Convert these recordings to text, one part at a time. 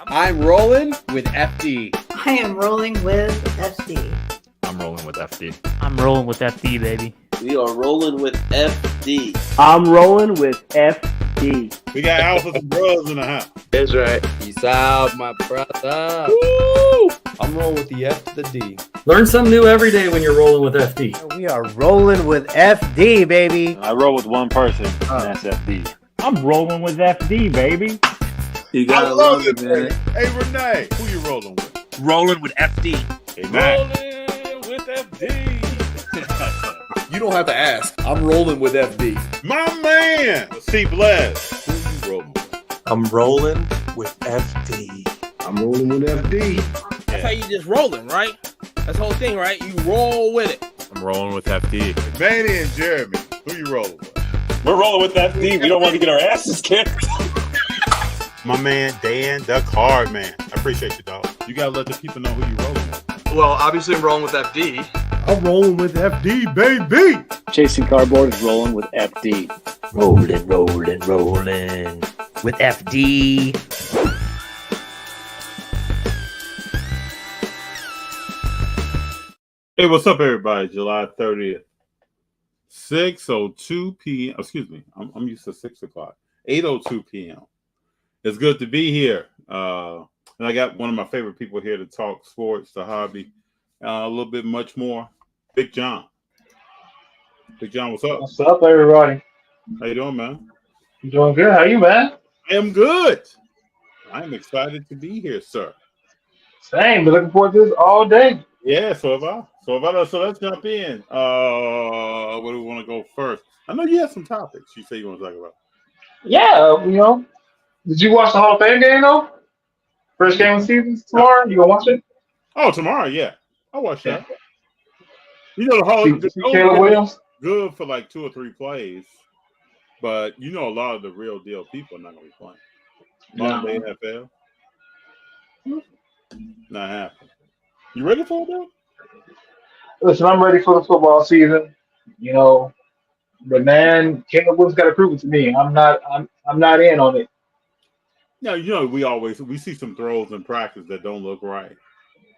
I'm rolling with FD. I am rolling with FD. I'm rolling with FD. I'm rolling with FD, baby. We are rolling with FD. I'm rolling with FD. We got alphas and bros in the house. That's right. Peace out, my brother. Woo! I'm rolling with the F to the D. Learn something new every day when you're rolling with FD. We are rolling with FD, baby. I roll with one person, and that's FD. I'm rolling with FD, baby. You gotta love it, man. Hey, Renee, who you rolling with? Rolling with FD. Hey, Matt. Rolling with FD. You don't have to ask. I'm rolling with FD. My man, C. Bless. Who you rolling with? I'm rolling with FD. I'm rolling with FD. That's how you just rolling, right? That's the whole thing, right? You roll with it. I'm rolling with FD. Manny and Jeremy, who you rolling with? We're rolling with FD. We don't want to get our asses kicked. My man, Dan, the card man. I appreciate you, dog. You gotta let the people know who you rolling with. Well, obviously I'm rolling with FD. I'm rolling with FD, baby. Chasing Cardboard is rolling with FD. Rolling with FD. Hey, what's up, everybody? July 30th, 6:02 p.m. Excuse me, I'm used to 6 o'clock. 8:02 p.m. It's good to be here. And I got one of my favorite people here to talk sports, the hobby, a little bit much more. Big Jon. Big Jon, what's up? What's up, everybody? How you doing, man? You doing good? How you, man? I am good. I'm excited to be here, sir. Same. Been looking forward to this all day. Yeah, so have I. So let's jump in. Where do we want to go first? I know you have some topics you say you want to talk about. Yeah, you know. Did you watch the Hall of Fame game, though? First game of the season tomorrow? You gonna watch it? Oh, tomorrow, yeah. I'll watch that. You know, the Hall of Caleb Williams? Good for like 2 or 3 plays, but you know a lot of the real deal people are not going to be playing. Modern day NFL, not happening. You ready for it, though? Listen, I'm ready for the football season. You know, but man, Caleb Williams got to prove it to me. I'm not in on it. Yeah, you know, we see some throws in practice that don't look right.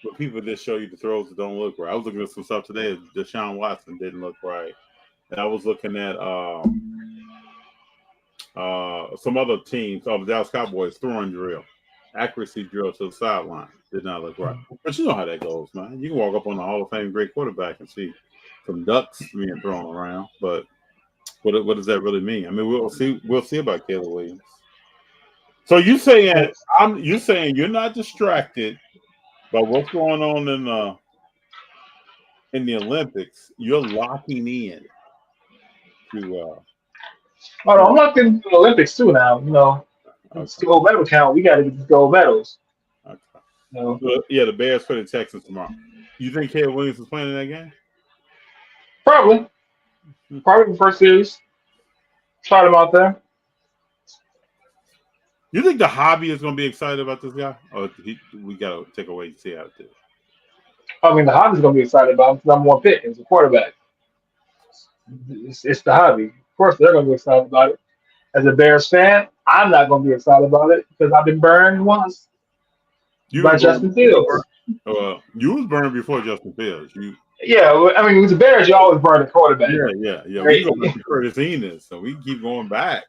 But people just show you the throws that don't look right. I was looking at some stuff today. Deshaun Watson didn't look right. And I was looking at some other teams, the Dallas Cowboys throwing drill, accuracy drill to the sideline. Did not look right. But you know how that goes, man. You can walk up on the Hall of Fame great quarterback and see some ducks being thrown around. But what does that really mean? I mean, we'll see about Caleb Williams. So you're saying you're not distracted by what's going on in the Olympics. You're locking in to I'm locked into the Olympics too now. You know, it's the gold medal count. We got to get the gold medals. Okay. You know? Yeah, the Bears play the Texans tomorrow. You think Caleb Williams is playing in that game? Probably the first series. Tried him out there. You think the hobby is going to be excited about this guy, or we got to take a wait and see how it is? I mean, the hobby's going to be excited about him. Number one pick as a quarterback. It's the hobby. Of course, they're going to be excited about it. As a Bears fan, I'm not going to be excited about it because I've been burned once by Justin Fields. You was burned before Justin Fields. Yeah, I mean, with the Bears, you always burn a quarterback. Yeah. We go back to Curtis Enos, so we keep going back.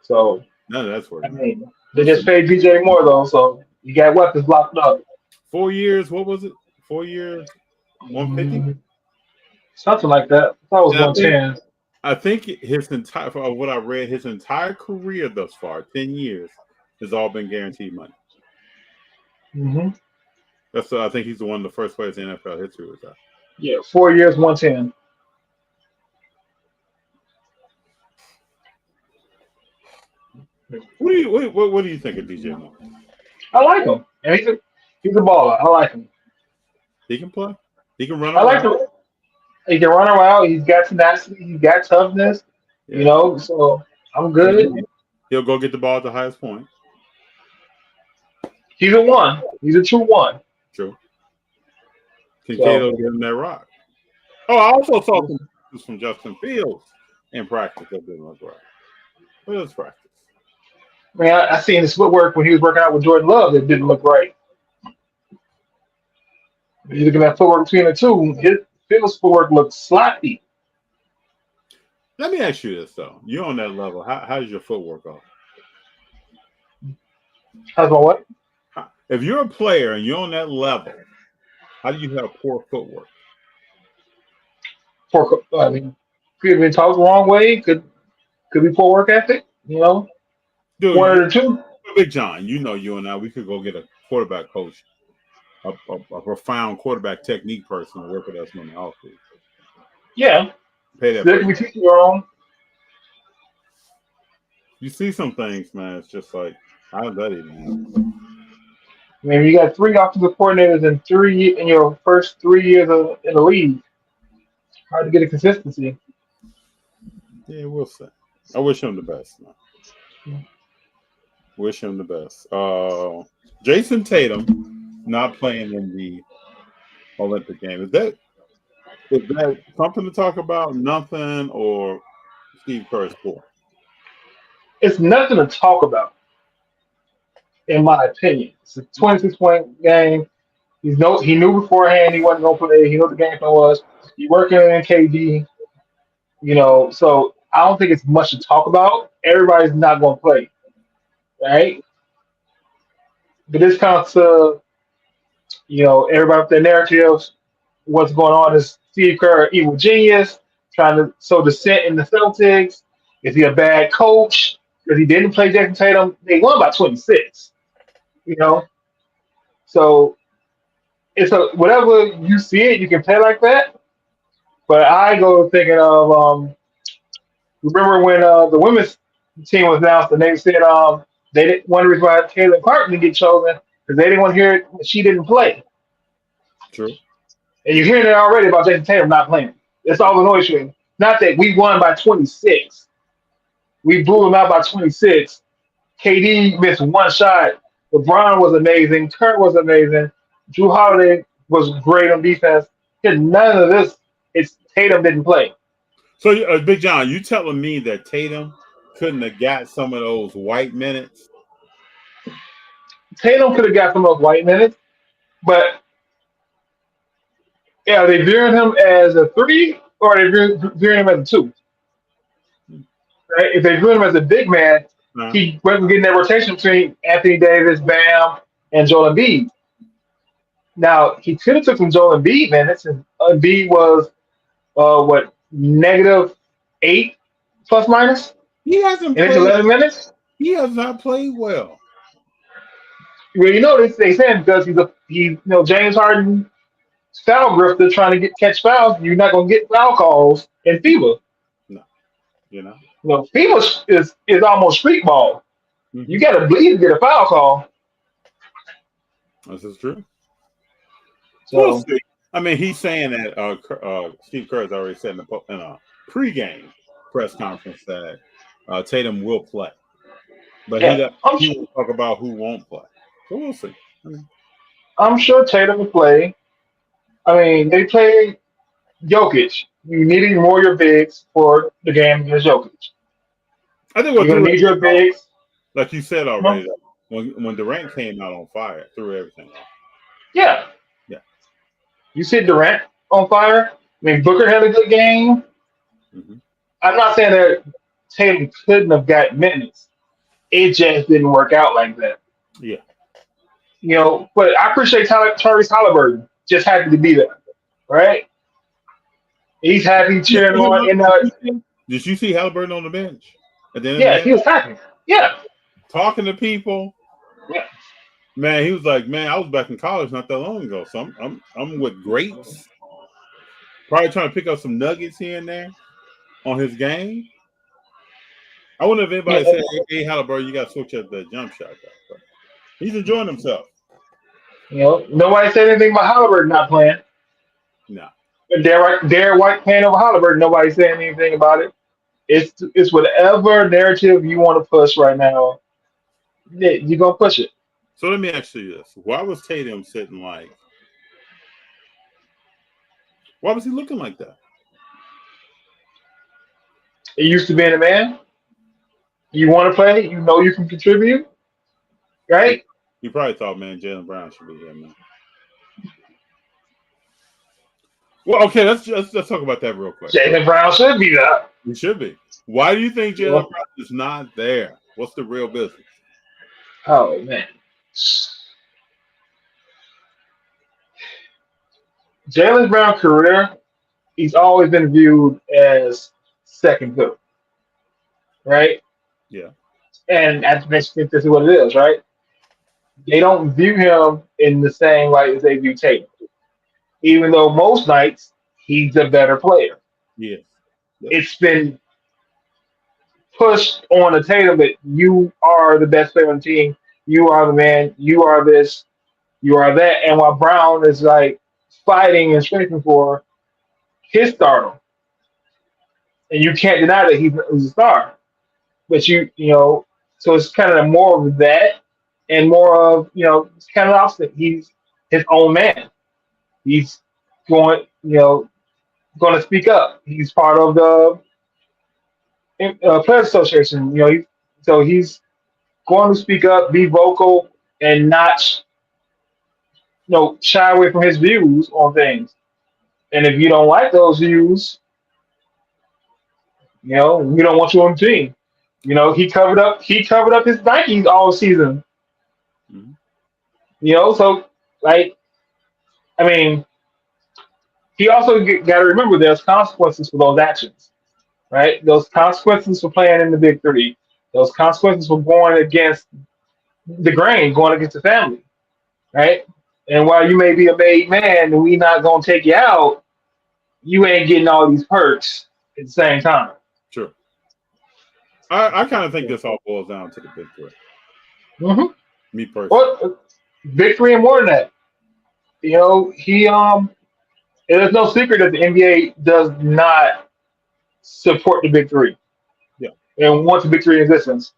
So none of that's working. I mean, they just paid DJ Moore though, so you got weapons locked up. 4 years, what was it? 4 years, 150? Something like that. I thought it was 110. I think his entire, from what I read, his entire career thus far, 10 years, has all been guaranteed money. Mm-hmm. I think he's one of the first players in NFL history with that. Yeah, 4 years, 110. What do you think of DJ Moore? I like him. And he's a baller. I like him. He can play. He can run. I like him. He can run around. He's got tenacity. He's got toughness. Yeah. You know, so I'm good. He'll go get the ball at the highest point. He's a one. He's a true one. True. Kincaid will give him that rock. Oh, I also saw some from Justin Fields in practice that didn't look right. But it's practice. I mean, I seen his footwork when he was working out with Jordan Love that didn't look right. If you look at that footwork between the two, Phil's footwork looks sloppy. Let me ask you this though: you're on that level. How's your footwork off? How's my what? If you're a player and you're on that level, how do you have poor footwork? I mean, could have been taught the wrong way. Could be poor work ethic. You know, Dude, one of the two. Big Jon, you know you and I, we could go get a quarterback coach, a profound quarterback technique person to work with us on the offseason. Yeah, Pay that. they can be teaching your own. You see some things, man. It's just like, how does that even happen? I mean, you got 3 offensive coordinators in your first 3 years in the league. Hard to get a consistency. Yeah, we'll see. I wish him the best, man. Wish him the best. Jason Tatum not playing in the Olympic game. Is that something to talk about? Nothing, or Steve Kerr's poor? It's nothing to talk about, in my opinion. It's a 26-point game. He knew beforehand he wasn't going to play. He knew what the game plan was. He working in KD, so I don't think it's much to talk about. Everybody's not going to play, right? But this comes to, everybody with their narratives. What's going on is Steve Kerr, evil genius, trying to sow dissent in the Celtics. Is he a bad coach? Because he didn't play Jason Tatum. They won by 26, So it's whatever you see it, you can play like that. But I go thinking of remember when the women's team was announced and they said they didn't one reason why Caitlin Clark didn't get chosen because they didn't want to hear it she didn't play. True. And you're hearing it already about Jason Tatum not playing. That's all the noise you're hearing. Not that we won by 26. We blew them out by 26. KD missed one shot. LeBron was amazing. Kurt was amazing. Drew Holiday was great on defense. None of this. It's Tatum didn't play. So, Big Jon, you telling me that Tatum couldn't have got some of those white minutes? Tatum could have got some of those white minutes, but yeah, they viewing him as a 3 or they viewing him as a 2. Right? If they view him as a big man, he wasn't getting that rotation between Anthony Davis, Bam, and Joel Embiid. Now, he could have took some Joel Embiid minutes, and Embiid was, -8 plus minus? He hasn't played 11 minutes? He has not played well. Well, they said because he's James Harden foul grifter trying to catch fouls, you're not going to get foul calls in FIBA. No. FIBA is almost street ball. Mm-hmm. You got to bleed to get a foul call. This is true. So, we'll see. I mean, he's saying that Steve Kerr has already said in a pregame press conference that Tatum will play. But he will talk about who won't play. So we'll see. I'm sure Tatum will play. I mean, they played Jokic. You needed more of your bigs for the game against Jokic. I think you're going to need your bigs. Like you said already, when Durant came out on fire, threw everything off. Yeah. You see Durant on fire. I mean, Booker had a good game. Mm-hmm. I'm not saying that Tatum couldn't have got minutes. It just didn't work out like that. Yeah. But I appreciate Tyrese Halliburton just happy to be there, right? He's happy cheering on. Did you see Halliburton on the bench? He was happy. Yeah. Talking to people. Yeah. Man, he was like, man, I was back in college not that long ago, so I'm with greats. Probably trying to pick up some nuggets here and there on his game. I wonder if anybody said, hey, Halliburton, you got to switch up the jump shot. But he's enjoying himself. Nobody said anything about Halliburton not playing. No. Derek White playing over Halliburton, nobody saying anything about it. It's whatever narrative you want to push right now. You're going to push it. So let me ask you this. Why was Tatum sitting like – why was he looking like that? It used to being a man. You want to play. You know you can contribute, right? You probably thought, man, Jaylen Brown should be here, man. Well, okay, let's talk about that real quick. Jaylen Brown should be there. He should be. Why do you think Jaylen Brown is not there? What's the real business? Oh man, Jaylen Brown's career, he's always been viewed as second fiddle, right? Yeah. And at this is what it is, right? They don't view him in the same light as they view Tatum, even though most nights he's a better player. Yeah. It's been pushed on the Tatum that you are the best player on the team, you are the man, you are this, you are that, and while Brown is like fighting and striving for his stardom, and you can't deny that he's a star, but you know, so it's kind of more of that, and more of it's kind of opposite. He's his own man. He's going to speak up. He's part of the Players Association. So he's going to speak up, be vocal, and not shy away from his views on things. And if you don't like those views, we don't want you on the team. He covered up his Nikes all season. Mm-hmm. So like, I mean, he also got to remember there's consequences for those actions, right? Those consequences for playing in the Big Three, those consequences for going against the grain, going against the family, right? And while you may be a made man and we not gonna take you out, you ain't getting all these perks at the same time. Sure. I kind of think this all boils down to the Big Three. Mm-hmm. Me personally. Well, Big Three and more than that. There's no secret that the NBA does not support the Big Three. Yeah. And wants the Big Three in existence.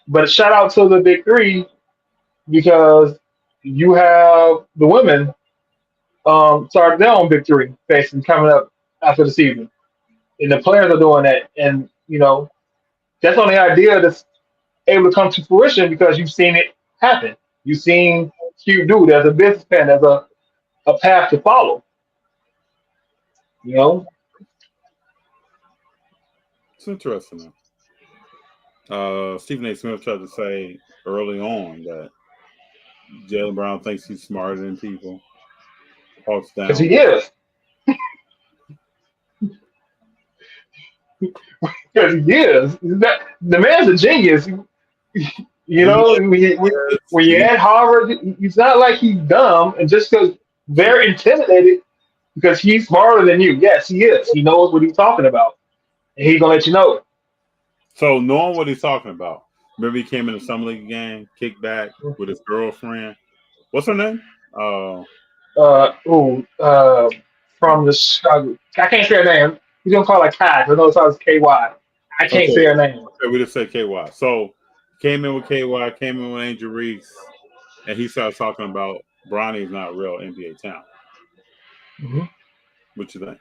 But shout out to the Big Three because you have the women start their own Big Three facing coming up after the season. And the players are doing that. And, that's only idea that's able to come to fruition because you've seen it happen. You've seen Q do. There's a business plan. There's a path to follow. It's interesting. Stephen A. Smith tried to say early on that Jaylen Brown thinks he's smarter than people. Hawks down. Because he is. Because he is. The man's a genius. When you're at Harvard, it's not like he's dumb, and just because they're intimidated because he's smarter than you. Yes, he is. He knows what he's talking about, and he's gonna let you know it. So knowing what he's talking about, remember he came in the summer league game, kicked back with his girlfriend. What's her name? From the Chicago. I can't say her name. He's gonna call her Kai. I know it starts KY. I can't say her name. Okay, we just say KY. So came in with KY, came in with Angel Reese, and he started talking about Bronny's not real NBA talent. Mm-hmm. What you think?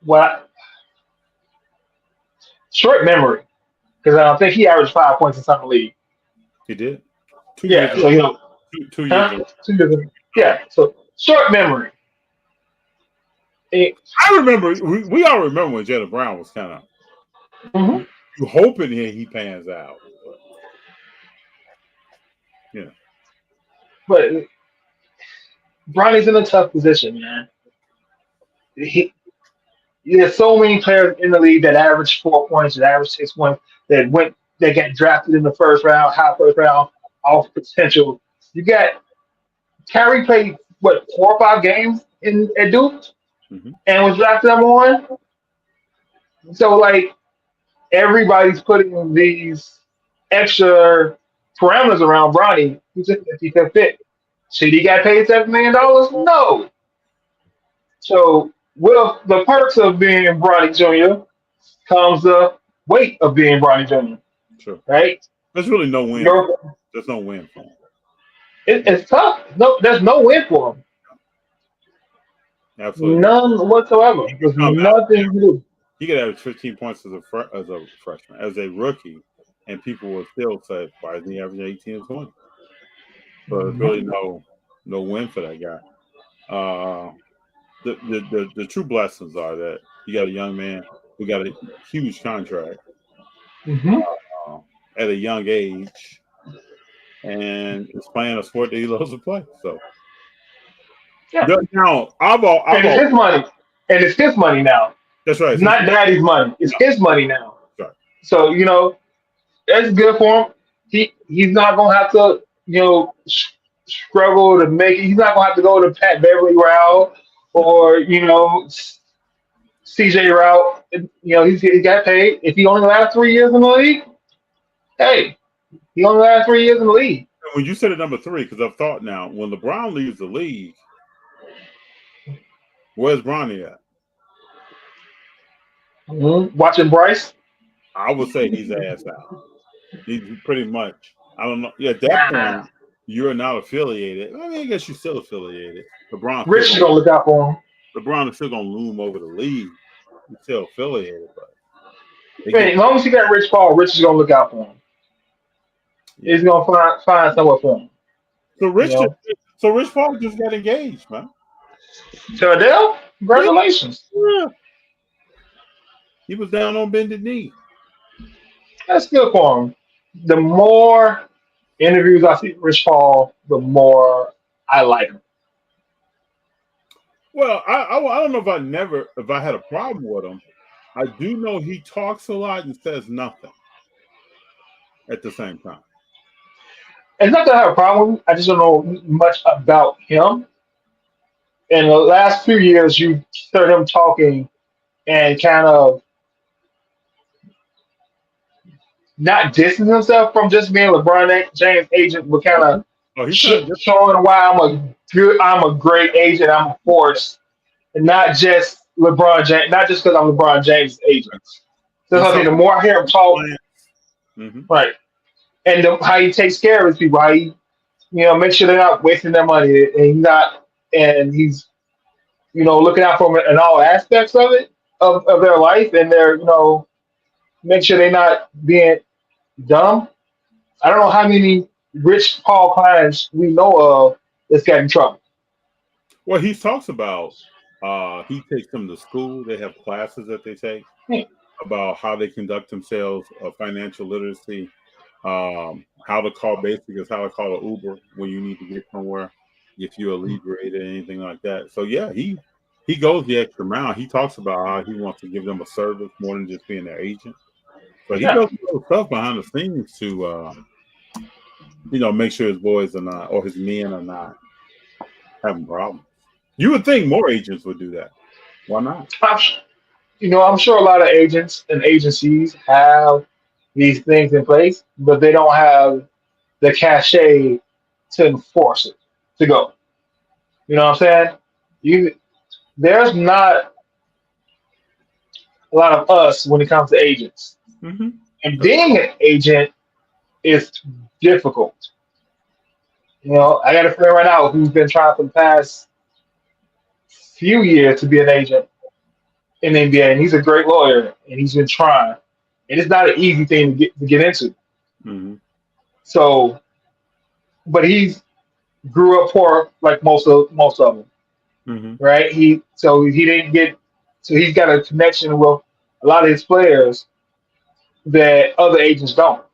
Well, short memory, because I don't think he averaged 5 points in summer league. He did. 2 years ago. So 2 years ago. 2 years ago. Yeah. So short memory. I remember. We all remember when Jaylen Brown was kind of. Mm-hmm. You hoping he pans out. Yeah. But Bronny's in a tough position, man. There's so many players in the league that average 4 points, that average 6 points, that got drafted in the first round, high first round, off potential. You got Kyrie played 4 or 5 games at Duke, and was drafted number 1. So like everybody's putting these extra parameters around Bronny if he can fit. Should he got paid $7 million? No. So with the perks of being Bronny Jr. comes the weight of being Bronny Jr. Sure. Right? There's really no win. There's no win for him. It's tough. No, there's no win for him. Absolutely. None whatsoever. There's nothing to do. he could average 15 points as a freshman, as a rookie, and people will still say, "Why isn't he averaging 18 and 20?" So there's really no win for that guy. The true blessings are that you got a young man who got a huge contract at a young age, and is playing a sport that he loves to play. So, now and it's his money, and it's his money now. That's right. It's not daddy's money; it's his money now. Right. So that's good for him. He's not gonna have to struggle to make it. He's not gonna have to go the Pat Beverly route or CJ route. He got paid. If he only lasts 3 years in the league, hey, he only lasts 3 years in the league. When you said it number 3, because I've thought now, when LeBron leaves the league, where's Bronny at? Watching Bryce. I would say he's ass out. He's pretty much. I don't know. Yeah, at that point, you're not affiliated. I mean, I guess you're still affiliated. LeBron. Rich is gonna look out for him. LeBron is still gonna loom over the league. He's still affiliated, but as long as you got Rich Paul, Rich is gonna look out for him. Yeah. He's gonna find somewhere for him. So Rich Paul just got engaged, man. To Adele, congratulations. Yeah. He was down on bended knee. That's good for him. The more interviews I see Rich Paul, the more I like him. Well, I don't know if I had a problem with him. I do know he talks a lot and says nothing at the same time. It's not that I have a problem. I just don't know much about him. In the last few years, you heard him talking and kind of not distancing himself from just being LeBron James' agent, but kind of showing why I'm a great agent. I'm a force, and not just LeBron James. Not just because I'm LeBron James' agent. So I think the more I hear him talk, right, and how he takes care of his people, how he, make sure they're not wasting their money, and he's looking out for them in all aspects of it, of their life, and their make sure they're not being dumb. I don't know how many Rich Paul clients we know of that's got in trouble. Well, he talks about he takes them to school. They have classes that they take about how they conduct themselves, financial literacy, how to call how to call an Uber when you need to get somewhere, if you're a lead rate or anything like that. So yeah, he goes the extra mile. He talks about how he wants to give them a service more than just being their agent. But he does stuff behind the scenes to make sure his boys are not, or his men are not having problems. You would think more agents would do that. Why not? I'm sure a lot of agents and agencies have these things in place, but they don't have the cachet to enforce it, to go. You know what I'm saying? There's not a lot of us when it comes to agents. Mm-hmm. And being an agent is difficult. I got a friend right now who's been trying for the past few years to be an agent in the NBA, and he's a great lawyer, and he's been trying. And it's not an easy thing to get into. Mm-hmm. So, but he grew up poor like most of them, right? So he's got a connection with a lot of his players that other agents don't.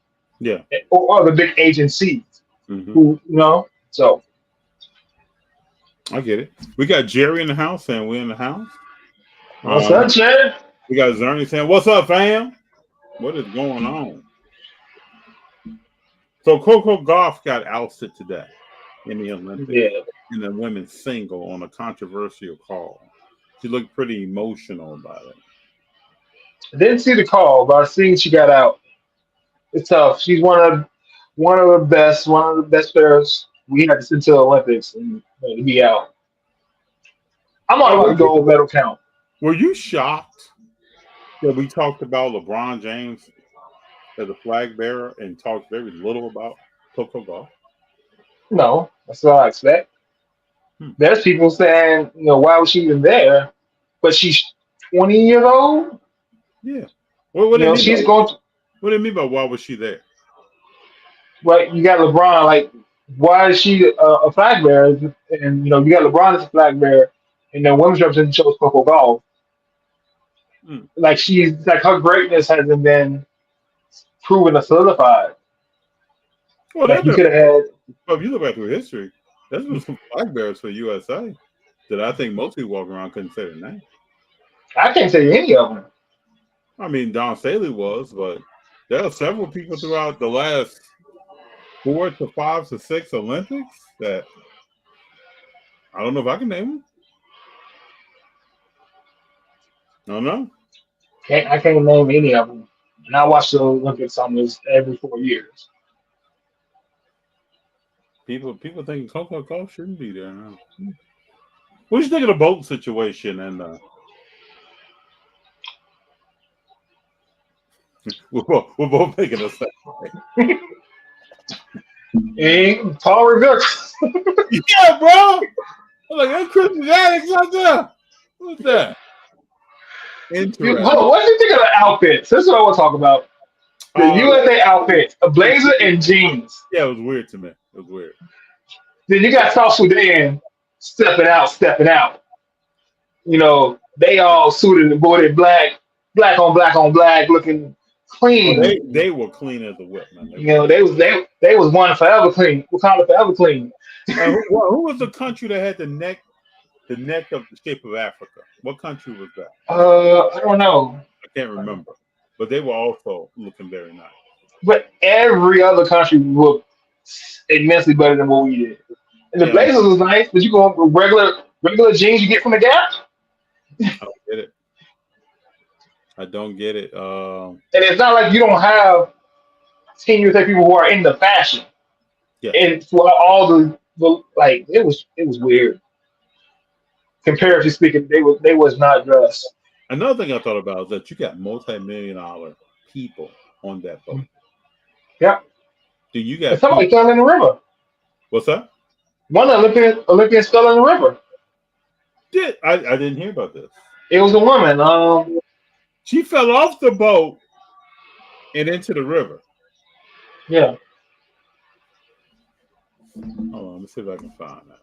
Yeah. Or other big agencies who, so. I get it. We got Jerry in the house, and we're in the house. What's up, Jerry? We got Zerny saying, "What's up, fam? What is going on?" So Coco Gauff got ousted today in the Olympics in the women's single on a controversial call. She looked pretty emotional about it. I didn't see the call, but I seen she got out. It's tough. She's one of the best players we had to send to the Olympics and to be out. I'm not going to go medal count. Were you shocked that we talked about LeBron James as a flag bearer and talked very little about Coco Gauff? No, that's what I expect. There's people saying, why was she even there? But she's 20 years old. Yeah. What do you mean? She's going. What do you mean by why was she there? Right, you got LeBron. Like, why is she a flag bearer? And you got LeBron as a flag bearer, and then women's representation shows football golf. Like she's like her greatness hasn't been proven or solidified. Well, like you could have had. Well, if you look back through history, there's been some flag bearers for USA that I think most people walk around couldn't say their name. I can't say any of them. I mean, Don Staley was, but there are several people throughout the last 4 to 5 to 6 Olympics that I don't know if I can name them. I don't know. I can't name any of them. And I watch the Olympics almost every 4 years. People think Coco shouldn't be there now. What do you think of the boat situation? And we're both making a step. And Paul Revere. Yeah, bro. I'm like, that Christmas addicts out there. What's that? Interesting. What do you think of the outfits? This is what I want to talk about. The USA outfits, a blazer and jeans. Yeah, it was weird to me. It was weird. Then you got South Sudan stepping out. They all suited and boarded black on black, looking clean. Well, they were clean as a whip, man. They was one forever clean. Wakanda forever clean. Who was the country that had the neck of the shape of Africa? What country was that? I don't know. I can't remember. But they were also looking very nice. But every other country looked immensely better than what we did. And the blazers was nice, but you go with regular jeans you get from the Gap. I don't get it. And it's not like you don't have Team USA people who are in the fashion. Yeah. And for all the like, it was weird. Comparatively speaking, they was not dressed. Another thing I thought about is that you got multi-million-dollar people on that boat. Yeah. Do you got somebody fell in the river? What's that? One Olympian fell in the river. I didn't hear about this. It was a woman. She fell off the boat and into the river. Yeah. Hold on, let me see if I can find that.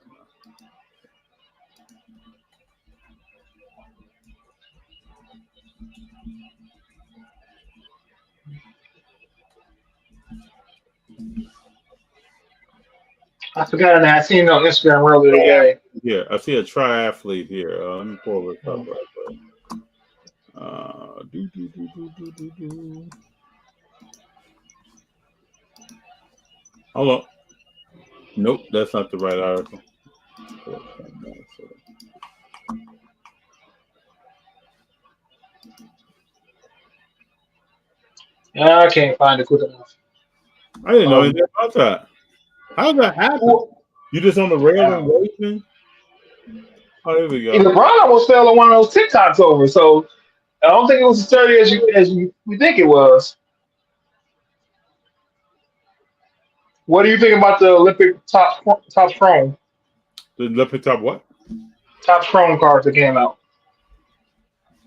I forgot that. I seen it on Instagram earlier today. Yeah, I see a triathlete here. Let me pull this up right quick. Hold on. Nope, that's not the right article. Yeah, I can't find it quick enough. I didn't know anything about that. How did that happen? You just on the rail and waiting? Oh, here we go. LeBron almost fell on one of those TikToks over, so I don't think it was as sturdy as you think it was. What do you think about the Olympic top chrome? The Olympic top what? Top chrome cards that came out.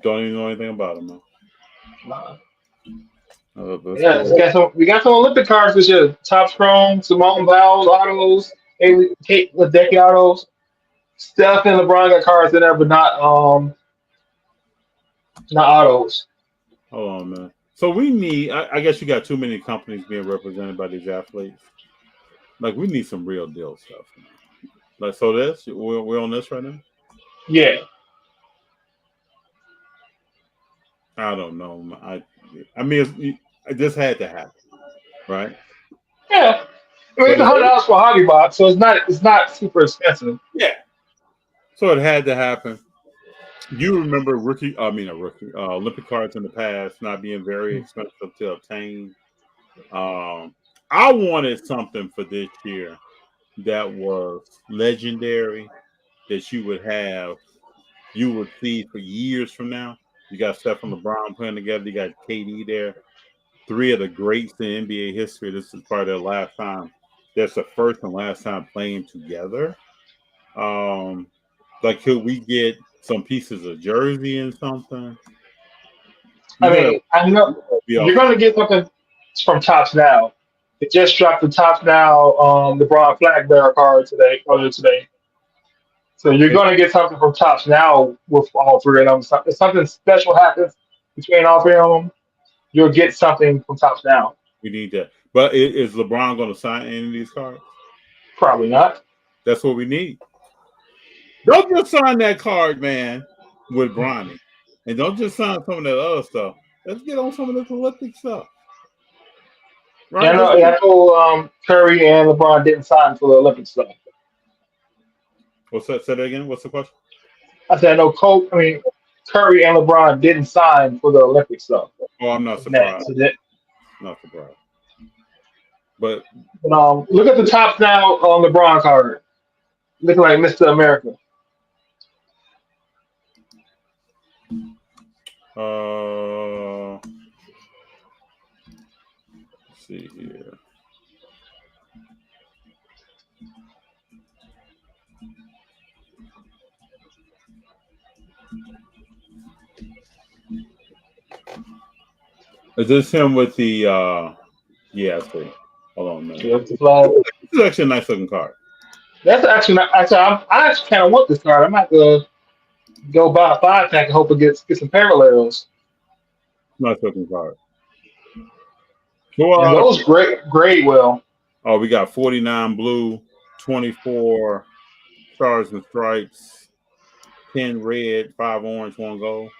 Don't even know anything about them, man. We got some Olympic cards this year. Top chrome, Simone Biles autos, Kate Ledecky autos. Steph and LeBron got cards in there, but not autos. Hold on, man. So we need. I guess you got too many companies being represented by these athletes. Like we need some real deal stuff. Like so, we're on this right now. Yeah. I don't know. I mean, this had to happen, right? Yeah. I mean, it's $100 for a hobby box, so it's not super expensive. Yeah. So it had to happen. You remember Olympic cards in the past not being very expensive to obtain. I wanted something for this year that was legendary, that you would see for years from now. You got Steph and LeBron playing together. You got KD there. 3 of the greats in NBA history. This is part of their last time. That's the first and last time playing together. Like, could we get some pieces of jersey and something? I mean, I know you're going to get something from Topps Now. It just dropped the Topps Now LeBron flag bearer card earlier today. So you're going to get something from Topps Now with all three of them. If something special happens between all three of them, you'll get something from Topps Now. We need that. But is LeBron going to sign any of these cards? Probably not. That's what we need. Don't just sign that card, man, with Bronny. And don't just sign some of that other stuff. Let's get on some of this Olympic stuff. Right? Yeah, I know Curry and LeBron didn't sign for the Olympic stuff. What's that? Say that again. What's the question? I said I know Curry and LeBron didn't sign for the Olympic stuff. Oh, I'm not surprised. Not surprised. But look at the Topps Now on LeBron card. Looking like Mr. America. Let's see here. Is this him with the yeah, I see. Hold on a minute. This is actually a nice looking card. That's actually not, I actually kind of want this card. I might go buy a 5-pack and hope it get some parallels. Nice looking card. And those grade well. Oh, we got 49 blue, 24 stars and stripes, 10 red, 5 orange, 1 gold.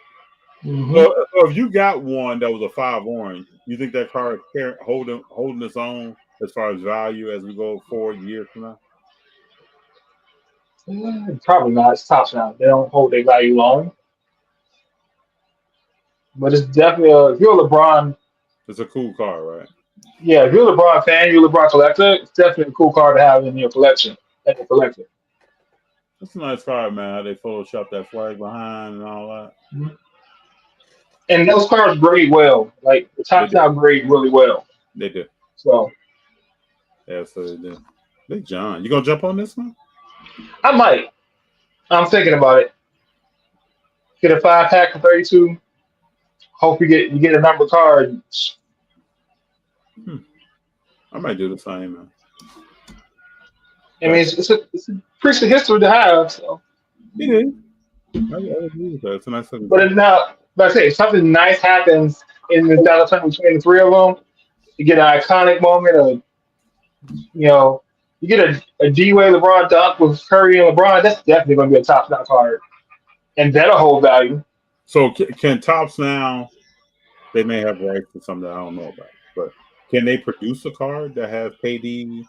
Mm-hmm. So if you got one that was a 5 orange, you think that card is holding its own as far as value as we go forward years from now? Probably not. It's Topps Now. They don't hold their value long. But it's definitely if you're a LeBron. It's a cool card, right? Yeah, if you're a LeBron fan, you're a LeBron collector, it's definitely a cool card to have in your collection. As a collector. That's a nice card, man. How they Photoshop that flag behind and all that. Mm-hmm. And those cards grade well. Like the Topps Now grade really well. They do. So. Yeah, so they do. Big Jon, you gonna jump on this one? I might. I'm thinking about it. Get a 5-pack for 32. Hope you get a number card. I might do the same, man. I mean, it's a piece of history to have. So. It is. I agree with that. It's a nice looking. But I say, if something nice happens in the battle between the three of them, you get an iconic moment of, you get a D-Wade LeBron dunk with Curry and LeBron, that's definitely going to be a Topps Now card. And that'll hold value. So can Topps Now, they may have rights to something that I don't know about, but can they produce a card that has KD,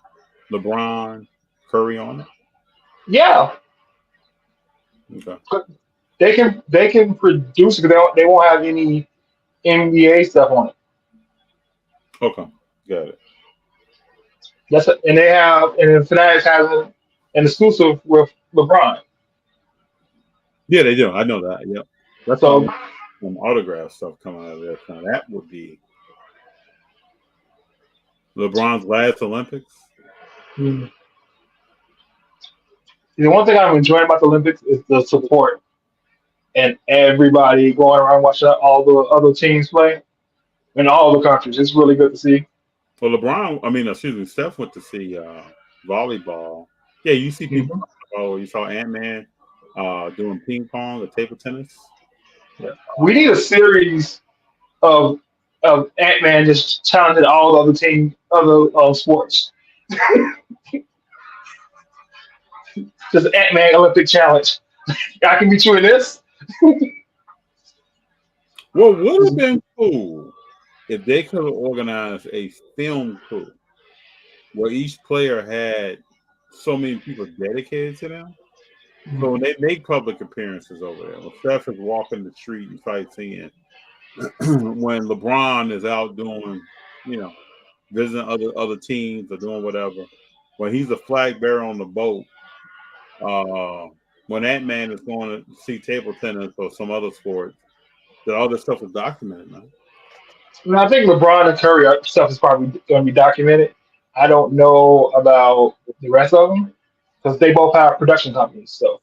LeBron, Curry on it? Yeah. Okay. They can produce it because they won't have any NBA stuff on it. Okay. Got it. And Fanatics has an exclusive with LeBron. Yeah, they do. I know that. Yep. That's so some autograph stuff coming out of there. So that would be LeBron's last Olympics. The one thing I'm enjoying about the Olympics is the support and everybody going around watching all the other teams play in all the countries. It's really good to see. Well, Steph went to see volleyball. Yeah, you see people. Oh, you saw Ant-Man doing ping pong or table tennis. Yeah. We need a series of Ant-Man just challenging all the other sports. Just Ant-Man Olympic challenge. I can beat you in this. Well, would have been cool if they could have organized a film crew where each player had so many people dedicated to them. So when they make public appearances over there, when Steph is walking the street and sightseeing, when LeBron is out doing, visiting other teams or doing whatever, when he's a flag bearer on the boat, when Ant-Man is going to see table tennis or some other sport, that all this stuff is documented, man. I think LeBron and Curry stuff is probably going to be documented. I don't know about the rest of them because they both have production companies. So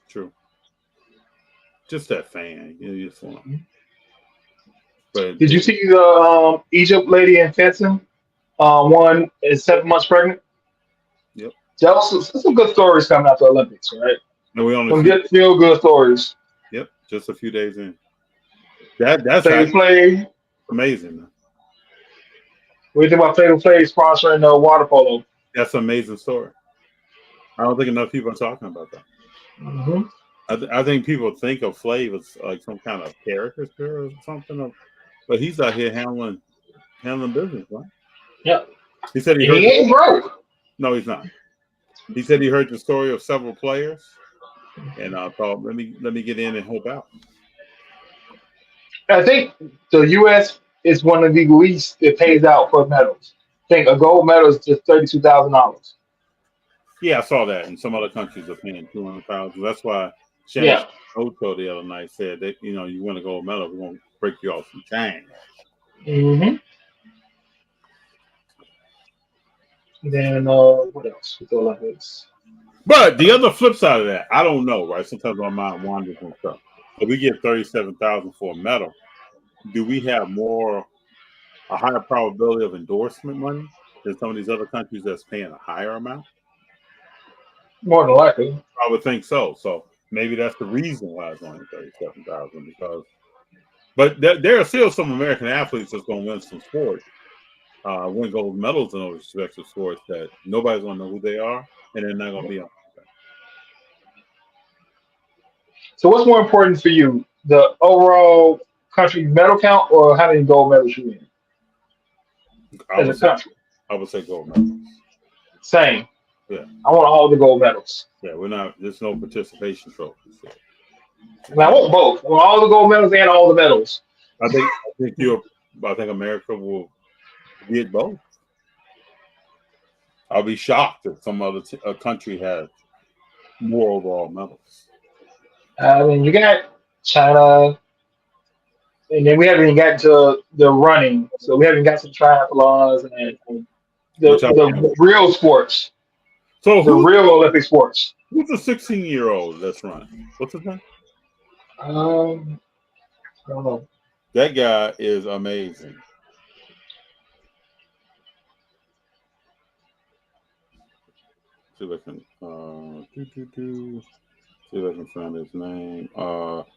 true. Just that fan, you just want. But Did you see the Egypt lady in fencing? One is 7 months pregnant. Yep. Some good stories coming out the Olympics, right? And we only Some good feel good stories. Yep, just a few days in. That's Play. Amazing. Man. What do you think about Fatal Play sponsoring water polo? That's an amazing story. I don't think enough people are talking about that. Mm-hmm. I think people think of Flav as like some kind of caricature or something, but he's out here handling business, right? Yep. He said he ain't broke. No, he's not. He said he heard the story of several players, and I thought, let me get in and help out. I think the U.S. is one of the least it pays out for medals. I think a gold medal is just $32,000. Yeah, I saw that, and some other countries are paying $200,000. That's why Shannon Ocho the other night said that you win a gold medal, we're gonna break you off some change. Mm-hmm. Then what else with the Olympics? But the other flip side of that, I don't know, right? Sometimes my mind wanders and stuff. If we get $37,000 for a medal, do we have a higher probability of endorsement money than some of these other countries that's paying a higher amount? More than likely. I would think so. So maybe that's the reason why it's only $37,000 but there are still some American athletes that's going to win some sports, win gold medals in those respective sports that nobody's going to know who they are, and they're not going to be on. So what's more important for you, the overall country medal count or how many gold medals you win as a country? I would say gold medals. Same. Yeah. I want all the gold medals. Yeah, there's no participation trophies. So. And I want both. I want all the gold medals and all the medals. I think America will get both. I'll be shocked if some other country has more overall medals. I mean, you got China, and then we haven't even gotten to the running, so we haven't got to the triathlons and the real sports. So the real Olympic sports. Who's the 16-year-old that's running? What's his name? I don't know. That guy is amazing. See if I can see if I can find his name.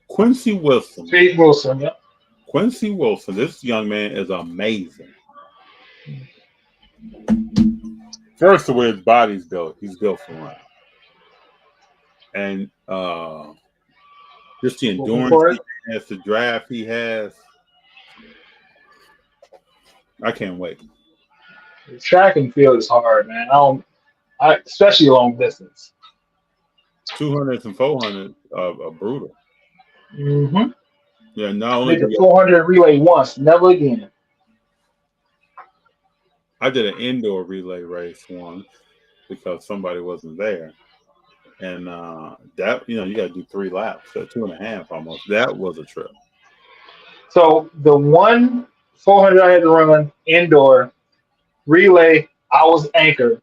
Quincy Wilson. Pete Wilson, yeah. Quincy Wilson. This young man is amazing. First, the way his body's built, he's built for running. And just the endurance he has, the draft he has. I can't wait. Track and field is hard, man. Especially long distance. 200s and 400s are brutal. Mm-hmm. Yeah, not only did the 400 relay once, never again. I did an indoor relay race once because somebody wasn't there. And that, you got to do 3 laps, so 2.5 almost. That was a trip. So the 400 I had to run indoor relay, I was anchored,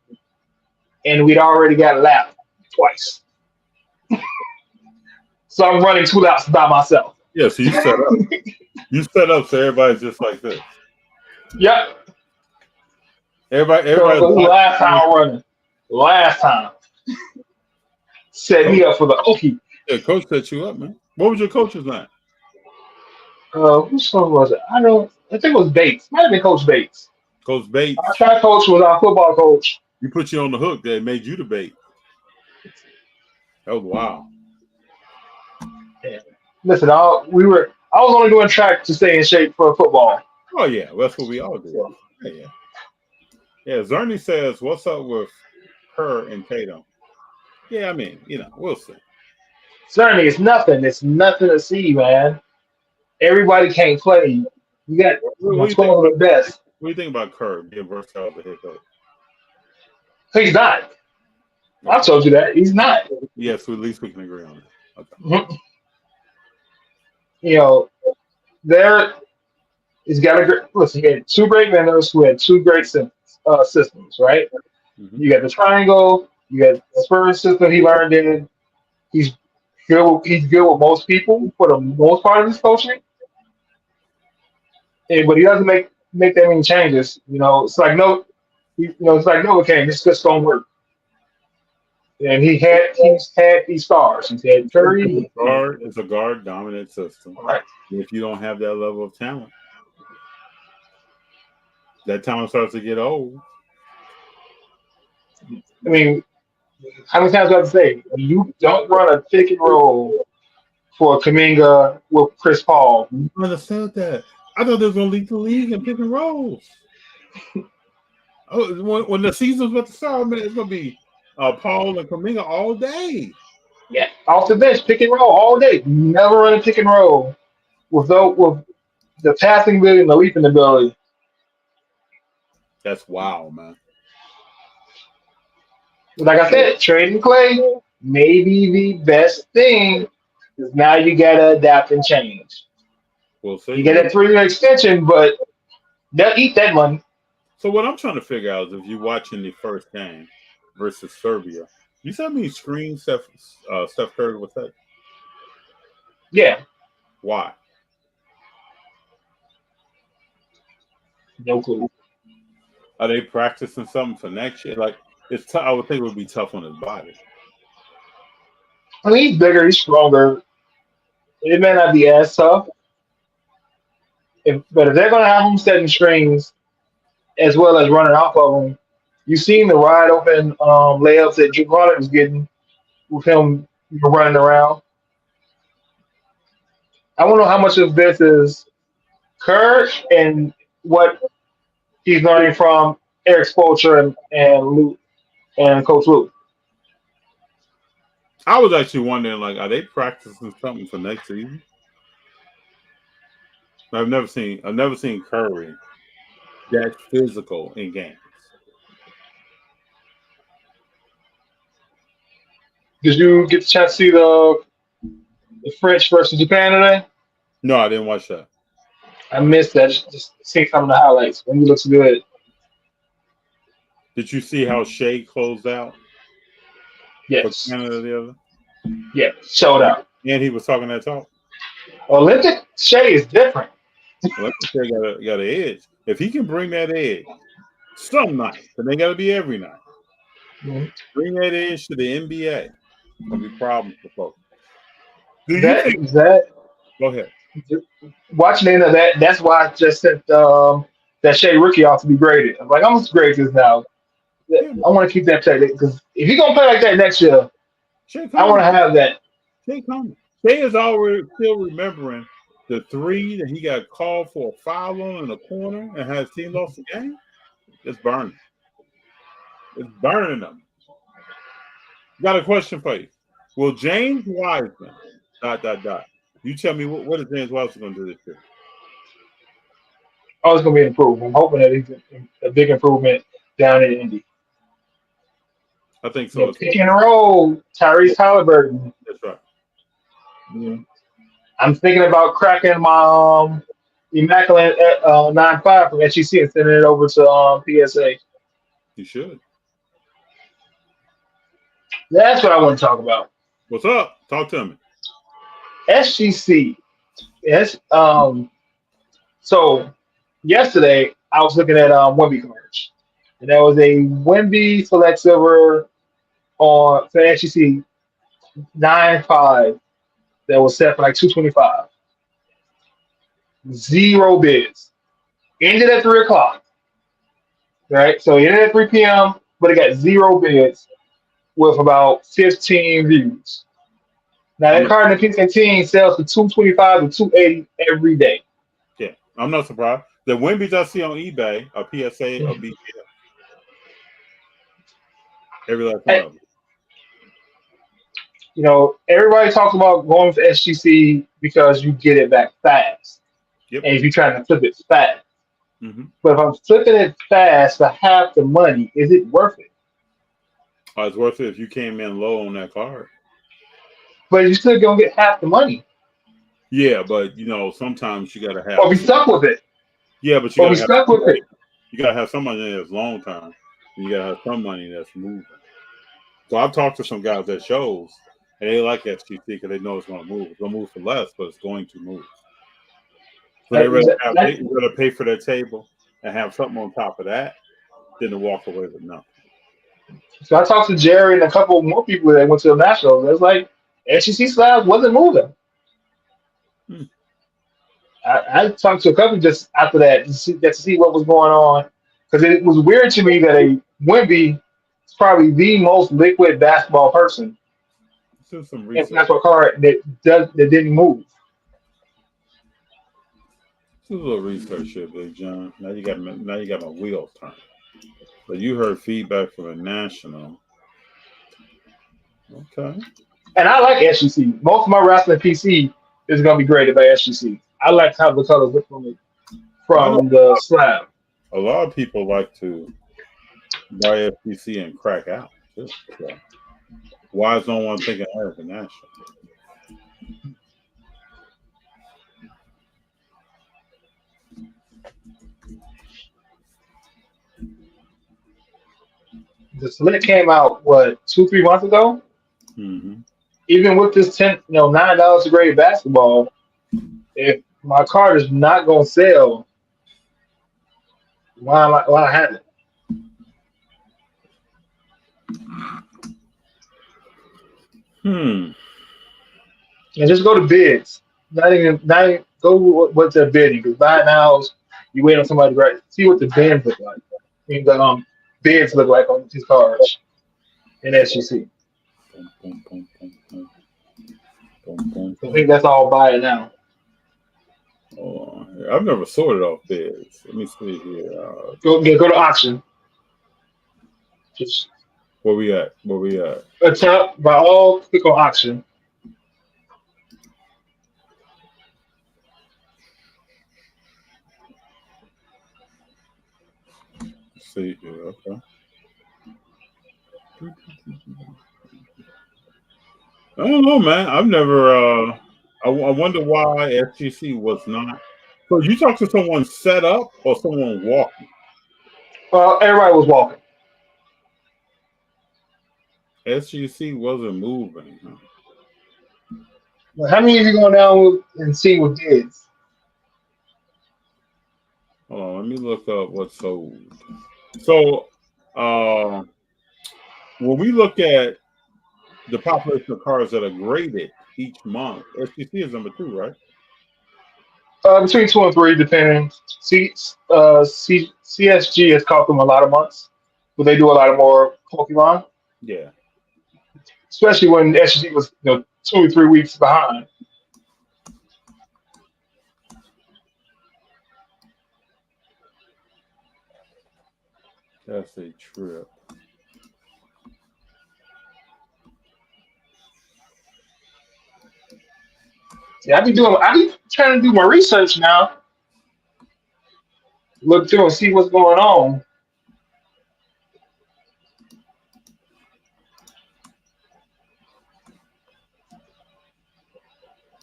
and we'd already got lapped twice. So I'm running 2 laps by myself. Yeah, so you set up. You set up so everybody's just like this. Yep. Everybody. Last time I'm running. Last time. Set me up for the Okie. Yeah, coach set you up, man. What was your coach's name? Which one was it? I think it was Bates. Might have been Coach Bates. Coach Bates. Our track coach was our football coach. You put you on the hook. They made you the bait. That was wild. Yeah. Listen, I was only doing track to stay in shape for football. Oh yeah, that's what we all do. Yeah. Yeah, Zerny says, "What's up with her and Tatum?" Yeah, I mean, we'll see. Zerny, it's nothing. It's nothing to see, man. Everybody can't play. You got some of the best. What do you think about Kerr being versatile as a head coach? He's not. I told you that. He's not. Yes, at least we can agree on that. Okay. Mm-hmm. He's got listen, he had 2 great vendors who had 2 great systems, right? Mm-hmm. You got the triangle, you got the Spurs system he learned in. He's good with most people for the most part of his coaching. but he doesn't make that many changes. It's like it's like Novocaine. This just don't work. And he's had these stars. He's had Curry. It's a guard dominant system. Right. If you don't have that level of talent, that talent starts to get old. I mean, how many times do I have to say you don't run a pick and roll for Kuminga with Chris Paul? I understand that. I thought they was going to lead the league in pick and rolls. When the season's about to start, man, it's going to be Paul and Kuminga all day. Yeah, off the bench, pick and roll all day. Never run a pick and roll with the passing ability and the leaping ability. That's wild, man. Like I said, trading Clay may be the best thing because now you got to adapt and change. We'll see. You get a 3-year extension, but they'll eat that money. So what I'm trying to figure out is if you're watching the first game versus Serbia, you saw me screen Steph Curry with that? Yeah. Why? No clue. Are they practicing something for next year? Like, it's tough. I would think it would be tough on his body. I mean, he's bigger, he's stronger. It may not be as tough. But if they're going to have him setting screens as well as running off of them, you've seen the wide open layups that Drew Holiday was getting with him running around. I don't know how much of this is Kerr and what he's learning from Eric Spoelstra and Luke and Coach Luke. I was actually wondering, like, are they practicing something for next season? I've never seen Curry that physical in games. Did you get the chance to see the French versus Japan today? No, I didn't watch that. I missed that. Just see some of the highlights. When he looks good. Did you see how Shea closed out? Yes. For Canada the other? Yeah, showed out. And he was talking that talk. Olympic Shea is different. Olympic Shea got an edge. If he can bring that edge some night, but they got to be every night. Mm-hmm. Bring that edge to the NBA. Gonna be problems for folks. That go ahead. Watching the end of that, that's why I just sent that Shea rookie off to be graded. I'm like, I'm going to grade this now. I want to keep that play because if he's going to play like that next year, I want to have that. Shea coming. Shea is already still remembering the 3 that he got called for a foul on in the corner and has team lost the game. It's burning. It's burning them. Got a question for you. Will James Wiseman ... You tell me what is James Wiseman going to do this year? Oh, it's going to be an improvement. I'm hoping that he's a big improvement down in Indy. I think so. Pick and roll, Tyrese Halliburton. That's right. Yeah. I'm thinking about cracking my immaculate 9.5 from SEC and sending it over to PSA. You should. That's what I want to talk about. What's up? Talk to me. SGC. Yes. So yesterday I was looking at Wemby cards, and there was a Wemby Select Silver on for SGC 9.5 that was set for like $225. 0 bids. Ended at 3:00. Right. So it ended at 3 p.m., but it got 0 bids with about 15 views. Now that card in the P15 sells for $225 to $280 every day. Yeah, I'm not surprised. The Wemby's I see on eBay are PSA or BGF. Every last one of them. You know, everybody talks about going for SGC because you get it back fast. Yep. And if you're trying to flip it fast. Mm-hmm. But if I'm flipping it fast for half the money, is it worth it? It's worth it if you came in low on that card. But you're still going to get half the money. Yeah, but, you know, sometimes you got to have... Or be stuck with it. Yeah, but you got to be stuck with it. You got to have some money that's long term. And you got to have some money that's moving. So I've talked to some guys that shows, and they like SGC because they know it's going to move. It's going to move for less, but it's going to move. So they rather pay for their table and have something on top of that than to walk away with nothing. So I talked to Jerry and a couple more people that went to the Nationals. It was like SEC slabs wasn't moving. I talked to a couple just after that to see what was going on, because it was weird to me that a Wemby is probably the most liquid basketball person This is some in research. basketball card that didn't move. This is a little research here, Big Jon. Now you got my wheels turning. So you heard feedback from a national. Okay. And I like SEC. Most of my wrestling PC is going to be graded by SEC. I like how the colors look from the slab. A lot of people like to buy FTC and crack out. So why is no one thinking of the national? The split came out 2-3 months ago. Mm-hmm. Even with this $9 a grade basketball, if my card is not going to sell, why I have it? And just go to bids. Not even go what they're bidding. Because buying house, you wait on somebody to see what the bids look like. I mean, the bids look like on these cards in SEC. I think that's all buy it now. Oh, I've never sorted off bids. Let me see here. Go to auction. Just where we at? Attempt by all. Click on auction. Let's see here. Okay. I don't know, man. I've never. I wonder why SGC was not. So you talked to someone set up or someone walking? Everybody was walking. SGC wasn't moving. Huh? Well, how many of you going down and see what bids? Hold on, let me look up what sold. So, when we look at the population of cars that are graded each month, SGC is number 2, right? Between 2 and 3, depending. CSG has caught them a lot of months, but they do a lot of more Pokemon. Yeah. Especially when SGC was 2 or 3 weeks behind. That's a trip. Yeah, I be trying to do my research now. Look through and see what's going on.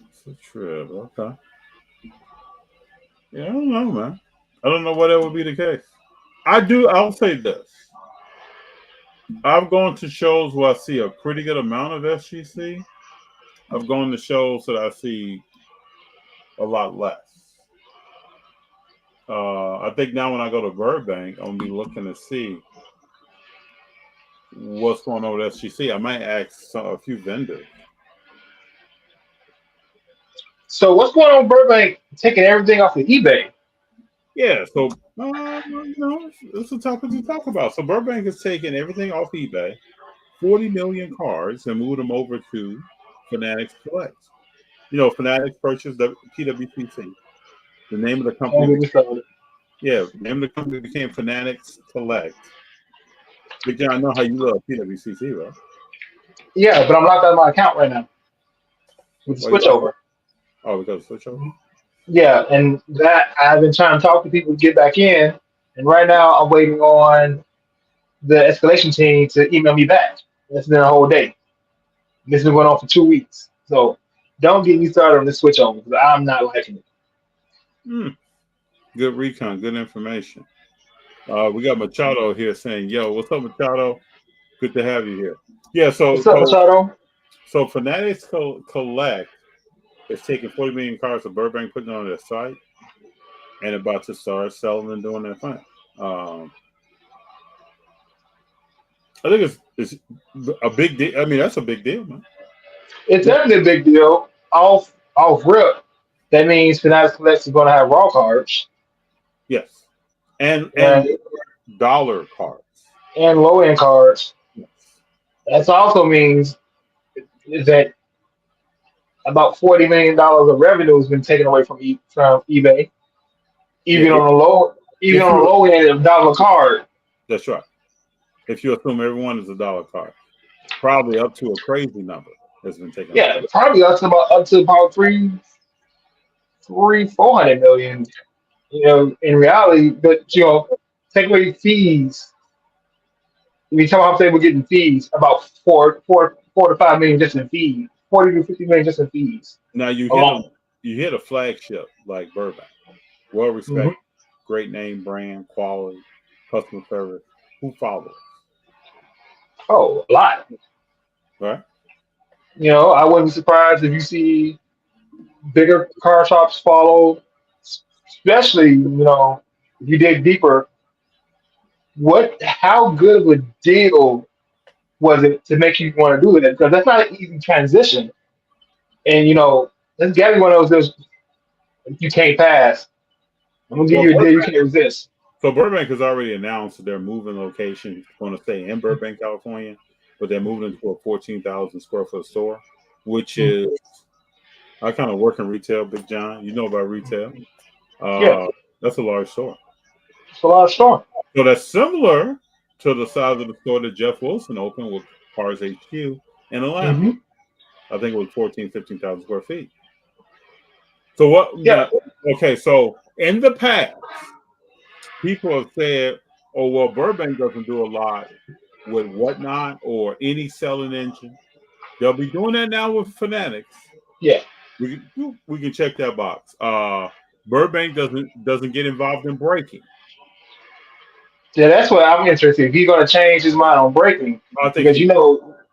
It's a trip. Okay. Yeah, I don't know, man. I don't know why that would be the case. I'll say this. I've gone to shows where I see a pretty good amount of SGC. I've gone to shows that I see a lot less. I think now when I go to Burbank, I'm going to be looking to see what's going on with SGC. I might ask a few vendors. So what's going on with Burbank taking everything off of eBay? Yeah, so it's a topic to talk about. So Burbank is taking everything off eBay, 40 million cards, and moved them over to Fanatics Collect. Fanatics purchased the PWCC. The name of the company. The name of the company became Fanatics Collect. Big Jon, I know how you love PWCC, right? Yeah, but I'm locked out of my account right now with the switchover. Oh, because of switchover? Yeah, and that I've been trying to talk to people to get back in, and right now I'm waiting on the escalation team to email me back. It's been a whole day. This has been going on for 2 weeks. So don't get me started on this switchover because I'm not liking it. Good recon, good information. We got Machado here saying, "Yo, what's up, Machado? Good to have you here." Yeah, so what's up, Machado? So Fanatics Collect is taking 40 million cards of Burbank, putting it on their site. and about to start selling and doing their thing. I think it's a big deal. I mean, that's a big deal, man. It's definitely a big deal. Off rip, that means Fanatics Collects is going to have raw cards. Yes, and dollar cards and low end cards. That also means is that about $40 million of revenue has been taken away from eBay, even on the low end of dollar card. That's right. If you assume everyone is a dollar card, probably up to a crazy number has been taken. Yeah, probably up to about 400 million. You know, in reality, but take away fees. We tell how they were getting fees about four to 5 million just in fees, 40 to 50 million just in fees. Now you hit a flagship like Burbank, well respected, great name, brand, quality, customer service. Who follows? Oh, a lot. Right. I wouldn't be surprised if you see bigger car shops follow, especially if you dig deeper. How good of a deal was it to make you want to do it? Because that's not an easy transition, and that's got to be one of those you can't pass. I'm gonna give you a deal you can't resist. So Burbank has already announced that they're moving location. Going to stay in Burbank, California, but they're moving into a 14,000 square foot store, which is I kind of work in retail, Big Jon. You know about retail. That's a large store. It's a large store. So that's similar to the size of the store that Jeff Wilson opened with Cars HQ in Atlanta. I think it was 15,000 square feet. So what? Yeah. Okay. So in the past, people have said, "Oh well, Burbank doesn't do a lot with Whatnot or any selling engine." They'll be doing that now with Fanatics. Yeah. We can check that box. Burbank doesn't get involved in braking. Yeah, that's what I'm interested. If he's going to change his mind on braking, because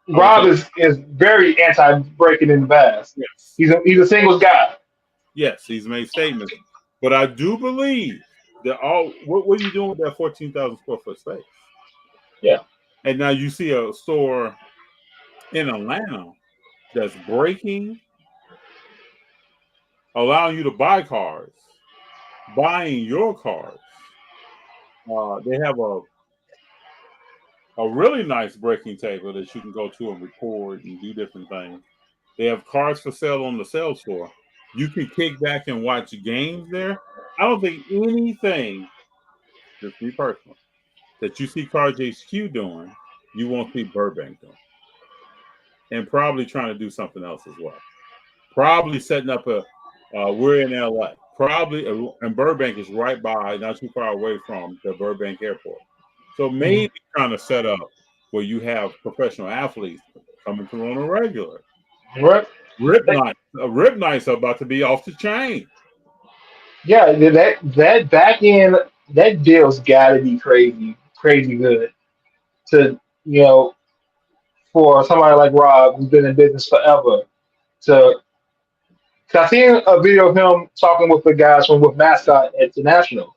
Rob is very anti-braking in the past. Yes. He's a singles guy. Yes, he's made statements, but I do believe that what are you doing with that 14,000 square foot space? Yeah, and now you see a store in Atlanta that's braking, allowing you to buy cars, buying your cars. They have a really nice breaking table that you can go to and record and do different things. They have cars for sale on the sales floor. You can kick back and watch games there. I don't think anything, just me personally, that you see Cars HQ doing, you won't see Burbank doing. And probably trying to do something else as well. Probably setting up we're in LA. Probably, and Burbank is right by, not too far away from the Burbank airport. So maybe trying to set up where you have professional athletes coming through on a regular. Right. Rip nights are about to be off the chain. Yeah, that back end, that deal's got to be crazy good to for somebody like Rob who's been in business forever. Cause I seen a video of him talking with the guys with Mascot at the National.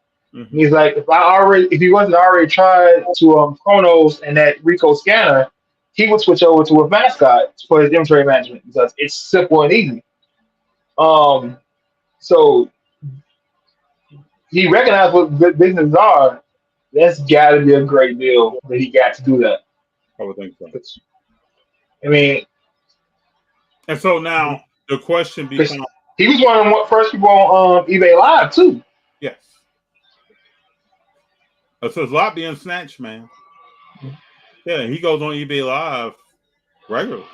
He's like, if he wasn't already tried to Chronos and that Rico scanner, he would switch over to a Mascot for his inventory management because it's simple and easy. So he recognized what good businesses are. That's got to be a great deal that he got to do that. I would think so. I mean, and so now the question becomes: he was one of the first people on eBay Live too. Yes. So there's a lot being snatched, man. Yeah, he goes on eBay Live regularly.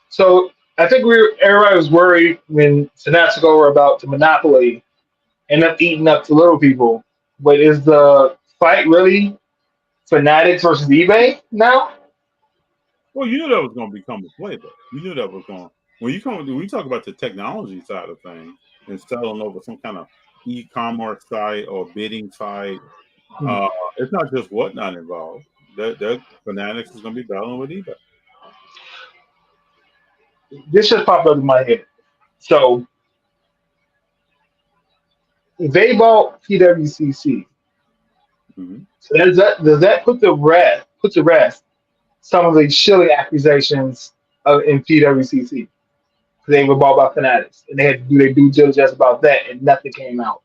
So I think everybody was worried when Fanatics were about to monopoly end up eating up the little people. But is the fight really Fanatics versus eBay now? Well, you knew that was going to become a play, though. You knew that was going. When you talk about the technology side of things and selling over some kind of e-commerce site or bidding site, it's not just Whatnot involved. That Fanatics is going to be battling with eBay. This just popped up in my head. So they bought PWCC. Mm-hmm. So does that put to rest some of the shilling accusations in PWCC? They were bought by Fanatics, and they had to do their due diligence about that, and nothing came out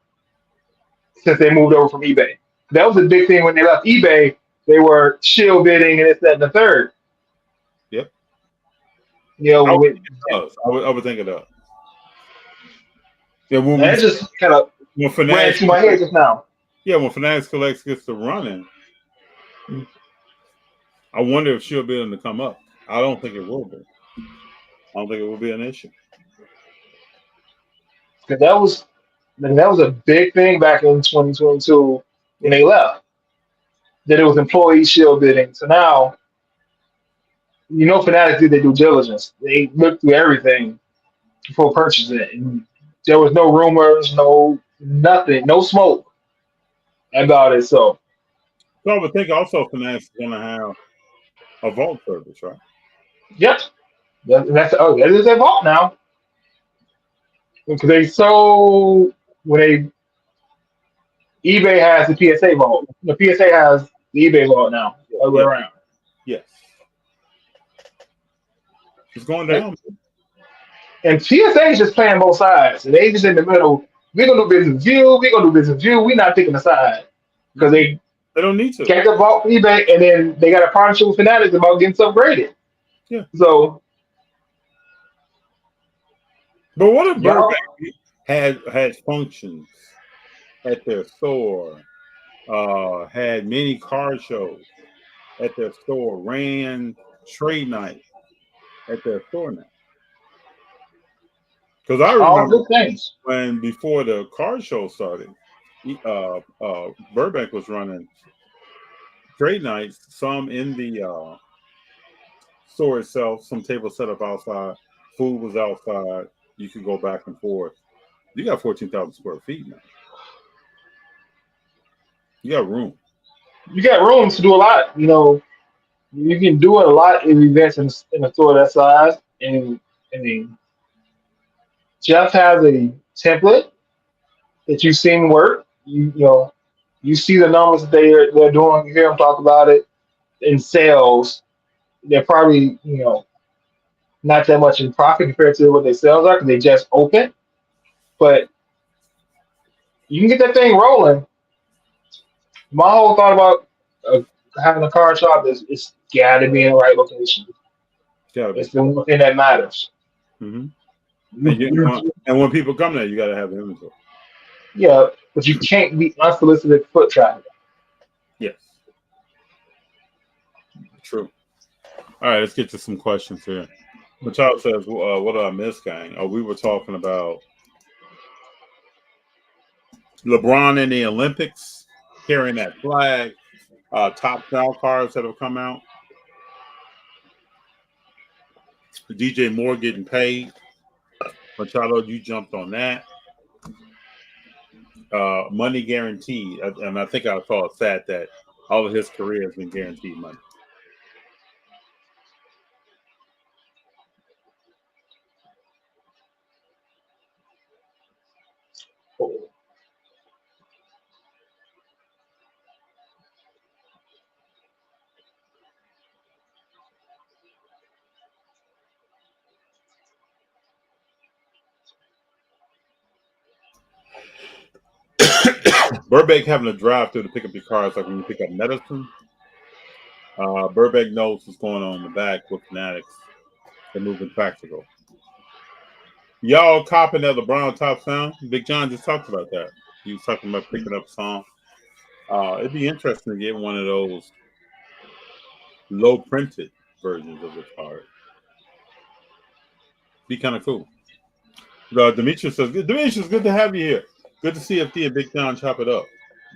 since they moved over from eBay. That was a big thing when they left eBay. They were shill bidding and this, that, and the third. Yep. You know, I would think it does. Yeah, that just kind of ran through my head just now. Yeah, when Fanatics Collects gets to running, I wonder if she'll be able to come up. I don't think it will be. I don't think it will be an issue. Because that was a big thing back in 2022 when they left. That it was employee shield bidding. So now, Fanatics did their due diligence. They looked through everything before purchasing it. And there was no rumors, no nothing, no smoke about it. So I would think also Fanatics is going to have a vault service, right? Yep. That is their vault now. Because eBay has the PSA vault. The PSA has the eBay vault now. All the way around. Yes. It's going down. And PSA is just playing both sides. And they just in the middle. We're gonna do business view. We're not picking a side. Because they don't need to. Get the vault from eBay, and then they got a partnership with Fanatics about getting stuff graded. Yeah. So but what if Burbank had functions at their store, had many car shows at their store, ran trade night at their store now? Because I remember when before the car show started, Burbank was running trade nights, some in the store itself, some tables set up outside, food was outside. You could go back and forth. You got 14,000 square feet now. You got room. You got room to do a lot. You can do a lot in events in a store that size. And Jeff has a template that you've seen work. You see the numbers that they're doing. You hear them talk about it in sales. They're probably not that much in profit compared to what their sales are because they just open. But you can get that thing rolling. My whole thought about having a car shop is it's got to be in the right location. It's the one thing that matters. Mm-hmm. And when people come there, you got to have inventory. Yeah, but you can't be unsolicited foot traffic. Yes. True. All right, let's get to some questions here. Machado says, what did I miss, gang? We were talking about LeBron in the Olympics, carrying that flag, top foul cards that have come out, DJ Moore getting paid. Machado, you jumped on that. Money guaranteed. And I think I saw a stat that all of his career has been guaranteed money. Burbank having to drive through to pick up your cars like when you pick up medicine. Burbank knows what's going on in the back with Fanatics. They're moving practical. Y'all copping that LeBron top sound? Big Jon just talked about that. He was talking about picking up a song. It'd be interesting to get one of those low printed versions of the card. Be kind of cool. Demetrius says, Demetrius, good to have you here. Good to see FD and Big Jon chop it up.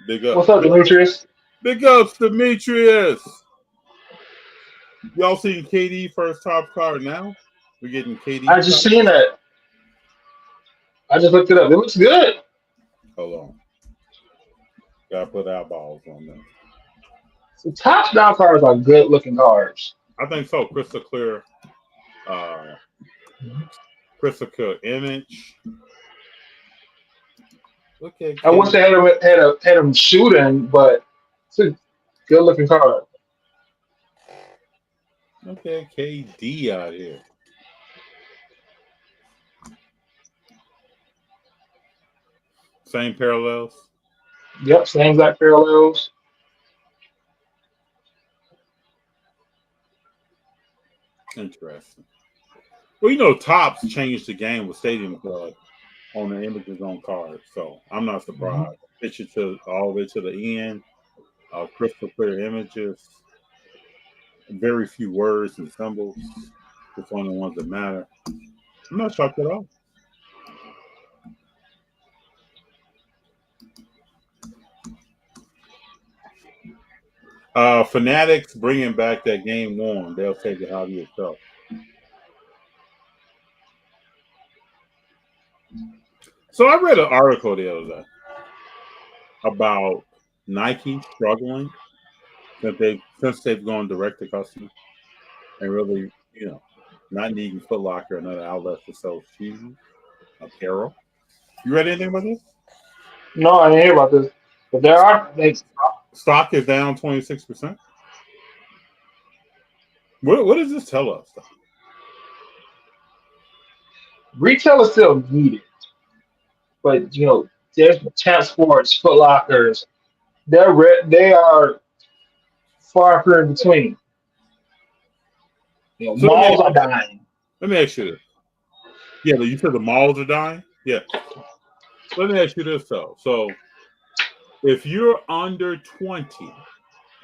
Big up. What's up, Demetrius? Big ups, Demetrius. Y'all seen KD first top card now? We're getting KD. I just seen that. I just looked it up. It looks good. Hold on. Gotta put eyeballs on them. So top down cards are good looking cards. I think so. Crystal clear image. Okay, I wish they had him shooting, but it's a good looking card. Okay, KD out here. Same parallels. Yep, same exact parallels. Interesting. Well, you know, Topps changed the game with Stadium Club on the images on cards, so I'm not surprised. Picture to all the way to the end, crystal clear images, very few words and symbols, just only the ones that matter. I'm not shocked at all. Fanatics bringing back that game one. They'll take it out of yourself. So I read an article the other day about Nike struggling since they've gone direct to customer and really, not needing Foot Locker and other outlets to sell shoes, apparel. You read anything about this? No, I didn't hear about this. But there are stock is down 26%. What does this tell us? Retailers still need it, but there's Champ Sports, Foot Lockers. They are far and few in between. So malls are dying. Let me ask you this. Yeah, you said the malls are dying? Yeah. Let me ask you this, though. So, if you're under 20,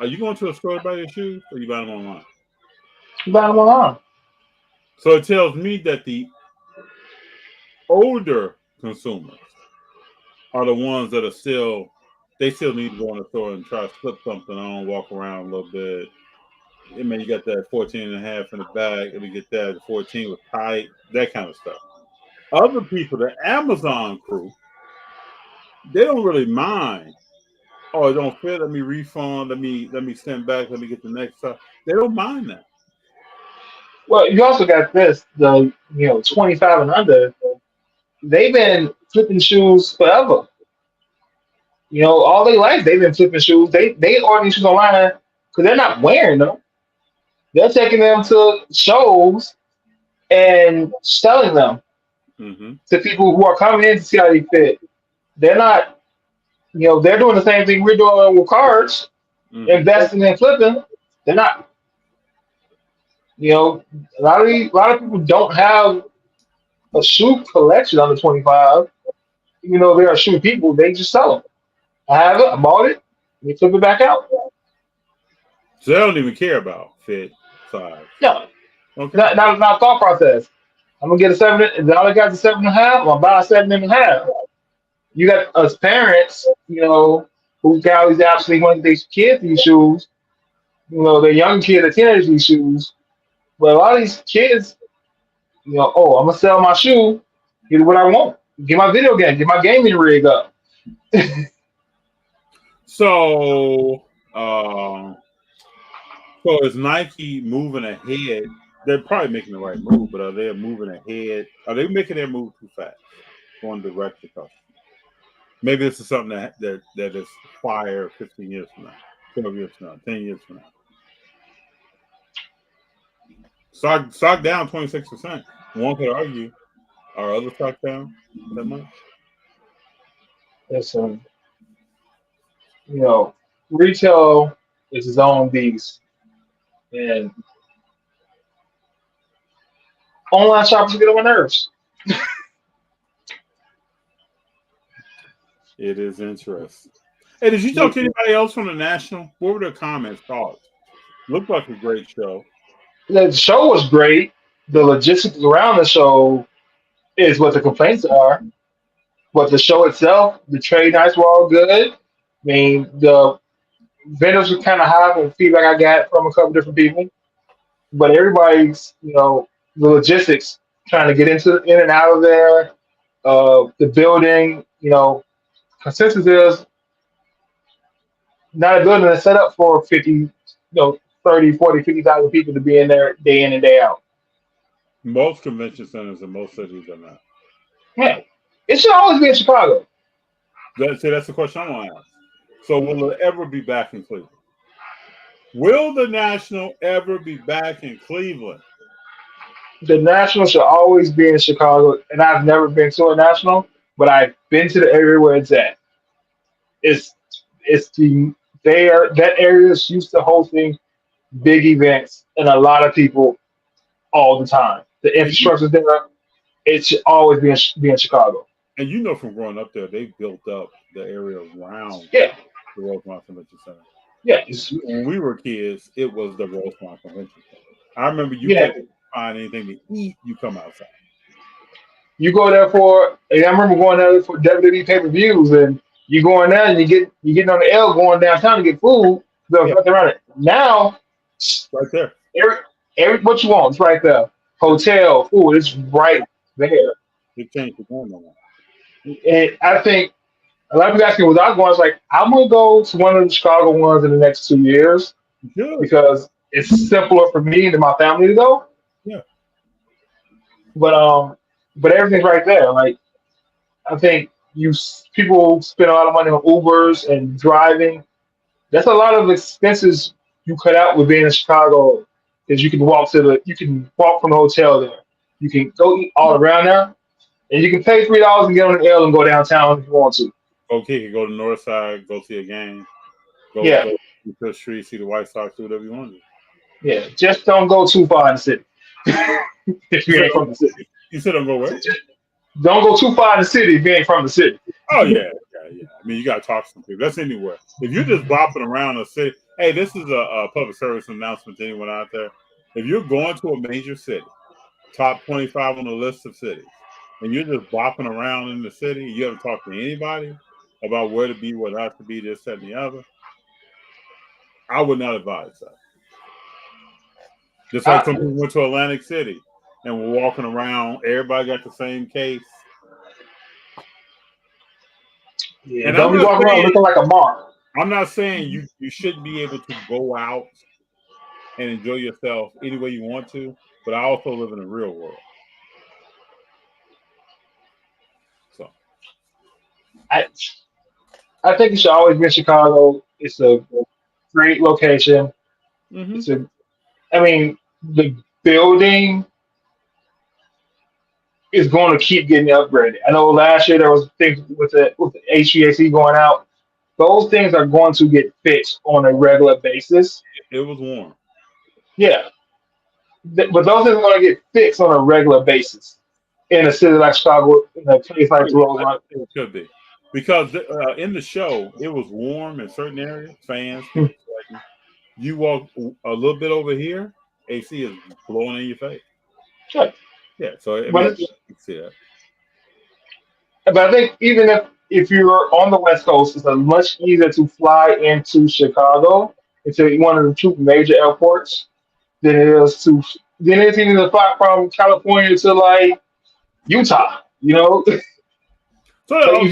are you going to a store to buy your shoes or you buy them online? You buy them online. So, it tells me that the older consumers are the ones that they still need to go in the store and try to slip something on, walk around a little bit. I mean, you got that 14 and a half in the bag. Let me get that. The 14 was tight, that kind of stuff. Other people, the Amazon crew, they don't really mind. Oh, it don't fit. Let me refund. Let me send back. Let me get the next stuff. They don't mind that. Well, you also got this, the 25 and under. They've been flipping shoes forever. All their life they've been flipping shoes. They order these shoes online because they're not wearing them. They're taking them to shows and selling them to people who are coming in to see how they fit. They're not, they're doing the same thing we're doing with cards, investing and flipping. They're not. A lot of people don't have a shoe collection under 25. Even though they are shoe people, they just sell them. I have it. I bought it. They flip it back out. So they don't even care about fit size. No. Okay. Not thought process. I'm gonna get a 7. If the other guy's a 7.5, I'm gonna buy a 7.5. You got us parents, who always absolutely want their kids these shoes. Their young kids, the teenagers these shoes. But a lot of these kids, I'm gonna sell my shoe, get what I want. Get my video game, get my gaming rig up. So is Nike moving ahead? They're probably making the right move, but are they moving ahead? Are they making their move too fast? Going direct to customer. Maybe this is something that is fire 15 years from now, 12 years from now, 10 years from now. Stock down 26%. One could argue, are other stock down that much? Listen, retail is its own beast, and online shoppers get on my nerves. It is interesting. Hey, did you talk to anybody else from the National? What were their comments, thoughts? Looked like a great show. The show was great. The logistics around the show is what the complaints are. But the show itself, the trade nights were all good. I mean, the vendors were kind of high from feedback I got from a couple different people. But everybody's, the logistics, trying to get in and out of there, the building, consensus is not a building that's set up for 50, 30, 40, 50,000 people to be in there day in and day out. Most convention centers in most cities are not. Yeah. It should always be in Chicago. That's the question I'm gonna ask. So will it ever be back in Cleveland? Will the National ever be back in Cleveland? The National should always be in Chicago, and I've never been to a National, but I've been to the area where it's at. It's that area is used to hosting big events and a lot of people all the time. The infrastructure there, it should always be in Chicago. And you know from growing up there, they built up the area around the Rosemont Convention Center. Yeah. When we were kids, it was the Rosemont Convention Center. I remember you couldn't find anything to eat, you come outside. You go there I remember going there for WWE pay-per-views, and you go in there and you getting on the L going downtown to get food. There's nothing around it. Now, right there. Every what you want, it's right there. Hotel, food, it's right there. It changed the game on that. And I think a lot of people asking was I going. I was like, I'm gonna go to one of the Chicago ones in the next 2 years because it's simpler for me and my family to go. Yeah. But everything's right there. Like, I think people spend a lot of money on Ubers and driving. That's a lot of expenses you cut out with being in Chicago, because you can walk from the hotel there. You can go eat all around there, and you can pay $3 and get on the L and go downtown if you want to. Okay, you go to the north side, go see a game. Go to the street, see the White Sox, do whatever you want to do. Yeah, just don't go too far in the city. If you ain't from the city. You said don't go where? Don't go too far in the city if you ain't from the city. Oh, yeah. I mean, you got to talk to some people. That's anywhere. If you're just bopping around a city, hey, this is a public service announcement to anyone out there. If you're going to a major city, top 25 on the list of cities, and you're just bopping around in the city, you haven't talked to anybody about where to be, what not to be, this, that, and the other, I would not advise that. Just like some people went to Atlantic City and were walking around, everybody got the same case. Yeah, and don't be walking around looking like a mark. I'm not saying you shouldn't be able to go out and enjoy yourself any way you want to, but I also live in the real world. So I think it should always be in Chicago. It's a great location. Mm-hmm. The building is going to keep getting upgraded. I know last year there was things with the HVAC going out. Those things are going to get fixed on a regular basis. It was warm. Yeah. But those things are going to get fixed on a regular basis in a city like Chicago, in a place like Rosemont. It could be. Because in the show, it was warm in certain areas, fans. You walk a little bit over here, AC is blowing in your face. Sure. Yeah, so you can see that. But I think even if you're on the West Coast, it's much easier to fly into Chicago, into one of the two major airports, than it is even to fly from California to like Utah. You know. So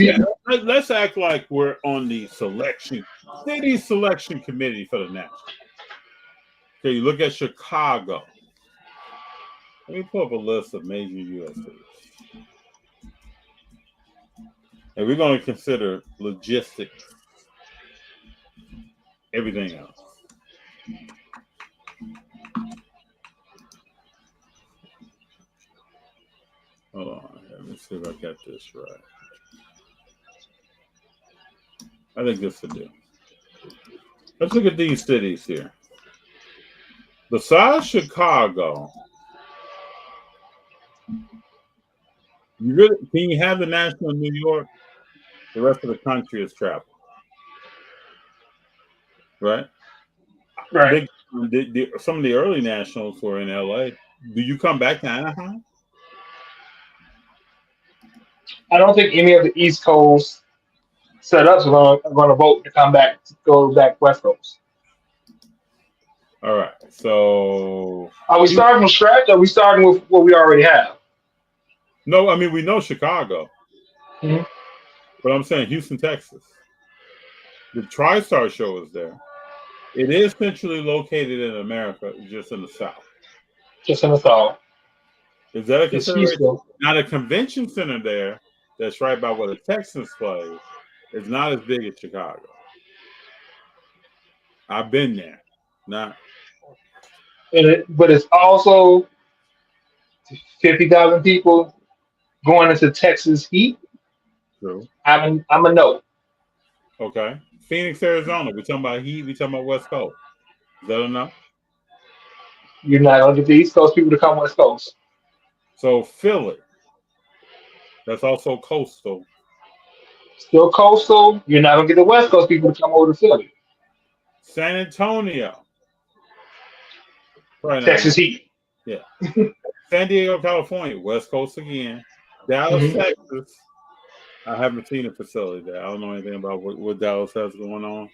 let's act like we're on the city selection committee for the National. Okay, you look at Chicago. Let me pull up a list of major U.S. cities. And we're going to consider logistics, everything else. Hold on. Let me see if I got this right. I think this will do. Let's look at these cities here. Besides Chicago, can you have the National in New York? The rest of the country is travel. Right? Right. Some of the early Nationals were in LA. Do you come back to Anaheim? I don't think any of the East Coast setups are going to vote to go back West Coast. All right. So are we starting from scratch or are we starting with what we already have? No, I mean, we know Chicago. Mm-hmm. But I'm saying Houston, Texas. The TriStar show is there. It is centrally located in America, just in the South. Just in the South. Is that a consideration? Not a convention center there that's right by where the Texans play, It's not as big as Chicago. I've been there. Not But it's also 50,000 people going into Texas heat. true. I'm a no. Okay. Phoenix, Arizona. We talking about heat. We talking about West Coast. Is that enough? You're not going to get the East Coast people to come West Coast. So Philly. That's also coastal. Still coastal. You're not going to get the West Coast people to come over to Philly. San Antonio. Right now. Texas heat. Yeah. San Diego, California. West Coast again. Dallas, Texas. I haven't seen a facility there. I don't know anything about what Dallas has going on.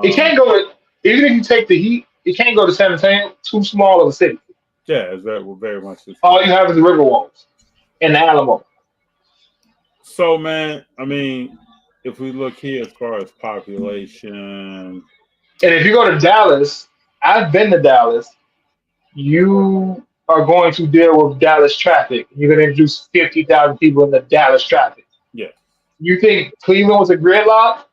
It can't go. Even if you take the heat, it can't go to San Antonio. Too small of a city. Yeah, it's very much. All you have is the Riverwalks and the Alamo. So, man, I mean, if we look here as far as population, and if you go to Dallas, I've been to Dallas. You are going to deal with Dallas traffic. You're going to introduce 50,000 people in the Dallas traffic. Yeah. You think Cleveland was a gridlock?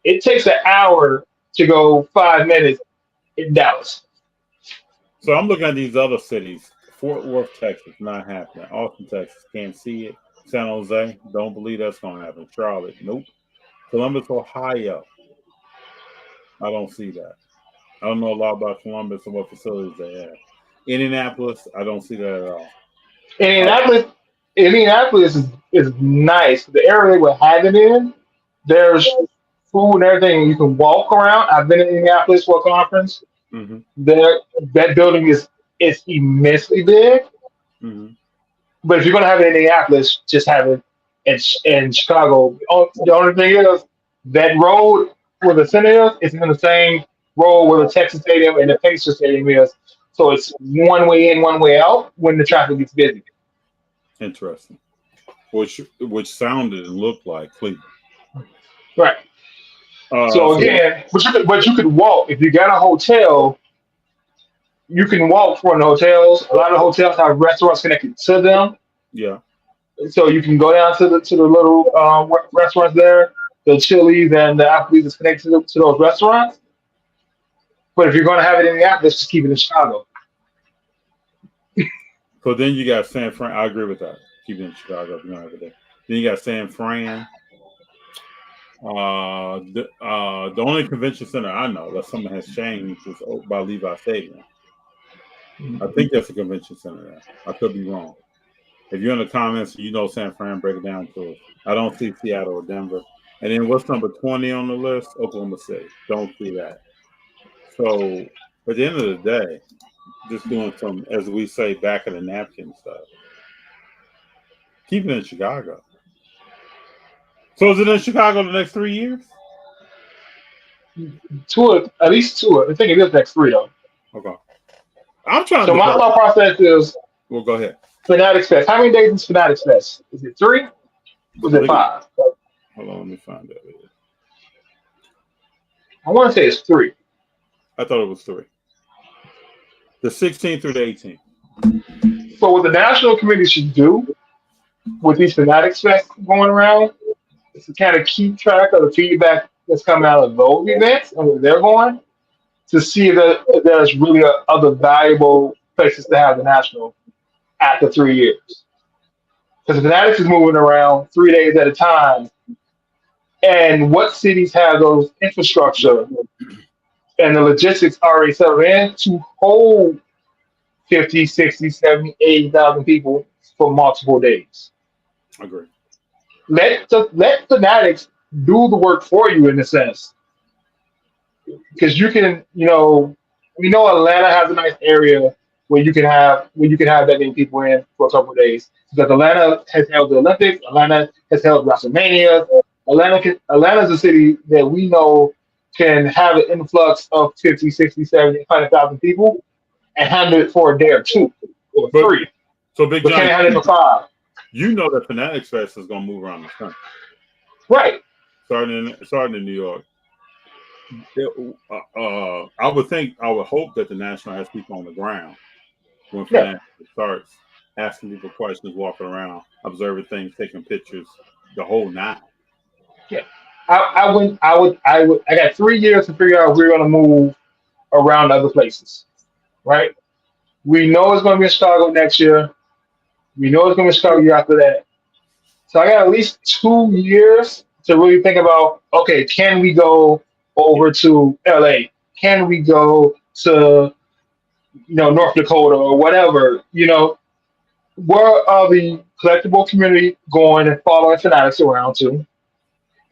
It takes an hour to go 5 minutes in Dallas. So I'm looking at these other cities. Fort Worth, Texas, not happening. Austin, Texas, can't see it. San Jose, don't believe that's going to happen. Charlotte, nope. Columbus, Ohio, I don't see that. I don't know a lot about Columbus and what facilities they have. Indianapolis, I don't see that at all. Indianapolis is nice. The area we're having in, there's food and everything. You can walk around. I've been in Indianapolis for a conference. Mm-hmm. That building is immensely big. Mm-hmm. But if you're going to have it in Indianapolis, just have it in Chicago. The only thing is that road where the center is in the same road where the Texas Stadium and the Pacers Stadium is. So it's one way in, one way out when the traffic gets busy. Interesting. Which sounded and looked like Cleveland. Right. But you could walk. If you got a hotel, you can walk from the hotels. A lot of hotels have restaurants connected to them. Yeah. So you can go down to the little restaurants there. The Chili's and the Applebee's is connected to those restaurants. But if you're going to have it in Indianapolis, just keep it in Chicago. So then you got San Fran. I agree with that. Keep it in Chicago if you're going to have it there. Then you got San Fran. The only convention center I know that something has changed is by Levi Stadium. I think that's a convention center there. I could be wrong. If you're in the comments, you know San Fran, break it down to us. I don't see Seattle or Denver. And then what's number 20 on the list? Oklahoma City. Don't see that. So at the end of the day, just doing some, as we say, back of the napkin stuff. Keep it in Chicago. So is it in Chicago the next 3 years? At least two. I think it is next 3 though. Okay. I'm trying. So my thought process is. Well, go ahead. Fanatics Fest. How many days is Fanatics Fest? Is it 3? Was it 5? Hold on, let me find that. I want to say it's 3. I thought it was 3. The 16th through the 18th. So what the national committee should do with these Fanatics Fest going around is to kind of keep track of the feedback that's coming out of those events and where they're going to see if there's really other valuable places to have the national after 3 years. Because the Fanatics is moving around 3 days at a time. And what cities have those infrastructure and the logistics already settled in to hold 50, 60, 70, 80,000 people for multiple days? Agree. Let Fanatics do the work for you in a sense. Because you can, we know Atlanta has a nice area where you can have that many people in for a couple of days. Because Atlanta has held the Olympics, Atlanta has held WrestleMania. Atlanta's a city that we know can have an influx of 50, 60, 70, 100,000 people and handle it for a day or 2 or 3. So Big Jon, can't handle it for 5. You know that Fanatics Fest is going to move around the country. Right. Starting in New York. I would hope that the National has people on the ground when Fanatics starts, asking people questions, walking around, observing things, taking pictures, the whole night. Yeah. I got 3 years to figure out if we're gonna move around other places. Right? We know it's gonna be in Chicago next year. We know it's gonna be in Chicago year after that. So I got at least 2 years to really think about, okay, can we go over to LA? Can we go to North Dakota or whatever? Where are the collectible community going and following fanatics around to?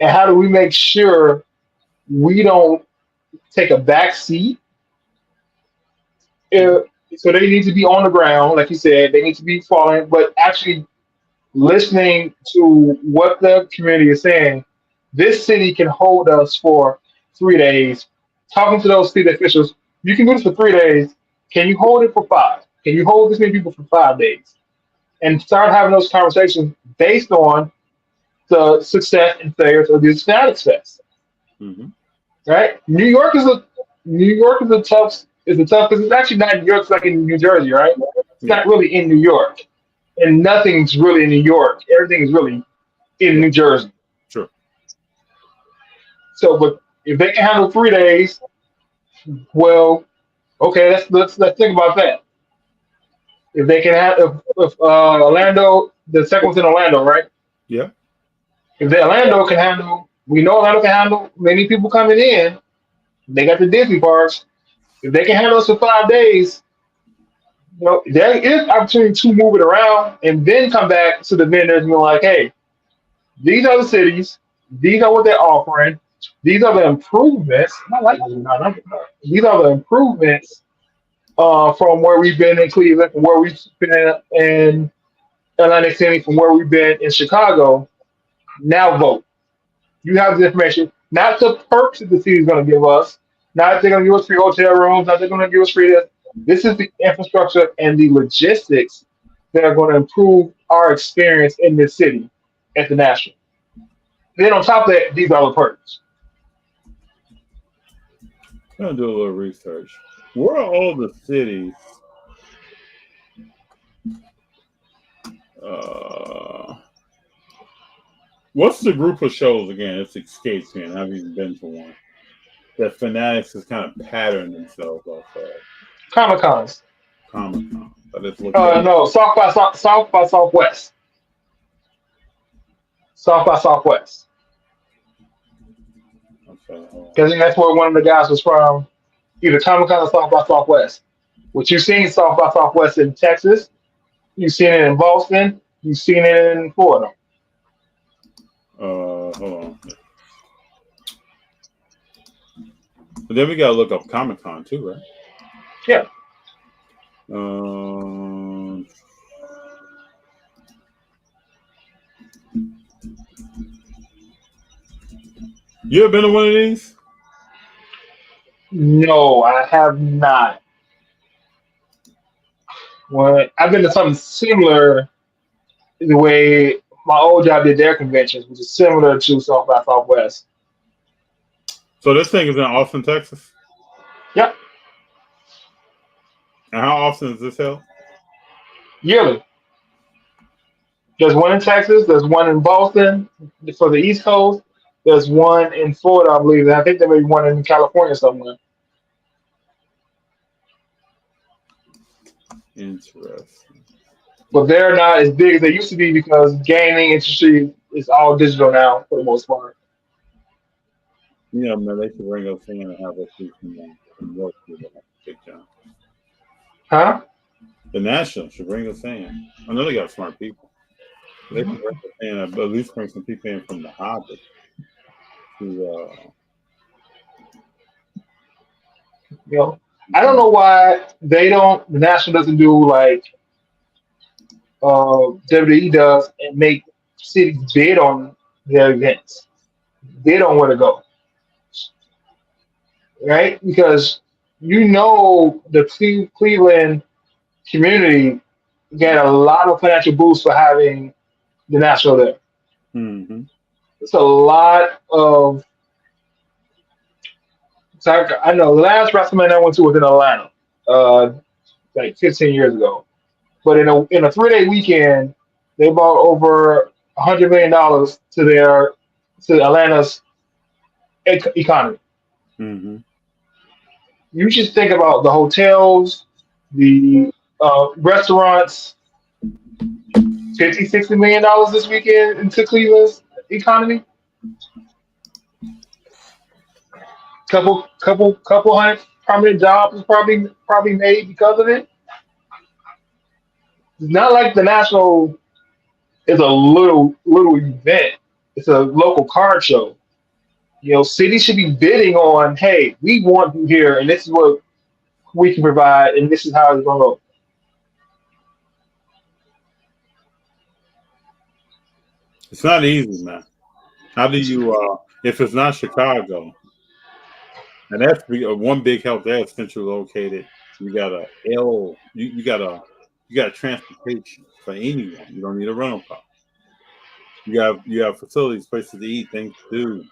And how do we make sure we don't take a back seat? So they need to be on the ground, like you said, they need to be following, but actually listening to what the community is saying. This city can hold us for 3 days. Talking to those city officials, you can do this for 3 days. Can you hold it for 5? Can you hold this many people for 5 days? And start having those conversations based on the success and failures of this Fanatics Fest. Mm-hmm. Right? New York is a tough because it's actually not New York, it's like in New Jersey, right? It's not really in New York. And nothing's really in New York. Everything is really in New Jersey. Sure. So, but if they can handle 3 days, well, okay, let's think about that. If they can have, if Orlando, the second one's in Orlando, right? Yeah. If Orlando can handle, we know Orlando can handle many people coming in. They got the Disney parks. If they can handle us for 5 days, there is opportunity to move it around and then come back to the vendors and be like, hey, these are the cities, these are what they're offering, these are the improvements. I like this. These are the improvements from where we've been in Cleveland, from where we've been in Atlantic City, from where we've been in Chicago. Now vote. You have the information, not the perks that the city is going to give us, not that they're going to give us free hotel rooms, not that they're going to give us free this. This is the infrastructure and the logistics that are going to improve our experience in this city at the National. Then on top of that, these are the perks. I'm going to do a little research. Where are all the cities? What's the group of shows again? It escapes me, and I haven't even been to one. That Fanatics has kind of patterned themselves off of. Comic-Cons. Comic-Con. No, South by Southwest. South by Southwest. Because that's where one of the guys was from, either Comic-Con or South by Southwest. What you've seen South by Southwest in Texas, you've seen it in Boston, you've seen it in Florida. Hold on. But then we gotta look up Comic-Con too, right? Yeah. You ever been to one of these? No, I have not. Well, I've been to something similar the way my old job did their conventions, which is similar to South by Southwest. So this thing is in Austin, Texas? Yep. And how often is this held? Yearly. There's one in Texas. There's one in Boston for the East Coast. There's one in Florida, I believe. And I think there may be one in California somewhere. Interesting. But they're not as big as they used to be because gaming industry is all digital now for the most part. Yeah, man, they should bring us in and have us do some work with Big Jon. Huh? The National should bring us in. I know they got smart people. They can bring us in, at least bring some people in from the Hobbit. I don't know why the National doesn't do like WWE does and make cities bid on their events, bid on where to go, right? Because the Cleveland community got a lot of financial boost for having the National there. Mm-hmm. It's a lot of. So I know the last WrestleMania I went to was in Atlanta, like 15 years ago. But in a 3-day weekend, they brought over $100 million to their to Atlanta's economy. Mm-hmm. You should think about the hotels, the restaurants. $50-60 million this weekend into Cleveland's economy. Couple hundred permanent jobs probably made because of it. It's not like the National is a little event. It's a local card show. You know, cities should be bidding on, hey, we want you here, and this is what we can provide, and this is how it's going to go. It's not easy, man. How do you, if it's not Chicago, and that's one big help there, centrally located. You got you got transportation for anyone. You don't need a rental car. You have facilities, places to eat, things to do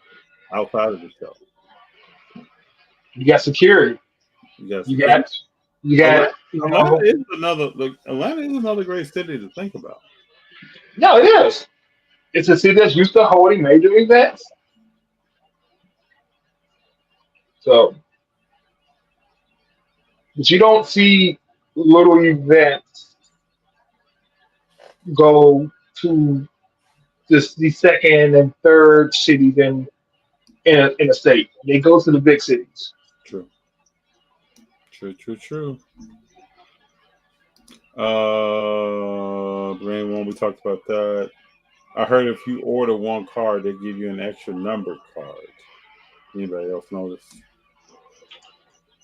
outside of the show. You got security. You got. Atlanta is another great city to think about. No, it is. It's a city that's used to holding major events. So, but you don't see little events go to the second and third cities in a state. They go to the big cities. True. Brain one, we talked about that. I heard if you order one card, they give you an extra number card. Anybody else notice?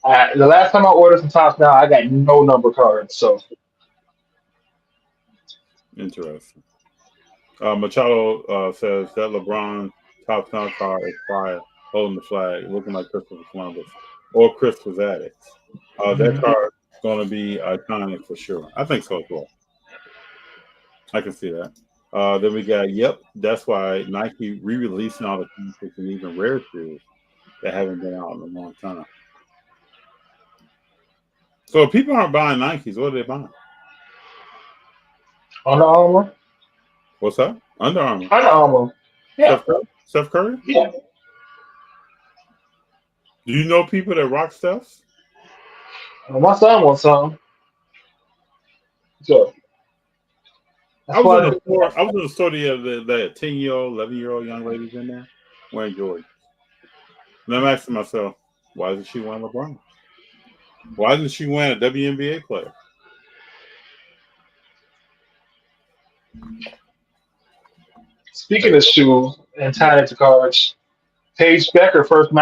The last time I ordered some Tops Now, I got no number cards. So interesting. Machado says that LeBron Tops Now card is fire, holding the flag, looking like Christopher Columbus or Christopher's Addicts. That card is going to be iconic for sure. I think so as well. I can see that. Then we got, that's why Nike re-releasing all the classics and even rare shoes that haven't been out in a long time. So if people aren't buying Nikes, what are they buying? Under Armour. What's that? Under Armour. Under Armour. Yeah. Steph Curry? Yeah. Do you know people that rock Steph's? My son wants some. So I was in the store the other day, 10-year-old, 11-year-old young ladies in there wearing Jordans. And I'm asking myself, why isn't she wearing LeBron? Why isn't she wearing a WNBA player? Speaking of shoes and tying it to cards, Paige Becker, first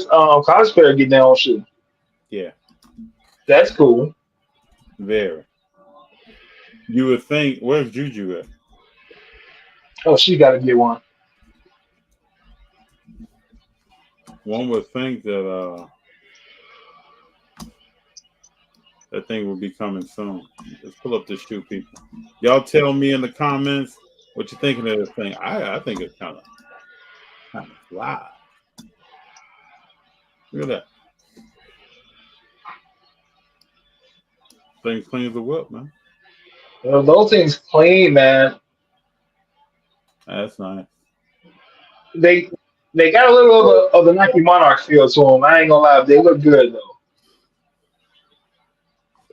college player getting their own shoe. Yeah. That's cool. Very. You would think, where's Juju at? Oh, she got to get one. One would think that that thing will be coming soon. Let's pull up this shoe, people. Y'all tell me in the comments what you're thinking of this thing. I think it's kind of fly. Look at that. Thing clean as a whip, man. Those things clean, man. That's nice. They got a little of the Nike Monarch feel to them. I ain't gonna lie, they look good though.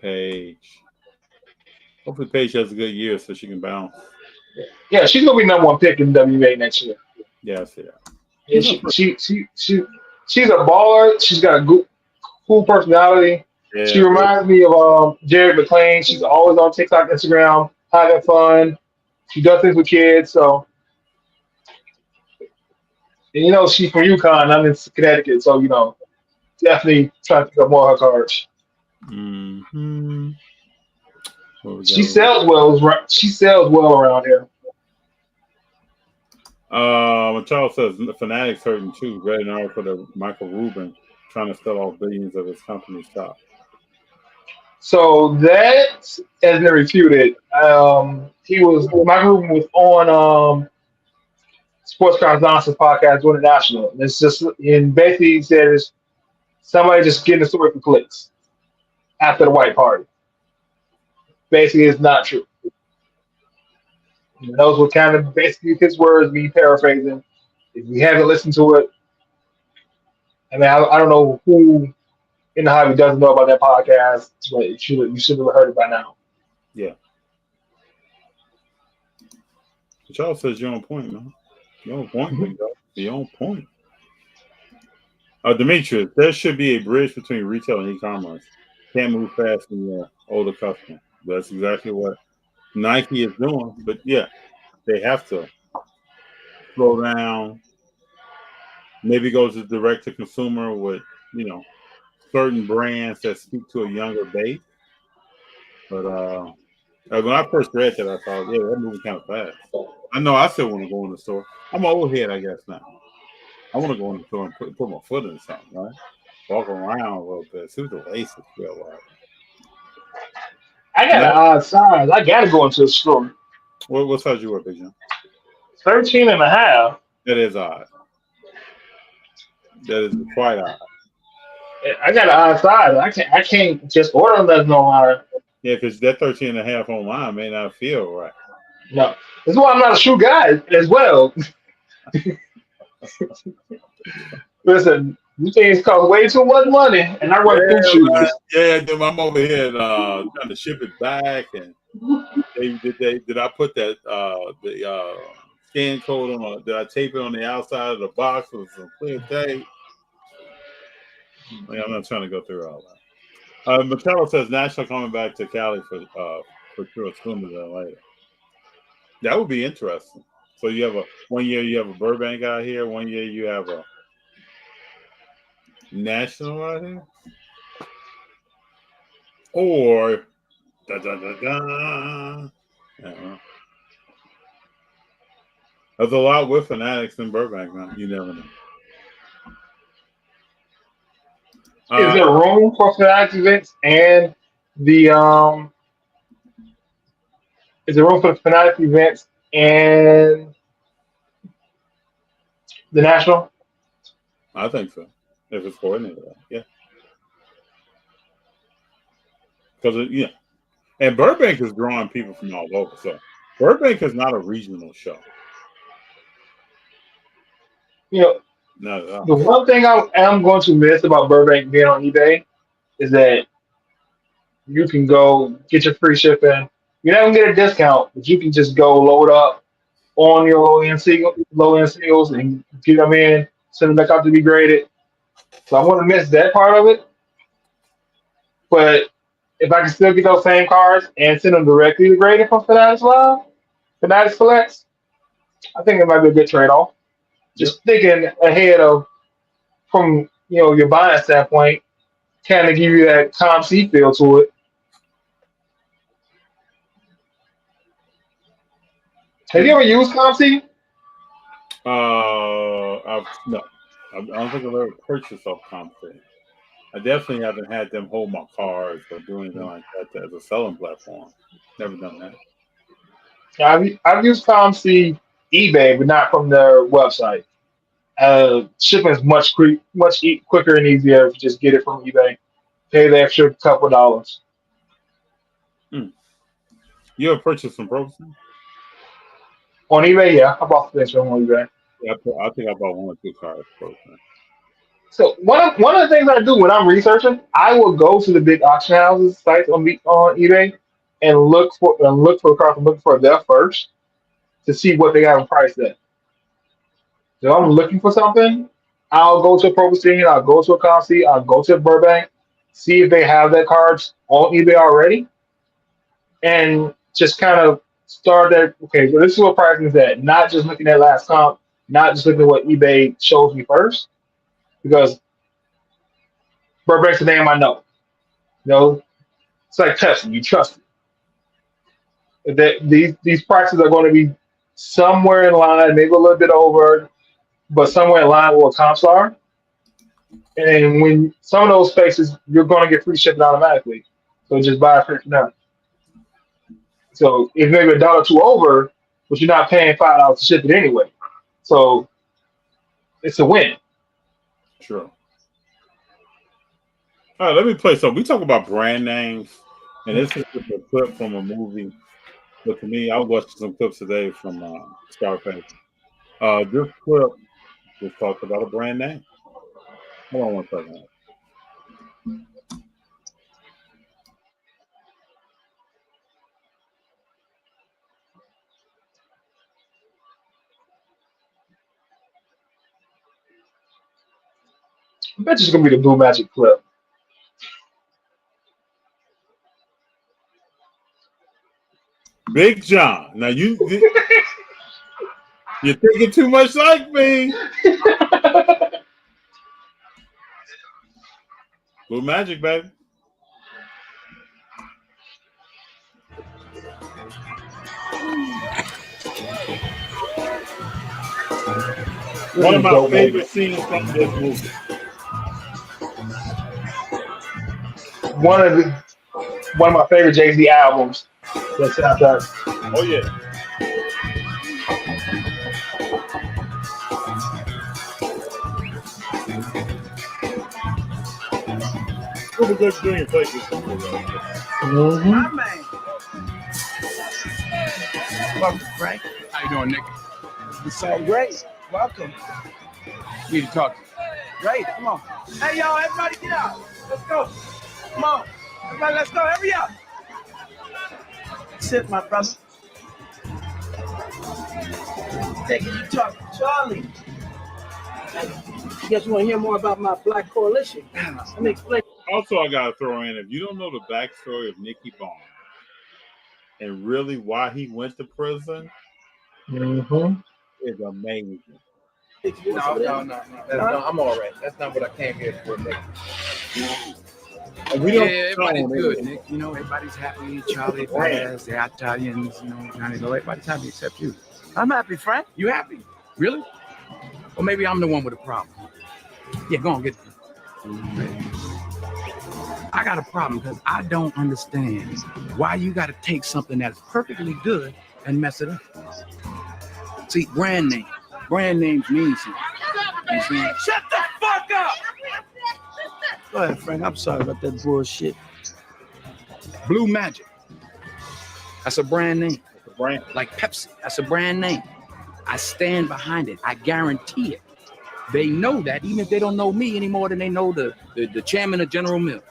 Paige. Hopefully Paige has a good year so she can bounce. Yeah, she's gonna be #1 pick in the WNBA next year. Yeah, I see that. Yeah, she's a baller. She's got a cool personality. Yeah, she reminds me of Jared McClain. She's always on TikTok, Instagram, having fun. She does things with kids. So, and she's from UConn. I'm in Connecticut, so definitely trying to pick up more of her cards. Mm-hmm. She sells well. She sells well around here. Charles says Fanatics hurting too. Read an article of Michael Rubin trying to sell off billions of his company's stock. So that has been refuted. Michael Rubin was on Sports Cards Nonsense podcast doing the national. And it's just, and basically he says somebody just getting the story for clicks after the white party. Basically, it's not true. And those were kind of basically his words, me paraphrasing. If you haven't listened to it, I mean, I don't know who in the hobby doesn't know about that podcast, but you should have heard it by now. Yeah. But y'all says you're on point, man. You're on point, big dog. You're on point. Demetrius, there should be a bridge between retail and e-commerce. Can't move fast when you're older customer. That's exactly what Nike is doing. But yeah, they have to slow down. Maybe go to direct to consumer with, certain brands that speak to a younger base. But when I first read that, I thought, yeah, they're moving kind of fast. I know I still want to go in the store. I'm an old head, I guess, now. I want to go in the store and put my foot in something, right? Walk around a little bit, see what the laces feel like. I got an odd size. I got to go into the store. What size you wear, Big Jon? 13 and a half. That is odd. That is quite odd. I got an odd size. I can't just order nothing online. Yeah, because that 13 and a half online may not feel right. No. That's why I'm not a shoe guy as well. Listen, these things cost way too much money, and I wear good shoes. Right. Yeah, then I'm over here trying to ship it back, and did I put that the scan code on? Did I tape it on the outside of the box with some clear tape? I'm not trying to go through all that. Mattello says National coming back to Cali for sure sooner than later. That would be interesting. So you have 1 year you have a Burbank out here, 1 year you have a National out here, or there's a lot with Fanatics in Burbank, man. You never know. Is there room for Fanatics events and the is there room for the Fanatics events and the National? I think so. If it's coordinated, yeah. Because and Burbank is drawing people from all over. So Burbank is not a regional show. Not at all. The one thing I am going to miss about Burbank being on eBay is that you can go get your free shipping. You're not gonna get a discount, but you can just go load up on your low-end singles and get them in, send them back out to be graded. So I'm gonna miss that part of it. But if I can still get those same cards and send them directly to graded from Fanatics Live, Fanatics Collects, I think it might be a good trade-off. Just thinking ahead of, from your buying standpoint, kind of give you that ComC feel to it. Have you ever used ComC? No. I don't think I've ever purchased off ComC. I definitely haven't had them hold my cards or do anything like that as a selling platform. Never done that. I've used ComC eBay, but not from their website. Shipping is much quicker and easier if you just get it from eBay. Pay the extra couple dollars. You ever purchased some Protein? On eBay, yeah. I bought this from on eBay. Yeah, I think I bought 1 or 2 cards. Protein. So one of the things I do when I'm researching, I will go to the big auction houses sites on eBay and look for the cards I'm looking for there first to see what they have in price at. So if I'm looking for something, I'll go to a Pro Scene, I'll go to a ComC, I'll go to a Burbank, see if they have that cards on eBay already, and just kind of start that. Okay, so this is what pricing is at. Not just looking at last comp, not just looking at what eBay shows me first, because Burbank's a name I know. It's like Pepsi, you trust it. That these prices are going to be somewhere in line, maybe a little bit over, but somewhere in line with what comps are. And when some of those spaces, you're going to get free shipping automatically. So just buy it for now. So if maybe $1 or $2 over, but you're not paying $5 to ship it anyway. So it's a win. Sure. All right, let me play something. We talk about brand names, and this is just a clip from a movie. But to me, I was watching some clips today from Scarface. This clip Just talked about a brand name. Hold on one second. I bet you it's gonna be the Blue Magic clip. Big Jon. Now you're thinking too much like me. Blue Magic, baby. One of my favorite scenes from this movie. One of my favorite Jay-Z albums. That soundtrack. Oh yeah. Super good doing play this movie, My man. Welcome, Frank. How you doing, Nick? It's all great. Welcome. Need to talk to you. Great. Come on. Hey, y'all, everybody get out. Let's go. Come on. Everybody, let's go. Hurry up. Sit, my brother. Taking you talk to Charlie. You guys want to hear more about my Black Coalition? Let me explain. Also, I gotta throw in, if you don't know the backstory of Nicky Barnes and really why he went to prison, is amazing. No, I'm all right. That's not what I came here for, Nick. Everybody's good, Nick. You know, everybody's happy. Charlie, Paz, the Italians, you know, Johnny Lowe. Everybody's happy except you. I'm happy, Frank. You happy? Really? Or maybe I'm the one with a problem. Yeah, go on, get it. I got a problem because I don't understand why you got to take something that's perfectly good and mess it up. See, brand names mean something. You see? Shut the fuck up! Go ahead, Frank. I'm sorry about that bullshit. Blue Magic. That's a brand name. That's a brand. Like Pepsi. That's a brand name. I stand behind it. I guarantee it. They know that, even if they don't know me any more than they know the chairman of General Mills.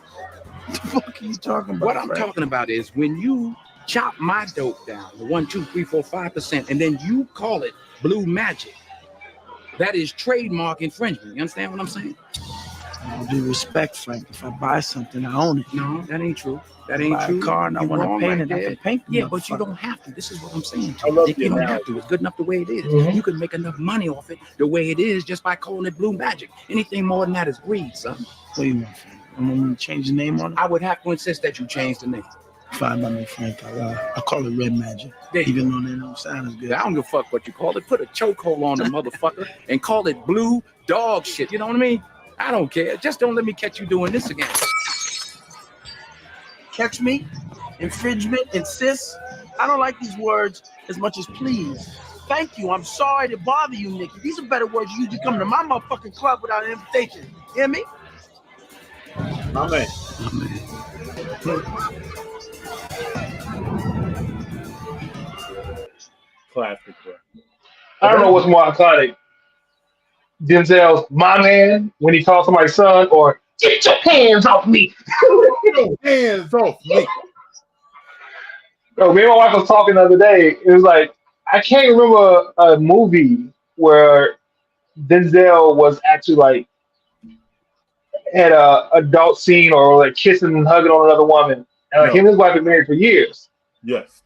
What the fuck are you talking about? What I'm talking about is when you chop my dope down to 1, 2, 3, 4, 5%, and then you call it Blue Magic, that is trademark infringement. You understand what I'm saying? All due respect, Frank. If I buy something, I own it. No, that ain't true. That ain't buy true. A car and I want to paint it. I can paint it. Yeah, but you don't have to. This is what I'm saying to I you. love Nick, you you don't now. have to. It's good enough the way it is. You can make enough money off it the way it is just by calling it Blue Magic. Anything more than that is greed, son. What do you want, Frank? I'm going to change the name on it? I would have to insist that you change the name. Fine by me, Frank. I'll call it Red Magic. Even though they don't sound as good. I don't give a fuck what you call it. Put a chokehold on the motherfucker and call it Blue Dog shit. You know what I mean? I don't care. Just don't let me catch you doing this again. Catch me? Infringement? Insist? I don't like these words as much as please. Thank you. I'm sorry to bother you, Nicky. These are better words you use to come to my motherfucking club without an invitation. Hear me? My man. Classic, bro. I don't know what's more iconic. Denzel's "my man" when he calls somebody son, or "get your hands off me." Hands off me. Yo, me and my wife was talking the other day. It was like, I can't remember a movie where Denzel was actually like had a adult scene or like kissing and hugging on another woman. And like him and his wife been married for years. Yes.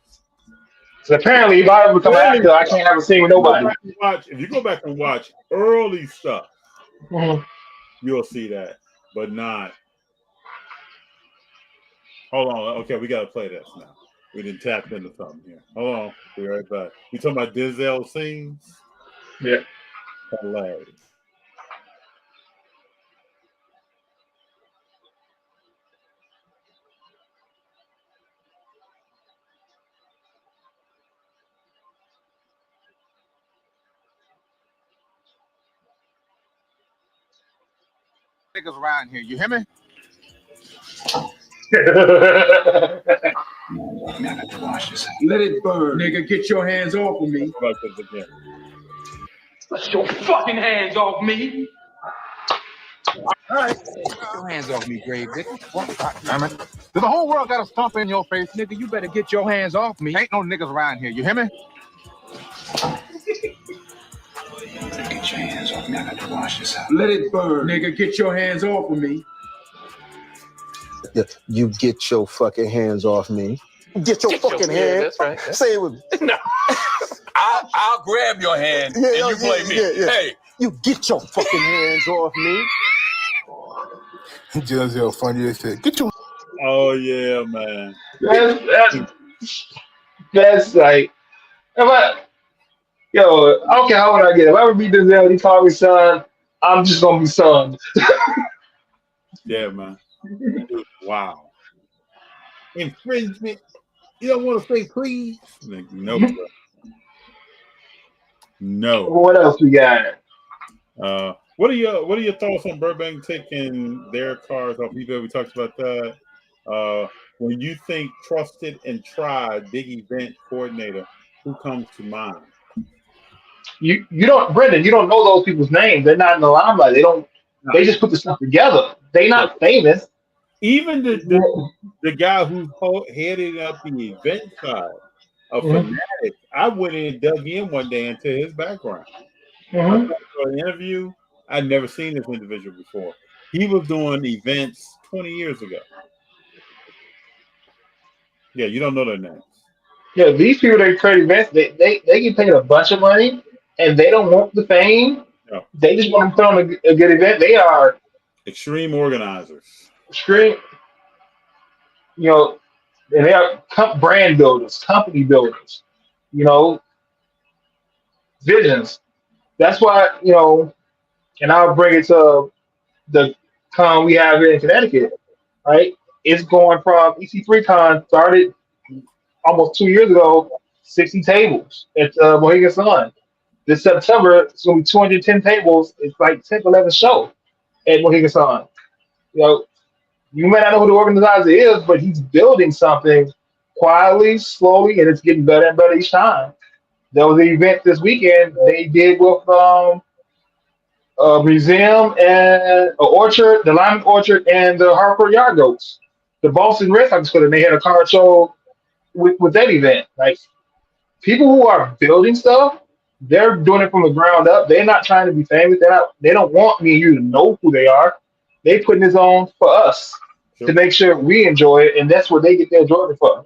So apparently, if I ever become an actor, I can't have a scene with nobody. If you go back and watch early stuff, you'll see that, but not. Hold on. Okay, we got to play this now. We didn't tap into something here. Hold on. Be right back. You talking about Denzel scenes? Yeah. Hilarious. Niggas around here, you hear me? Let it burn. Nigga, get your hands off of me. Go back to the beginning. Get your fucking hands off me. All right. Get your hands off me, grave digger. What? Damn it. Does the whole world got a stump in your face? Nigga, you better get your hands off me. Ain't no niggas around here. You hear me? Get your hands off me. I got to wash this out. Let it burn. Nigga, get your hands off of me. You get your fucking hands off me. Get your fucking hands. That's right. Say it with me. No. I'll grab your hand and you play me. Hey. You get your fucking hands off me. Just how funny as shit. Get your. Oh yeah, man. That's like, I don't care how old I get. If I ever beat Denzel, he call me son, I'm just gonna be son. Yeah, man. Wow. Infringement. You don't want to say please? Like, no, bro. No. What else we got? What are your thoughts on Burbank taking their cars off eBay? We talked about that. When you think trusted and tried big event coordinator, who comes to mind? You don't, Brendan. You don't know those people's names. They're not in the limelight. They don't. No. They just put the stuff together. They not famous. Even the guy who headed up the event side of Fanatics, I went in and dug in one day into his background. I for an interview. I'd never seen this individual before. He was doing events 20 years ago. Yeah, you don't know their names. Yeah, these people that create events, they get paid a bunch of money, and they don't want the fame. No. They just want to put on a good event. They are extreme organizers. Extreme, and they are brand builders, company builders, visions. That's why, and I'll bring it to the con we have here in Connecticut, right? It's going from EC3 Con started almost 2 years ago, 60 tables at Mohegan Sun. This September, it's going to be 210 tables. It's like 10 to 11 show at Mohegan Sun. You may not know who the organizer is, but he's building something quietly, slowly, and it's getting better and better each time. There was an event this weekend they did with a museum and an orchard, the Lyman Orchard, and the Hartford Yard Goats. The Boston Red Sox Club, and they had a card show with that event. Like, people who are building stuff, they're doing it from the ground up. They're not trying to be famous. They don't want me and you to know who they are. They putting this on for us to make sure we enjoy it, and that's what they get their enjoyment for.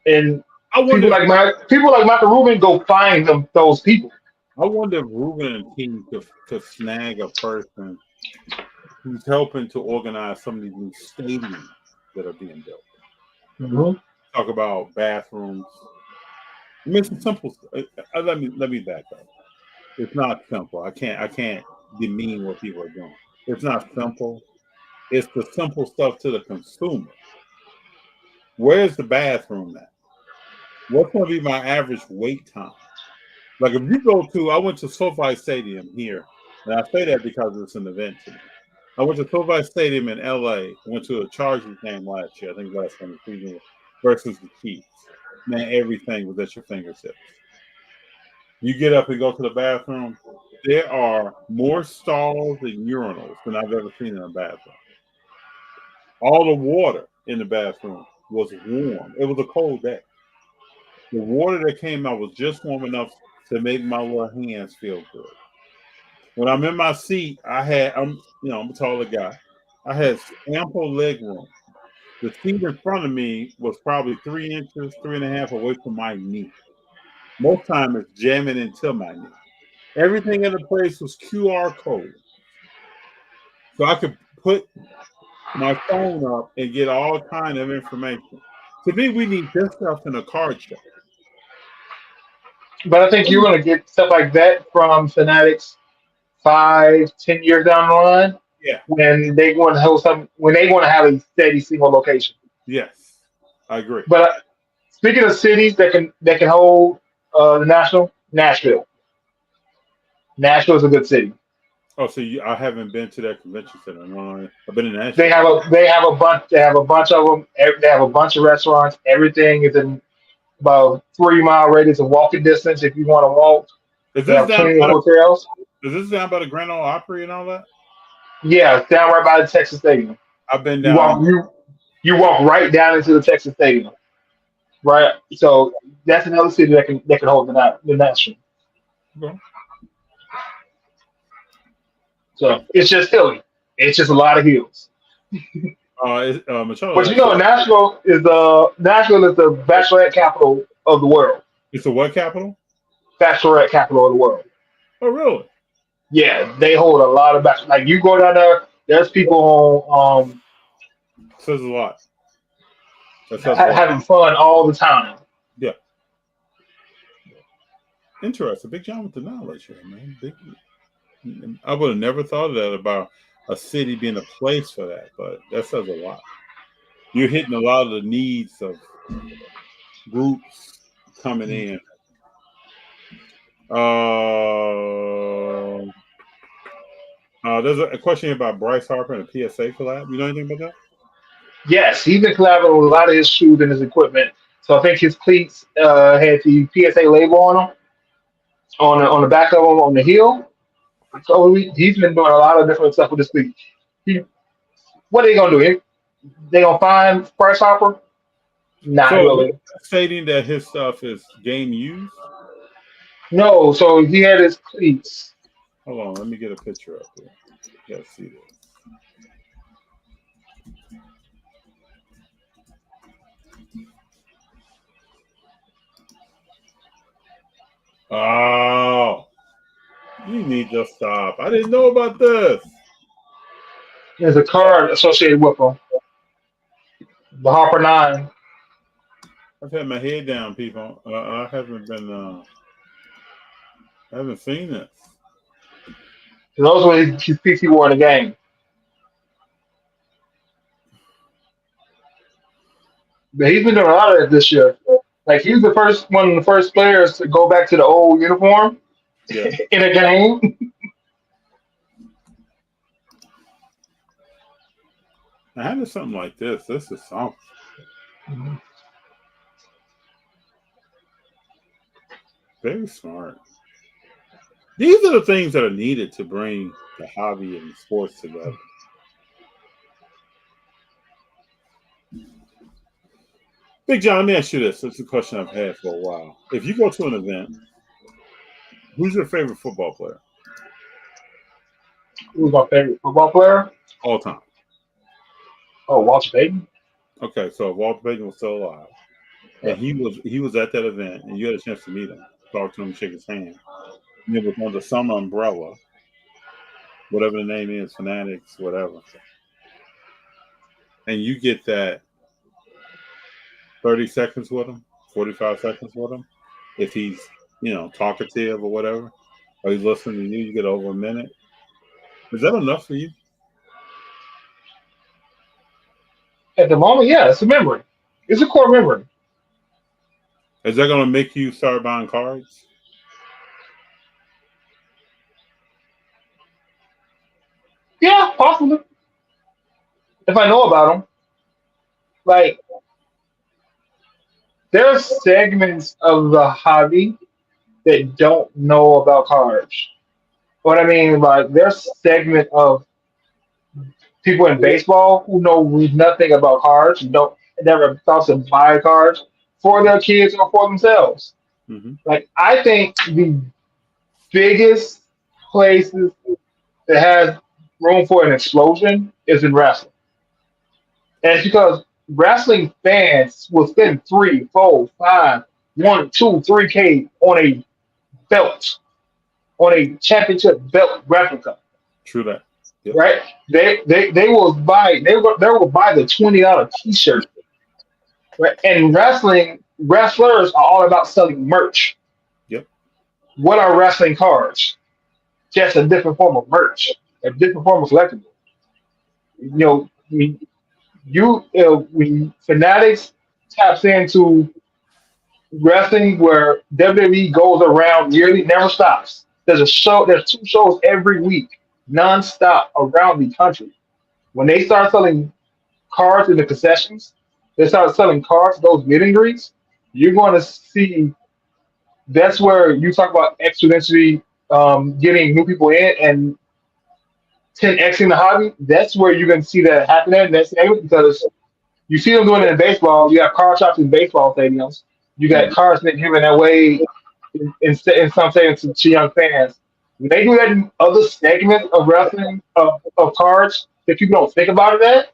And people like Michael Rubin go find those people. I wonder if Rubin and team could snag a person who's helping to organize some of these new stadiums that are being built. Mm-hmm. Talk about bathrooms. I mean, it's simple. Let me back up. It's not simple. I can't demean what people are doing. It's not simple. It's the simple stuff to the consumer. Where's the bathroom at? What's going to be my average wait time? Like, if you go to, I went to SoFi Stadium here, and I say that because it's an event to me. I went to SoFi Stadium in LA, went to a Chargers game last year, I think last time, versus the Chiefs. Man, everything was at your fingertips. You get up and go to the bathroom, there are more stalls and urinals than I've ever seen in a bathroom. All the water in the bathroom was warm. It was a cold day. The water that came out was just warm enough to make my little hands feel good. When I'm in my seat, I'm a taller guy. I had ample leg room. The seat in front of me was probably 3 inches, 3.5 away from my knee. Most time it's jamming into my knee. Everything in the place was QR code. So I could put my phone up and get all kind of information. To me, we need this stuff in a card show. But I think you're going to get stuff like that from Fanatics 5-10 years down the line. Yeah. When they want to host something, when they want to have a steady single location. Yes, I agree. But speaking of cities that can hold the National, Nashville. Nashville is a good city. Oh, so I haven't been to that convention center. No, I've been in Nashville. They have a bunch of them. They have a bunch of restaurants. Everything is in about 3 mile radius of walking distance if you want to walk. Is They this have down plenty by of hotels. is this down by the Grand Ole Opry and all that? Yeah, it's down right by the Texas Stadium. I've been You down. you walk right down into the Texas Stadium. Right. So that's another city that can hold the national. Okay. So it's just hilly. It's just a lot of hills. Machado But you asked know, Nashville is the bachelorette capital of the world. it's a what capital? Bachelorette capital of the world. Oh, really? Yeah, they hold a lot of bachelor. Like you go down there, there's people on Says a lot. That says a lot. having fun all the time. Yeah. Interesting. Big Jon with the knowledge here, man. I would have never thought of that about a city being a place for that, but that says a lot. You're hitting a lot of the needs of groups coming in. There's a question here about Bryce Harper and a PSA collab. You know anything about that? Yes, he's been collaborating with a lot of his shoes and his equipment. So I think his cleats had the PSA label on them, on the back of them, on the heel. So he's been doing a lot of different stuff with this cleat. What are they gonna do? They gonna find Bryce Harper? Not really. Stating that his stuff is game used. No, so he had his cleats. Hold on, let me get a picture up here. You gotta see this. Oh, you need to stop. I didn't know about this. There's a card associated with him. The Harper 9. I've had my head down, people. I haven't seen this. Those were his PC wore in the game. But he's been doing a lot of that this year. Like he was one of the first players to go back to the old uniform in a game. I had something like this. This is something. Very smart. These are the things that are needed to bring the hobby and sports together. Big Jon, let me ask you this. It's a question I've had for a while. If you go to an event, who's your favorite football player? Who's my favorite football player? All time. Oh, Walter Payton. Okay, so if Walter Payton was still alive, and he was at that event, and you had a chance to meet him, talk to him, shake his hand, and it was under some umbrella, whatever the name is, Fanatics, whatever, and you get that 30 seconds with him, 45 seconds with him, if he's, talkative or whatever, or he's listening to you get over a minute. Is that enough for you? At the moment, yeah, it's a memory. It's a core memory. Is that going to make you start buying cards? Yeah, possibly. If I know about them. Like, there's segments of the hobby that don't know about cards. What I mean, like, there's segment of people in baseball who know nothing about cards and never thought to buy cards for their kids or for themselves. Mm-hmm. Like, I think the biggest places that has room for an explosion is in wrestling. And it's because wrestling fans will spend 3, 4, 5, 1, 2, 3K on a belt, on a championship belt replica. True that. Yep. Right? They will buy the $20 T-shirt. Right? And wrestlers are all about selling merch. Yep. What are wrestling cards? Just a different form of merch, a different form of collectible. When Fanatics taps into wrestling where WWE goes around yearly, never stops. There's 2 shows every week, nonstop around the country. When they start selling cards in the concessions, they start selling cards, those meet and greets, you're going to see that's where you talk about exponentially getting new people in and 10xing the hobby. That's where you're going to see that happening next year because you see them doing it in baseball. You have car shops in baseball stadiums. You got cars that giving away in some stadiums to young fans. When they do that in other segments of wrestling of cards that people don't think about it at,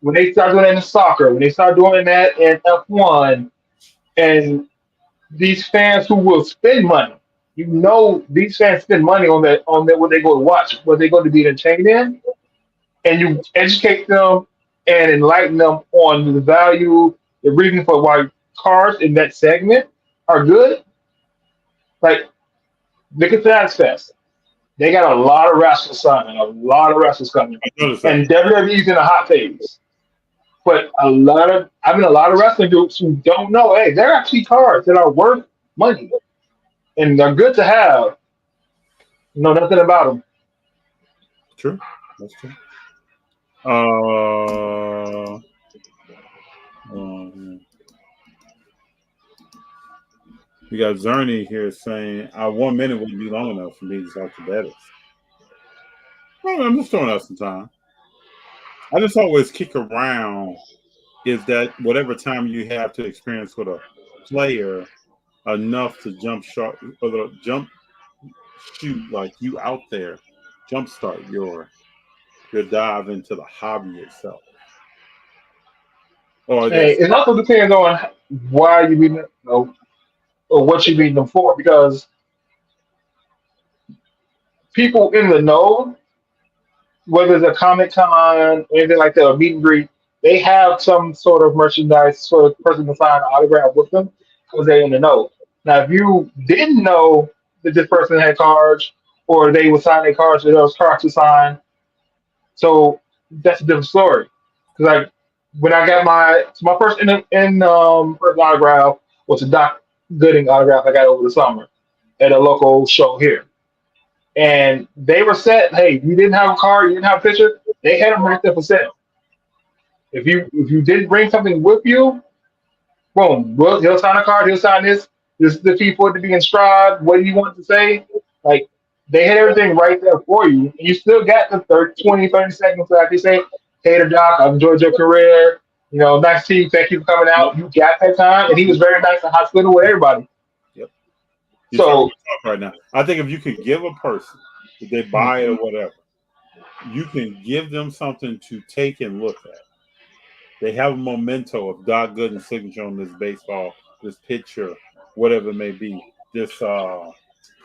when they start doing that in soccer, when they start doing that in F1, and these fans who will spend money, these fans spend money on that what they go to watch, what they go to be entertained in, and you educate them and enlighten them on the value, the reason for why cars in that segment are good. Like, look at that Fest. They got a lot of wrestlers signing, a lot of wrestlers coming. And WWE's in a hot phase. But a lot of wrestling groups who don't know, hey, they're actually cars that are worth money. And they're good to have. Know nothing about them. True. That's true. We got Zerny here saying, 1 minute wouldn't be long enough for me to talk to Bettis. Well, I'm just throwing out some time. I just always kick around is that whatever time you have to experience with a player enough to jump shot or the jump shoot like you out there, jumpstart your dive into the hobby itself. Hey, it also depends on why you beating them, or what you beating them for, because people in the know, whether it's a Comic Con or anything like that, or meet and greet, they have some sort of merchandise for the person to sign an autograph with them because they're in the know. Now, if you didn't know that this person had cards or they would sign their cards or those cards to sign, so that's a different story. Because like when I got my first first autograph was a Doc Gooding autograph I got over the summer at a local show here. And they were set. Hey, you didn't have a card, you didn't have a picture. They had them right there for sale. If you didn't bring something with you, boom, well, he'll sign a card. He'll sign this. This is the fee for it to be inscribed. What do you want to say? Like they had everything right there for you. And you still got the 30 seconds to actually say, "Hey, the Doc, I've enjoyed your career. Nice to see you. Thank you for coming out." You got that time, and he was very nice and hospitable with everybody. So right now, I think if you could give a person, if they buy it or whatever, you can give them something to take and look at. They have a memento of Doc Gooden's signature on this baseball, this picture, whatever it may be, this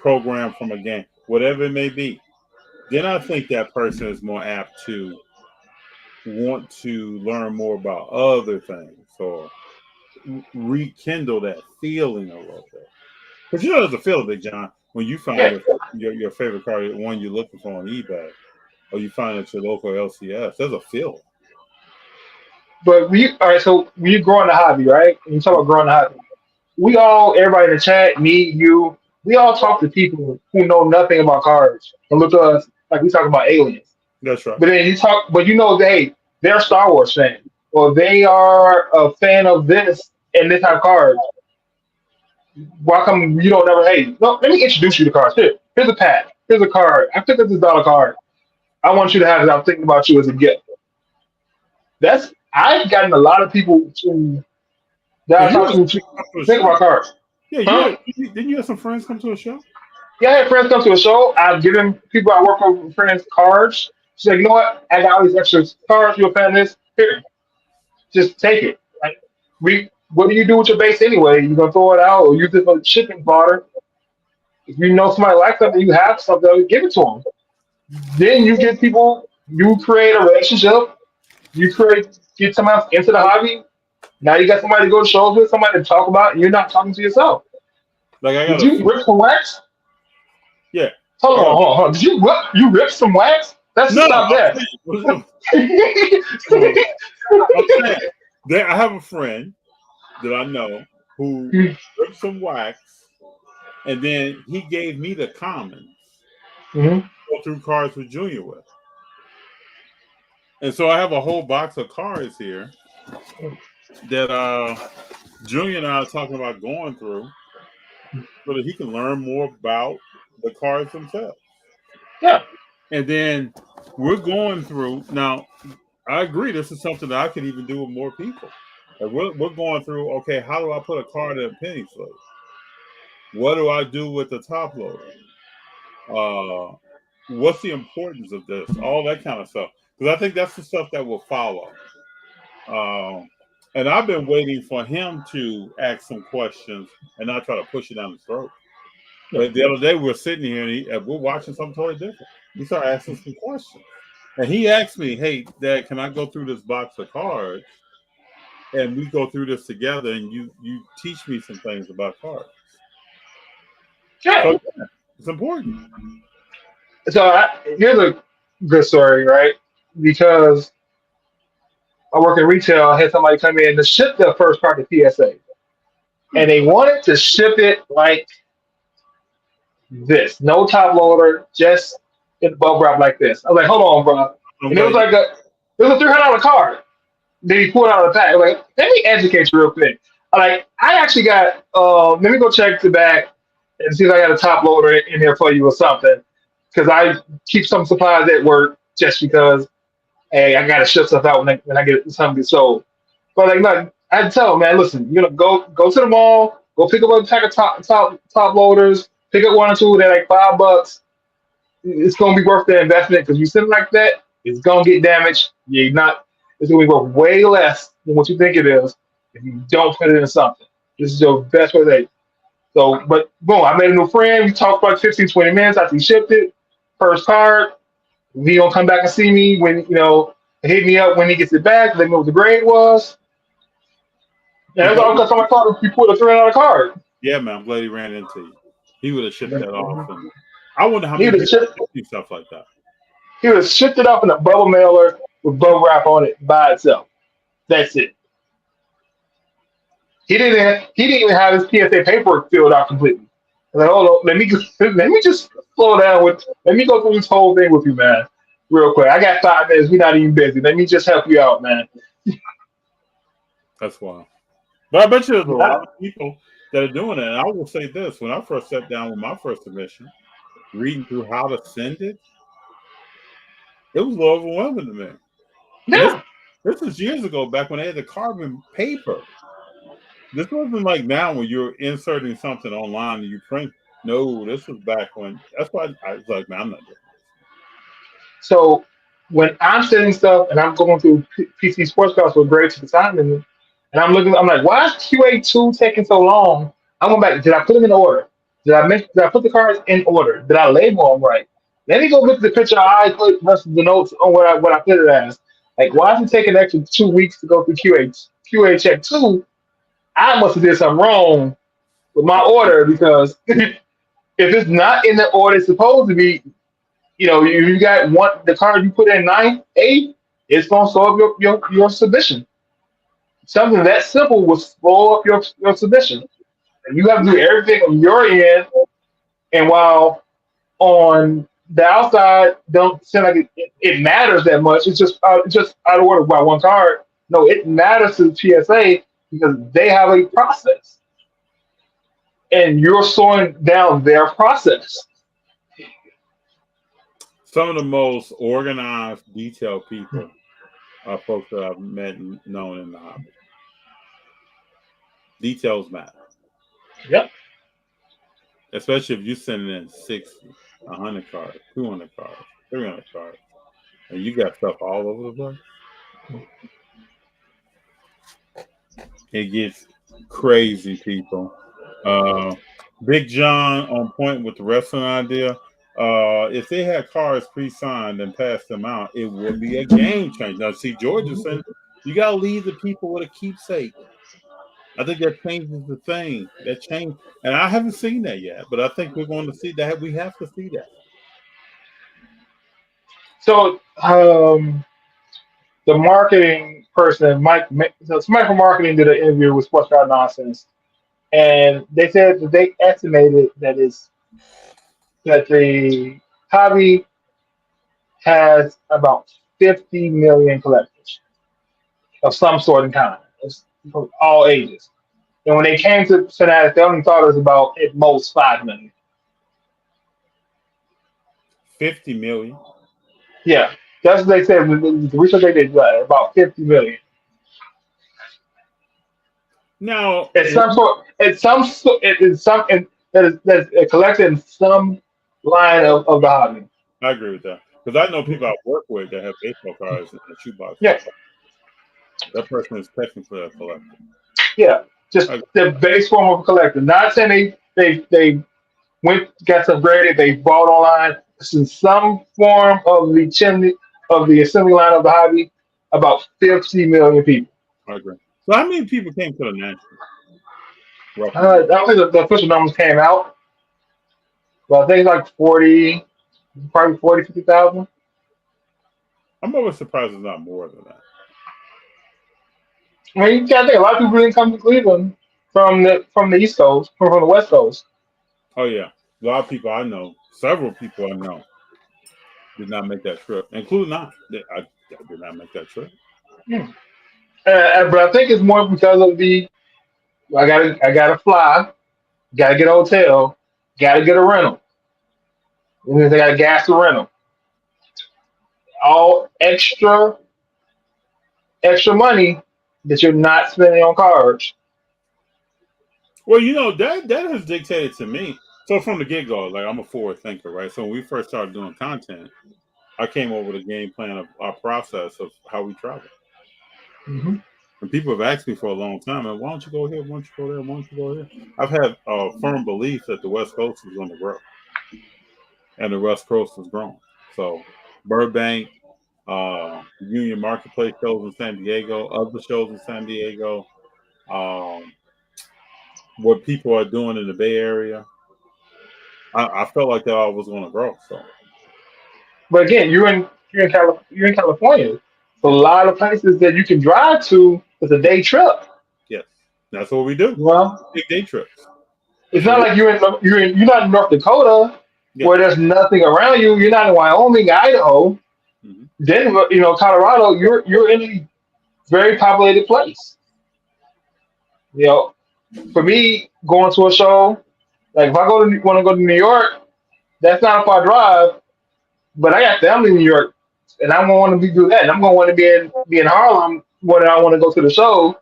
program from a game, whatever it may be. Then I think that person is more apt to want to learn more about other things or rekindle that feeling a little bit. Because there's a feeling, Big John, when you find your favorite card, the one you're looking for on eBay, or you find at your local LCS, there's a feeling. But all right, so when you grow in the hobby, right? And you talk about growing the hobby, everybody in the chat, me, you, we all talk to people who know nothing about cards and look at us like we talking about aliens. That's right. But then they're a Star Wars fan, or they are a fan of this and this type of cards. Why come you don't never? Hey, no, let me introduce you to cards. Here's a pack. Here's a card. I picked up this $1 card. I want you to have it. I'm thinking about you as a gift. I've gotten a lot of people to think about cards. Yeah, didn't you have some friends come to a show? Yeah, I had friends come to a show. I've given people I work with friends cards. She's like, you know what? I got all these extra cards. You're a fan of this. Here, just take it. Like, what do you do with your base anyway? You gonna throw it out or use it for shipping fodder? If you know somebody likes something, you have something, give it to them. Then you get people. You create a relationship. Get someone else into the hobby. Now you got somebody to go to shows with, somebody to talk about, and you're not talking to yourself. Did you rip some wax? Yeah. Hold on. Did you rip some wax? Let's stop that. I have a friend that I know who ripped some wax, and then he gave me the commons to go through cards with Junior with. And so I have a whole box of cards here that Junior and I are talking about going through. so that he can learn more about the cars themselves. Yeah. And then we're going through now. I agree. This is something that I could even do with more people. Like we're going through. Okay, how do I put a car in a penny sleeve? What do I do with the top loader? What's the importance of this? All that kind of stuff. Because I think that's the stuff that will follow. And I've been waiting for him to ask some questions and not try to push it down his throat. But the other day we were sitting here and we're watching something totally different. He started asking some questions. And he asked me, "Hey, Dad, can I go through this box of cards and we go through this together and you teach me some things about cards?" Yeah. So, yeah, it's important. So here's a good story, right? Because I work in retail, I had somebody come in to ship their first car to PSA. And they wanted to ship it like this. No top loader, just in bubble wrap like this. I was like, hold on, bro. And it was like it was a $300 card. Then he pulled it out of the pack. I was like, let me educate you real quick. I actually got let me go check the back and see if I got a top loader in here for you or something. Because I keep some supplies at work just because, hey, I gotta ship stuff out when I get something gets sold. But like, look, I tell them, man, listen, go to the mall, go pick up a pack of top loaders, pick up one or two. They're like $5. It's gonna be worth the investment because you send it like that, it's gonna get damaged. It's gonna be worth way less than what you think it is if you don't put it in something. This is your best way to. So, but boom, I made a new friend. We talked about 15, 20 minutes after he shipped it. First card. He gonna come back and see me when hit me up when he gets it back. Let me know what the grade was. And that's all because my card. He pulled a $300 card. Yeah, man. I'm glad he ran into you. He would have shipped that off. And I wonder how many people do stuff like that. He would have shipped it off in a bubble mailer with bubble wrap on it by itself. That's it. He didn't even have his PSA paperwork filled out completely. I was like, hold on, let me just slow down let me go through this whole thing with you, man, real quick. I got 5 minutes. We're not even busy. Let me just help you out, man. That's wild. But I bet you there's a lot of people that are doing it. And I will say this: when I first sat down with my first submission, reading through how to send it, it was a little overwhelming to me. Yeah. This was years ago, back when they had the carbon paper. This wasn't like now when you're inserting something online and you print. No, this was back when. That's why I was like, man, I'm not doing this. So when I'm sending stuff and I'm going through PC Sports Cards for grades at the time, and I'm like, why is QA2 taking so long? I'm going back. Did I put them in order? Did I put the cards in order? Did I label them right? Let me go look at the picture I put versus the notes on what I put it as. Like, why is it taking an extra 2 weeks to go through QA check 2? I must have did something wrong with my order because if it's not in the order it's supposed to be, you got the card you put in 9th, 8th, it's gonna slow up your submission. Something that simple will slow up your submission. And you have to do everything on your end. And while on the outside don't seem like it matters that much, it's just out of order by one card. No, it matters to the TSA because they have a process. And you're slowing down their process. Some of the most organized, detailed people are folks that I've met and known in the hobby. Details matter. Yep. Especially if you're sending in 60, 100 cards, 200 cards, 300 cards, and you got stuff all over the place. It gets crazy, people. Big Jon on point with the wrestling idea. If they had cards pre-signed and passed them out, it would be a game changer. Now, see, George is saying you got to leave the people with a keepsake. I think that changes the thing. That change, and I haven't seen that yet, but I think we're going to see that. We have to see that. So, the marketing person, somebody from marketing did an interview with Sports Card Nonsense, and they said that they estimated that the hobby has about 50 million collectors of some sort and kind, from all ages. And when they came to Cincinnati, they only thought it was about at most $5 million. 50 million. Yeah, that's what they said. The research they did about 50 million. Now, It's some sort. That's collected in some line of the hobby. I agree with that because I know people I work with that have baseball cards in the shoebox. Yeah, That person is technically a collector. yeah. Just the base form of a collector. Not saying they went got some graded. They bought online. It's in some form of the chimney of the assembly line of the hobby. About 50 million people. I agree. So how many people came to the national? I don't think the official numbers came out, but I think it's like 40, probably 40, 50,000. I'm always surprised it's not more than that. I mean, you can't think a lot of people didn't come to Cleveland from the East Coast, from the West Coast. Oh yeah, a lot of people I know, several people I know, did not make that trip, including I did not make that trip. But I think it's more because of I gotta fly, gotta get a hotel, gotta get a rental. And then they gotta gas the rental. All extra money that you're not spending on cars. Well, you know that has dictated to me. So from the get go, like I'm a forward thinker, right? So when we first started doing content, I came over with a game plan of our process of how we travel. Mm-hmm. And people have asked me for a long time, and why don't you go here? Why don't you go there? Why don't you go here? I've had a firm belief that the West Coast was going to grow, and the West Coast has grown. So Burbank, Union Marketplace shows in San Diego, other shows in San Diego, what people are doing in the Bay Area. I felt like that all was going to grow. So, but again, you're in California. So a lot of places that you can drive to is a day trip. yes, that's what we do. Well, Big day trips. it's not like you're not in North Dakota where there's nothing around you. You're not in Wyoming, Idaho, Denver, Colorado. You're in a very populated place. For me, going to a show, like if I want to go to New York, that's not a far drive. But I got family in New York, and I'm gonna want to do that. And I'm gonna want to be in Harlem when I want to go to the show,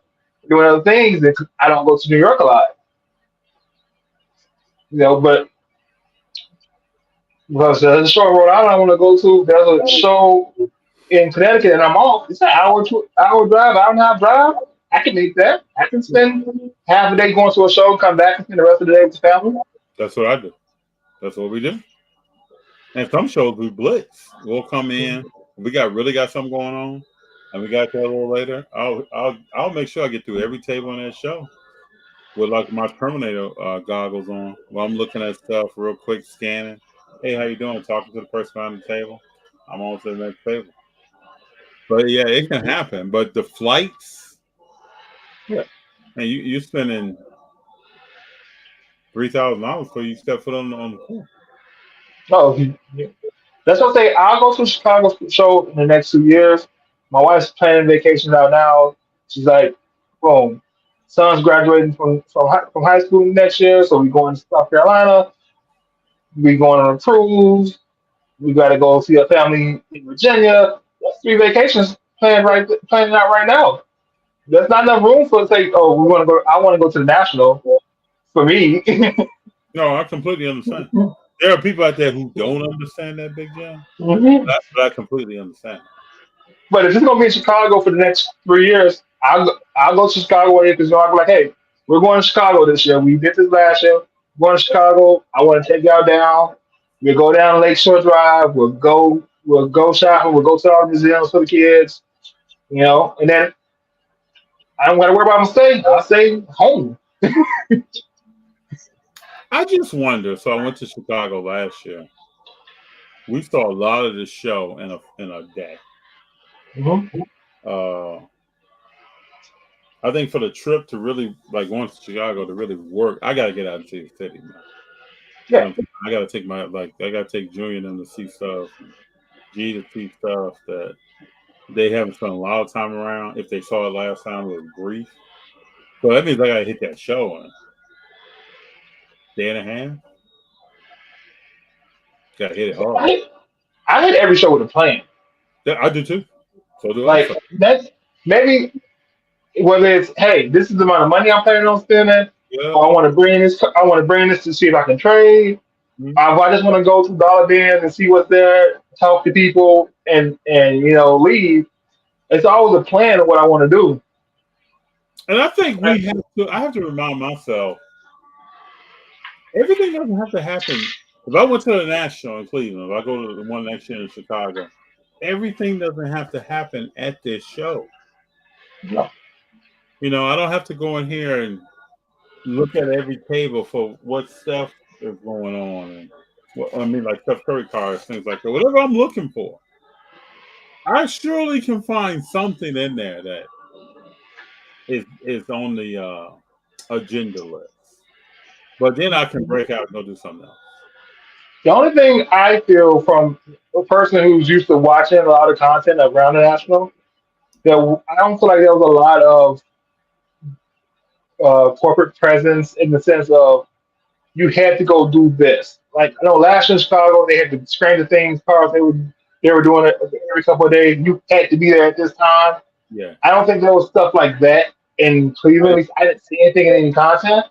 doing other things. And I don't go to New York a lot, But because there's a show in Rhode Island I want to go to, there's a show in Connecticut, and I'm off. It's an hour drive, hour and a half drive. I can make that. I can spend half a day going to a show, come back, and spend the rest of the day with the family. That's what I do. That's what we do. And some shows we blitz. We'll come in. We really got something going on, and we got there a little later. I'll make sure I get through every table in that show with like my Terminator goggles on while I'm looking at stuff real quick, scanning. Hey, how you doing? Talking to the person behind the table. I'm on to the next table. But yeah, it can happen. But the flights, and you're spending $3,000 before you step foot on the floor. Oh, that's what I say. I'll go to a Chicago show in the next 2 years. My wife's planning vacations out now. She's like, boom, son's graduating from high school next year, so we're going to South Carolina. We're going on a cruise. We got to go see a family in Virginia. That's 3 vacations planned out right now. There's not enough room for to say, oh, we want to go. I want to go to the national. For me, no, I completely understand. There are people out there who don't understand that, Big Jon. But I completely understand. But if it's gonna be in Chicago for the next 3 years, I'll go to Chicago because I'll be like, hey, we're going to Chicago this year. We did this last year. We're going to Chicago. I want to take y'all down. We'll go down Lakeshore Drive. We'll go shopping. We'll go to all the museums for the kids. And then I don't gotta worry about my stay. I'll stay home. I just wonder. So I went to Chicago last year. We saw a lot of the show in a day. I think for the trip to really going to Chicago to really work, I gotta get out and see the city, man. Yeah, I gotta take I gotta take Junior and them to see stuff, G to see stuff that they haven't spent a lot of time around. If they saw it last time, it was brief. So that means I gotta hit that show in a day and a half. Gotta hit it hard. I hit every show with a plan. Yeah, I do too. So do I. Like that's maybe whether it's hey, this is the amount of money I'm planning on spending. Yeah. Or I want to bring this. I want to bring this to see if I can trade. Mhm. I just want to go to Dollar Bins and see what's there, talk to people, and leave. It's always a plan of what I want to do. And I think we have to. I have to remind myself. Everything doesn't have to happen. If I went to the National in Cleveland, if I go to the one next year in Chicago, everything doesn't have to happen at this show. No. You know, I don't have to go in here and look at every table for what stuff is going on, and like Steph Curry cards, things like that. Whatever I'm looking for, I surely can find something in there that is on the agenda list. But then I can break out and go do something else. The only thing I feel from a person who's used to watching a lot of content around the National, that I don't feel like there was a lot of corporate presence in the sense of you had to go do this. Like I know last year in Chicago, they had the Stranger Things cars. They were doing it every couple of days. You had to be there at this time. Yeah. I don't think there was stuff like that in Cleveland. At least I didn't see anything in any content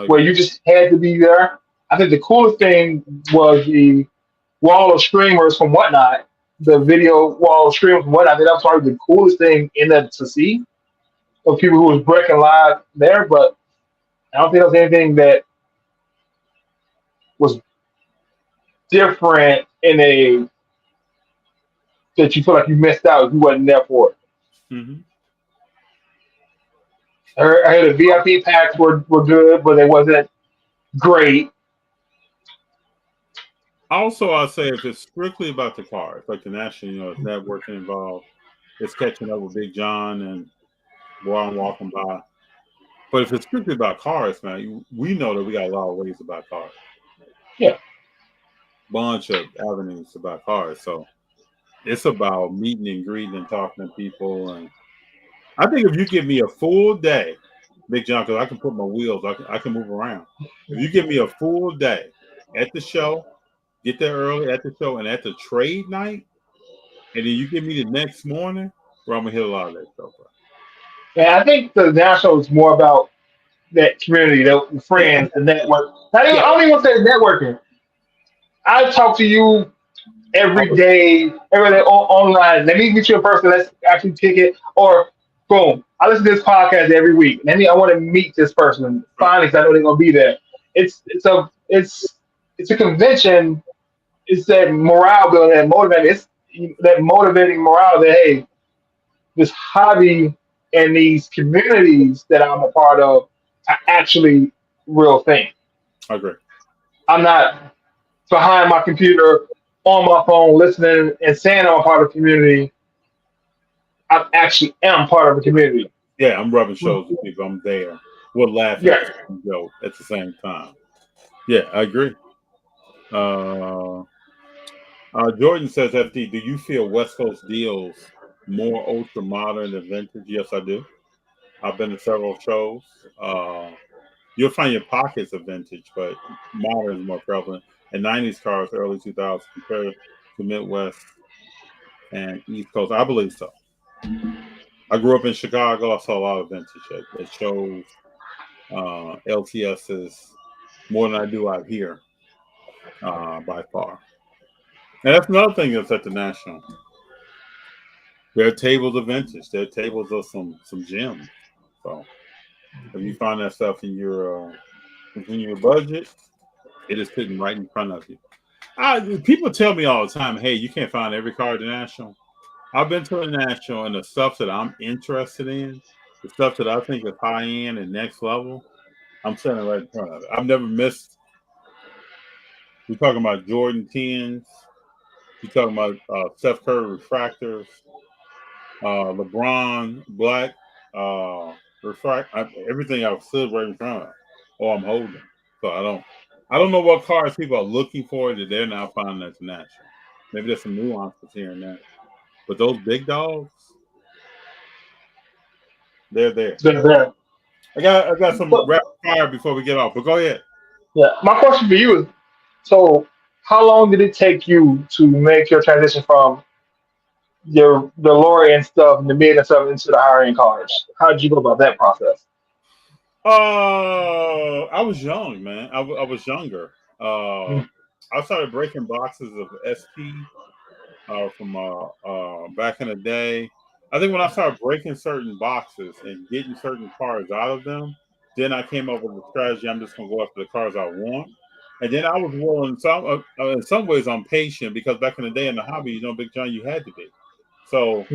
where you just had to be there. I think the coolest thing was the wall of streamers from Whatnot, the video wall of streamers from Whatnot. I think that was probably the coolest thing in that to see of people who was breaking live there. But I don't think there was anything that was different in a that you feel like you missed out if you wasn't there for it. Mm-hmm. I heard the VIP packs were good, but they wasn't great. Also, I'll say if it's strictly about the cars, like the National, it's networking involved, it's catching up with Big Jon and while I'm walking by. But if it's strictly about cars, man, we know that we got a lot of ways about cars. Yeah. Bunch of avenues about cars. So it's about meeting and greeting and talking to people. And I think if you give me a full day, Big Jon, because I can put my wheels, I can move around. If you give me a full day at the show, get there early at the show and at the trade night, and then you give me the next morning, where I'm gonna hit a lot of that stuff. Yeah, I think the National is more about that community, the friends, the network. I don't even want to say networking. I talk to you every day online. Let me meet you in person. Let's actually pick it. Or boom, I listen to this podcast every week. I want to meet this person finally because I know they're gonna be there. It's a convention. It's that morale building, that motivating. It's that motivating morale that hey, this hobby and these communities that I'm a part of are actually real thing. I agree. I'm not behind my computer on my phone listening and saying I'm a part of the community. I actually am part of the community. Yeah, I'm rubbing shoulders with people. I'm there. We're laughing and joke at the same time. Yeah, I agree. Jordan says, FD, do you feel West Coast deals more ultra modern than vintage? Yes, I do. I've been to several shows. You'll find your pockets of vintage, but modern is more prevalent. And 90s cars, early 2000s, compared to Midwest and East Coast. I believe so. I grew up in Chicago. I saw a lot of vintage at shows, LTSs, more than I do out here, by far. And that's another thing that's at the National. There are tables of vintage. There are tables of some gems. So if you find that stuff in your budget, it is sitting right in front of you. People tell me all the time, hey, you can't find every car at the National. I've been to the National, and the stuff that I'm interested in, the stuff that I think is high end and next level, I'm sitting right in front of it. I've never missed. We're talking about Jordan 10s. You're talking about Steph Curry refractors, LeBron black everything I've stood right in front of, or I'm holding. So I don't know what cars people are looking for that they're now finding at the National. Maybe there's some nuances here and there, but those big dogs, they're there. I got some rapid fire before we get off, but go ahead. Yeah, my question for you is: so, how long did it take you to make your transition from the lower end stuff and the mid and stuff into the higher end cars? How did you go about that process? I was young, man. I was younger. I started breaking boxes of ST from back in the day. I think when I started breaking certain boxes and getting certain cars out of them, then I came up with the strategy. I'm just going to go after the cars I want. And then I was willing. In some ways, I'm patient because back in the day in the hobby, Big Jon, you had to be. So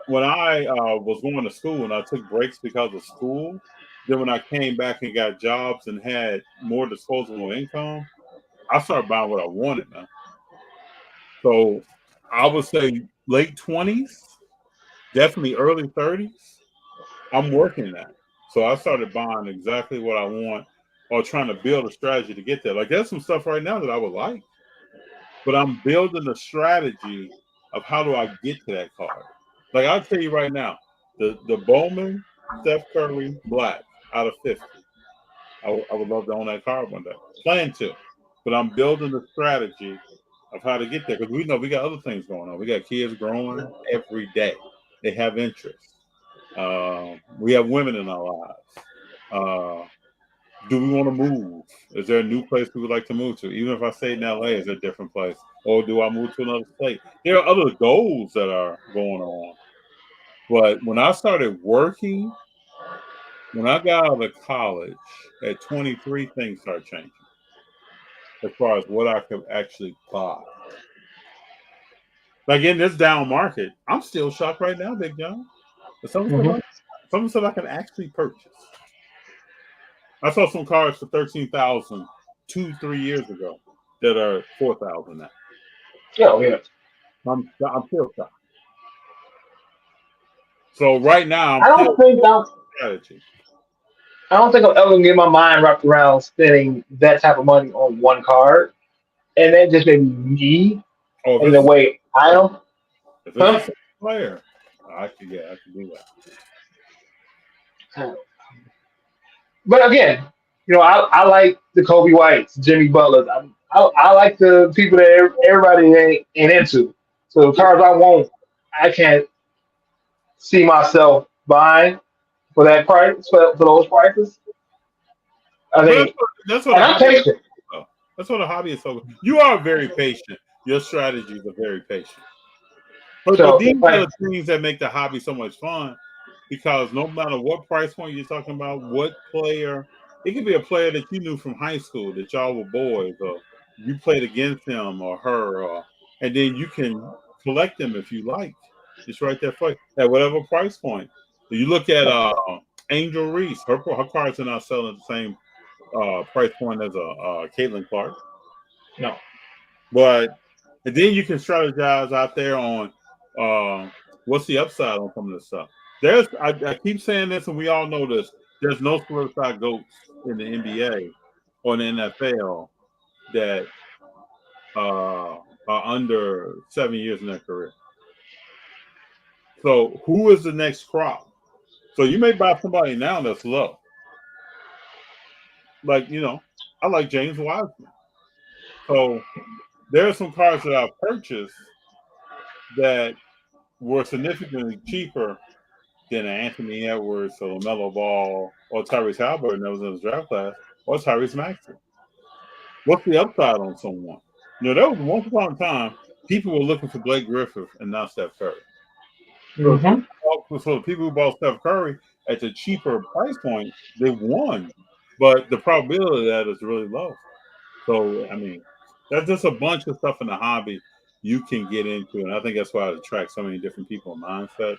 when I was going to school and I took breaks because of school, then when I came back and got jobs and had more disposable income, I started buying what I wanted, man. So I would say late 20s, definitely early 30s. I'm working that. So I started buying exactly what I want or trying to build a strategy to get there. Like there's some stuff right now that I would like, but I'm building a strategy of how do I get to that card. Like I'll tell you right now, the Bowman Steph Curry Black out of 50. I would love to own that card one day. Plan to. But I'm building a strategy of how to get there because we know we got other things going on. We got kids growing every day. They have interests. We have women in our lives. Do we want to move? Is there a new place we would like to move to? Even if I stay in LA, is there a different place? Or do I move to another state? There are other goals that are going on. But when I started working, when I got out of college at 23, things started changing as far as what I could actually buy. Like in this down market, I'm still shocked right now, Big Jon. But some stuff I can actually purchase. I saw some cars for $13,000 2-3 years ago that are $4,000 now. Oh yeah. I'm still shocked. So right now, I don't think I'm ever gonna get my mind wrapped around spending that type of money on one card, and that just made me in the way I am. If it's a player, I could do that. But again, I like the Kobe Whites, Jimmy Butlers. I like the people that everybody ain't into. So the cars I want, I can't see myself buying for that price, for those prices. I think that's what I'm patient. That's what a hobby is so. You are very patient. Your strategies are very patient. But these are the things that make the hobby so much fun because no matter what price point you're talking about, what player, it could be a player that you knew from high school that y'all were boys or you played against him or her, and then you can collect them if you like. It's right there for you at whatever price point. You look at Angel Reese, her cards are not selling at the same price point as a Caitlin Clark. No. But and then you can strategize out there on what's the upside on some of this stuff. I keep saying this, and we all know this. There's no solidified GOATs in the NBA or in the NFL that are under 7 years in their career. So who is the next crop? So you may buy somebody now that's low. Like, I like James Wiseman. So there are some cards that I've purchased that were significantly cheaper than Anthony Edwards or LaMelo Ball or Tyrese Halliburton that was in his draft class or Tyrese Maxey. What's the upside on someone? There was once upon a time people were looking for Blake Griffin and not Steph Curry. So the people who bought Steph Curry at the cheaper price point, they won. But the probability of that is really low. So, that's just a bunch of stuff in the hobby you can get into. And I think that's why it attracts so many different people and mindsets.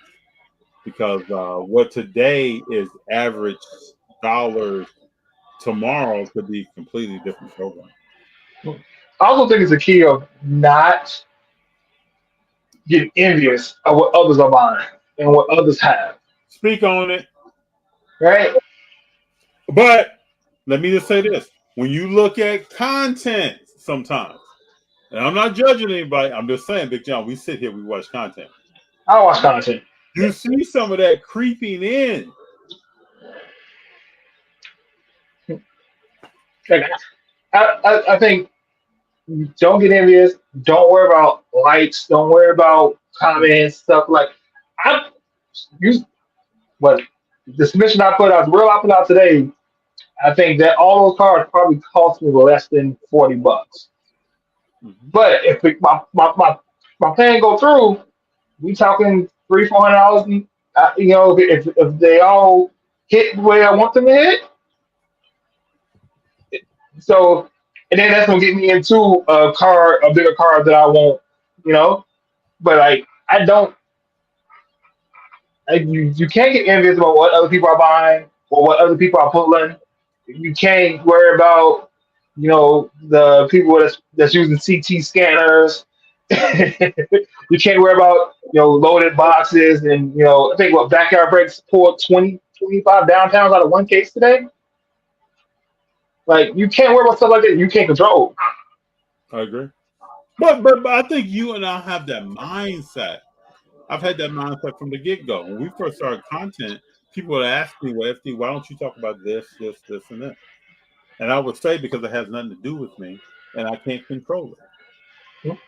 Because what today is average dollars, tomorrow could be a completely different program. I also think it's a key of not getting envious of what others are buying and what others have. Speak on it. Right? But let me just say this. When you look at content sometimes, and I'm not judging anybody, I'm just saying, Big Jon, we sit here, we watch content. I watch content. You see some of that creeping in. Like, I think don't get envious. Don't worry about likes. Don't worry about comments, stuff like. I you what the submission I put out, the real I put out today. I think that all those cards probably cost me less than $40. But if my plan go through, we talking $300-400. If they all hit the way I want them to hit, so and then that's gonna get me into a bigger card that I want, you know. But like I don't, you can't get envious about what other people are buying or what other people are pulling. You can't worry about, the people that's using CT scanners. You can't worry about, loaded boxes and, I think what Backyard Breaks pulled 25 downtowns out of one case today. Like, you can't worry about stuff like that. You can't control. I agree. But I think you and I have that mindset. I've had that mindset from the get-go. When we first started content, people would ask me, well, FD, why don't you talk about this, and this? And I would say because it has nothing to do with me, and I can't control it.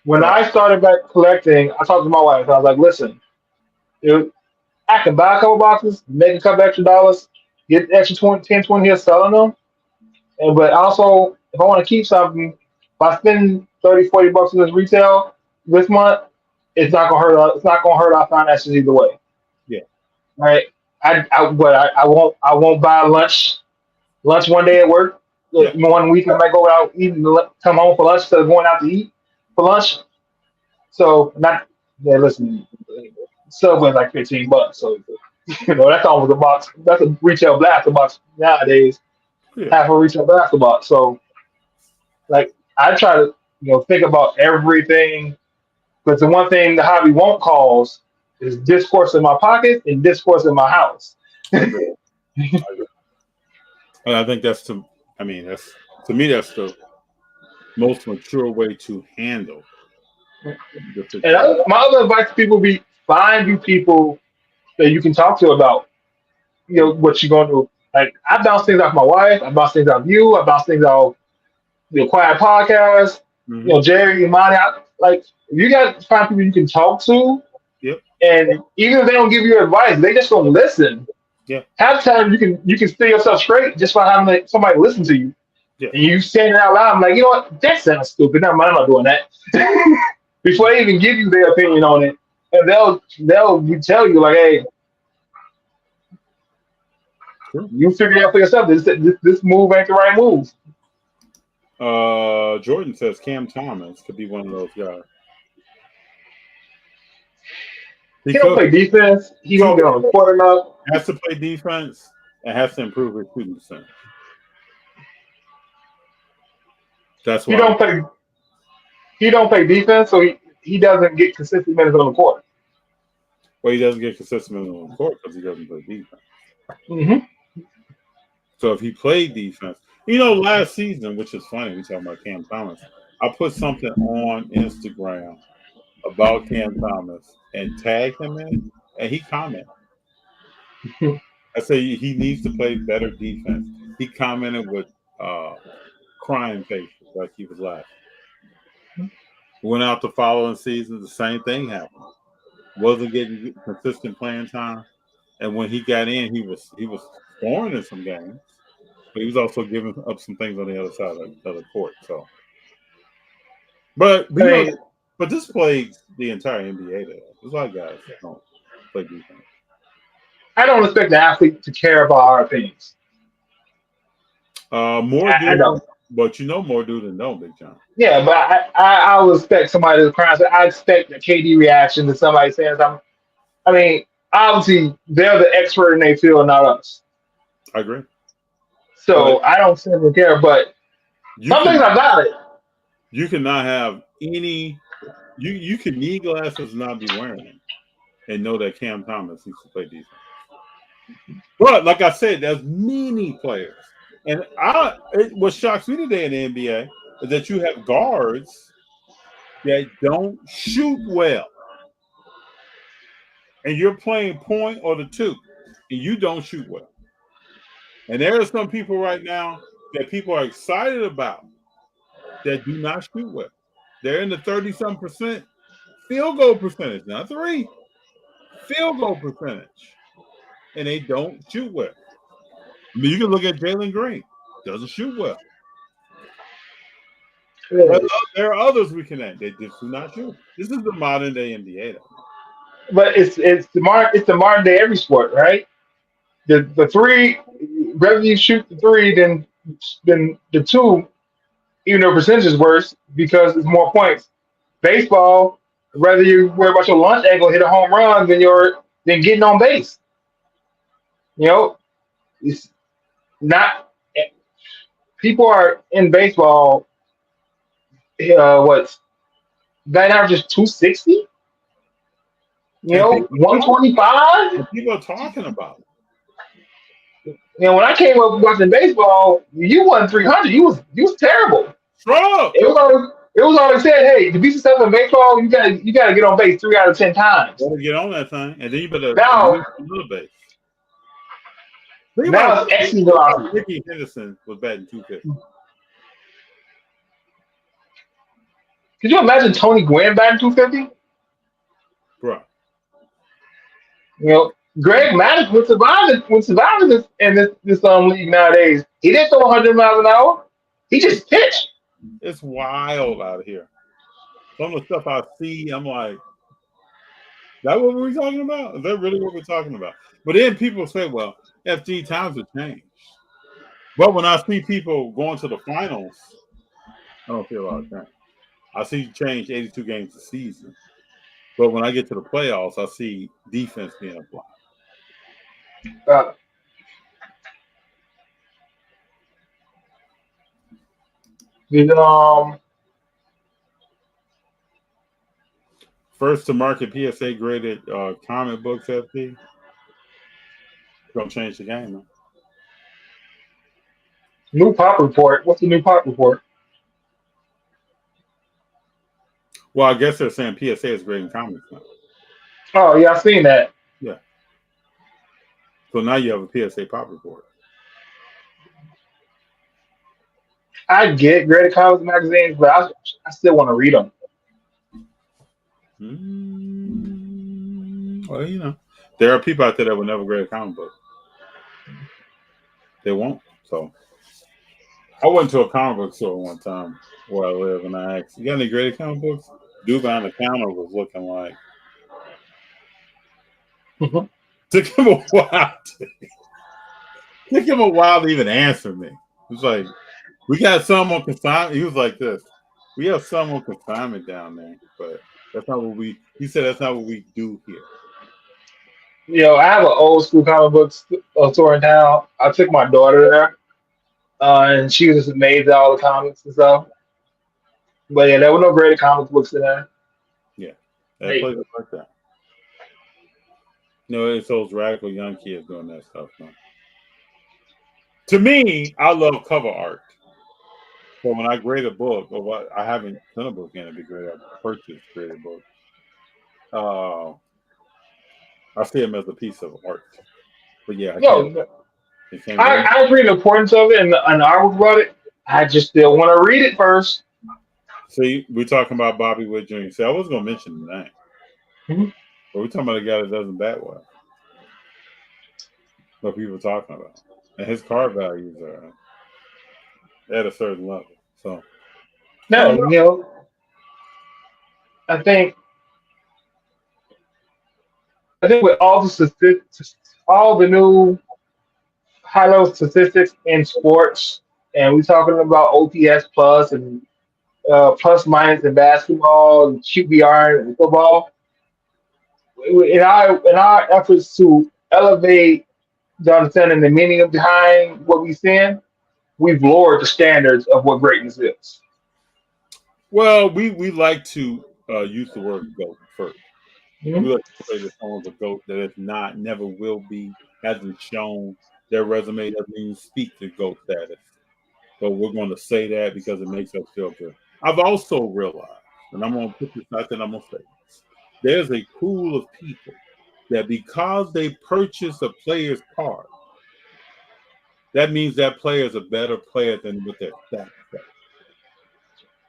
When I started back collecting, I talked to my wife. I was like, listen, I can buy a couple boxes, make a couple extra dollars, get the extra 10-20 here selling them. But also, if I want to keep something, if I spend $30-40 in this retail this month, it's not gonna hurt. It's not gonna hurt our finances either way. Yeah. Right. I won't buy lunch one day at work. Yeah. One week I might go out eating, come home for lunch instead of going out to eat for lunch. So listen, Subway's like $15. So that's almost a box. That's a retail blaster box nowadays. Yeah. Half a retail blaster box. So like I try to think about everything. But the one thing the hobby won't cause is discourse in my pocket and discourse in my house. And I think that's to me, that's the most mature way to handle. And my other advice to people be find you people that you can talk to about, what you're going to do. Like I bounce things off my wife, I bounce things off you, I bounce things off the Quiet Podcast, Jerry, Imani. You got to find people you can talk to. Yep. And even if they don't give you advice, they just don't listen. Yeah. Half the time you can steer yourself straight just by having somebody listen to you. Yeah. And you saying it out loud, I'm like, you know what? That sounds stupid. Never mind, I'm not doing that. Before they even give you their opinion on it, and they'll tell you like, hey, you figure it out for yourself. This move ain't the right move. Jordan says Cam Thomas could be one of those guys. He don't play defense. He don't get on the court enough. Has to play defense and has to improve his shooting percentage. That's why he don't play defense, so he doesn't get consistent minutes on the court. Well, he doesn't get consistent minutes on the court because he doesn't play defense. Mm-hmm. So if he played defense, last season, which is funny, we talking about Cam Thomas. I put something on Instagram about Cam Thomas and tagged him in, and he commented. I say he needs to play better defense. He commented with crying faces, like he was laughing. Went out the following season, the same thing happened. Wasn't getting consistent playing time, and when he got in, he was scoring in some games, but he was also giving up some things on the other side of the court. So, but this plagues the entire NBA. There's a lot of guys that don't play defense. I don't expect the athlete to care about our opinions. I don't. But more do than no, Big Jon. Yeah, but I would expect somebody to cry. I expect a KD reaction to somebody saying something. I mean, obviously, they're the expert in their field, not us. I agree. So I don't seem to care, but some things I got it. You cannot have any. You can need glasses and not be wearing them, and know that Cam Thomas needs to play defense. But like I said, there's many players. And what shocks me today in the NBA is that you have guards that don't shoot well. And you're playing point or the two, and you don't shoot well. And there are some people right now that people are excited about that do not shoot well. They're in the 30-some% field goal percentage, not 3. Field goal percentage. And they don't shoot well. I mean, you can look at Jalen Green. Doesn't shoot well. Yeah. There are others we can name. They just do not shoot. This is the modern day NBA, though. But it's the modern day every sport, right? The three, rather you shoot the three than the two, even though percentage is worse because it's more points. Baseball, rather you worry about your launch angle, hit a home run than getting on base. You know, it's not. People are in baseball. What's that average is 260? You know, 125. People are talking about it. You know, when I came up watching baseball, you won 300. You was terrible. Bro. It was always said, hey, to be successful in baseball, you gotta get on base 3 out of 10 times. You gotta get on that thing, and then you better now use a little base. Now it's extra velocity. Ricky Henderson was batting 250. Could you imagine Tony Gwynn batting 250? Bro. You know, Greg Maddux would survive in this league nowadays. He didn't throw 100 miles an hour. He just pitched. It's wild out here. Some of the stuff I see, I'm like, is that what we're talking about? Is that really what we're talking about? But then people say, well, FG times have changed. But when I see people going to the finals, I don't feel a lot of change. I see change 82 games a season. But when I get to the playoffs, I see defense being applied. First to market PSA graded comic books, FD. Gonna change the game, man. New pop report. What's the new pop report? Well, I guess they're saying PSA is grading comics now. Oh yeah, I've seen that. Yeah. So now you have a PSA pop report. I get graded comics magazines, but I still want to read them. Well, you know, there are people out there that will never grade a comic book. They won't. So I went to a comic book store one time where I live, and I asked, "You got any graded comic books?" Dude behind the counter was looking like. Took him a while. Took him a while to even answer me. It was like, "We got some on consignment." He was like this. "We have some on consignment down there, but that's not what we." He said, "That's not what we do here." You know, I have an old school comic book store in town. I took my daughter there, and she was just amazed at all the comics and stuff. But yeah, there were no graded comic books in there. Yeah, that place is like that. No, it's those radical young kids doing that stuff. Man. To me, I love cover art. So when I grade a book, or I haven't done a book yet to be graded, I've purchased graded books. I see them as a piece of art. But yeah, I agree the importance of it, and I was about it. I just still want to read it first. See, we're talking about Bobby Witt Jr. See, I was going to mention the name. But we're talking about a guy that doesn't bat well. What people are talking about. And his card values are at a certain level. So, no, you know, I think with all the statistics, all the new high-level statistics in sports, and we're talking about OPS plus and plus minus in basketball and QBR and football. In our efforts to elevate the understanding, the meaning behind what we're seeing, we've lowered the standards of what greatness is. Well, we like to use the word GOAT first. We like to say that someone's a GOAT that is not, never will be, hasn't shown their resume, doesn't even speak to GOAT status. But we're going to say that because it makes us feel good. I've also realized, and I'm going to put this out there and I'm going to say this, there's a pool of people that because they purchase a player's card, that means that player is a better player than what their stats say.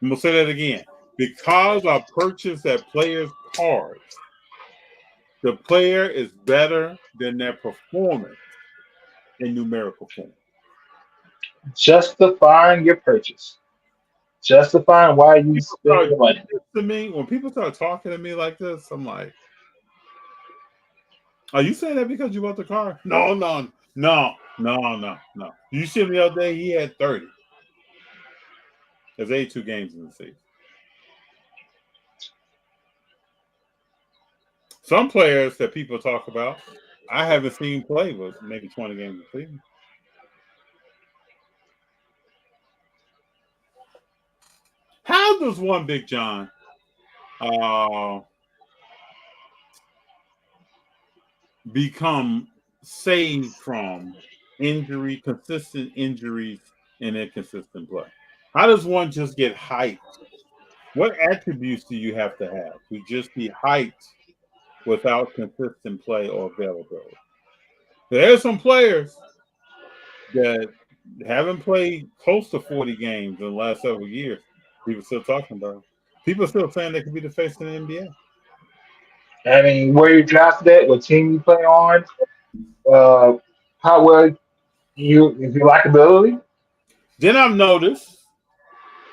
I'm gonna say that again. Because I purchased that player's cards, the player is better than their performance in numerical form. Justifying your purchase. Justifying why you spend the money. To me, when people start talking to me like this, I'm like, are you saying that because you bought the car? No. You see him the other day, he had 30. There's 82 games in the season. Some players that people talk about, I haven't seen play with maybe 20 games in the season. How does one Big Jon become saved from injury, consistent injuries, and inconsistent play? How does one just get hyped? What attributes do you have to just be hyped without consistent play or availability? There are some players that haven't played close to 40 games in the last several years. People still talking about them. People still saying they could be the face of the NBA. I mean, where you drafted at, what team you play on, how well if you like ability. Then I've noticed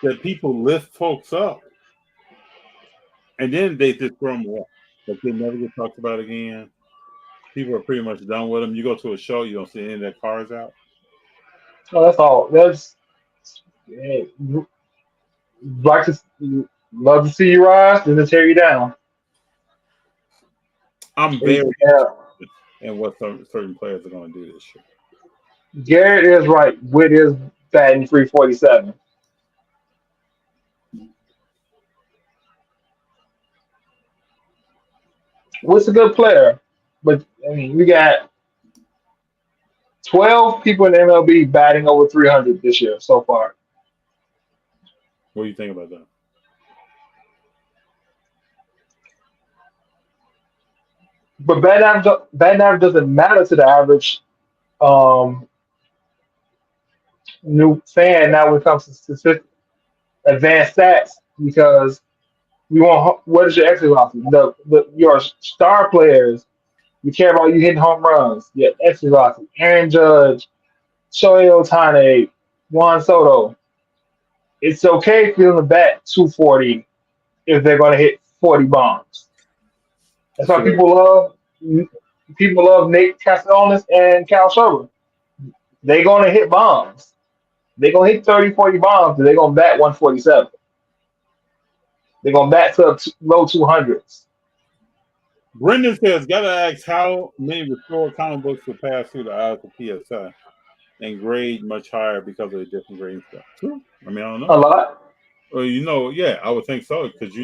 that people lift folks up and then they just throw them away. Like they never get talked about again. People are pretty much done with them. You go to a show, you don't see any of their cars out. Oh, that's all. That's like to love to see you rise, then to tear you down. I'm very interested in what certain players are going to do this year. Garrett is right with his batting 347. What's a good player? But I mean, we got 12 people in the MLB batting over 300 this year so far. What do you think about that? But batting average doesn't matter to the average new fan now when it comes to specific advanced stats because you want what is your exit velocity? Your star players, you care about you hitting home runs. Your exit velocity. Aaron Judge, Shohei Ohtani, Juan Soto. It's okay if you're going to bat 240 if they're going to hit 40 bombs. That's why people love Nate Castellanos and Cal Sherber. They're going to hit bombs. They're going to hit 30, 40 bombs, and they're going to bat 147. They're going to bat to low 200s. Brendan says, got to ask how many restored comic books will pass through the eyes of PSI and grade much higher because of the different grading stuff. True. I mean, I don't know. A lot. Well, yeah, I would think so because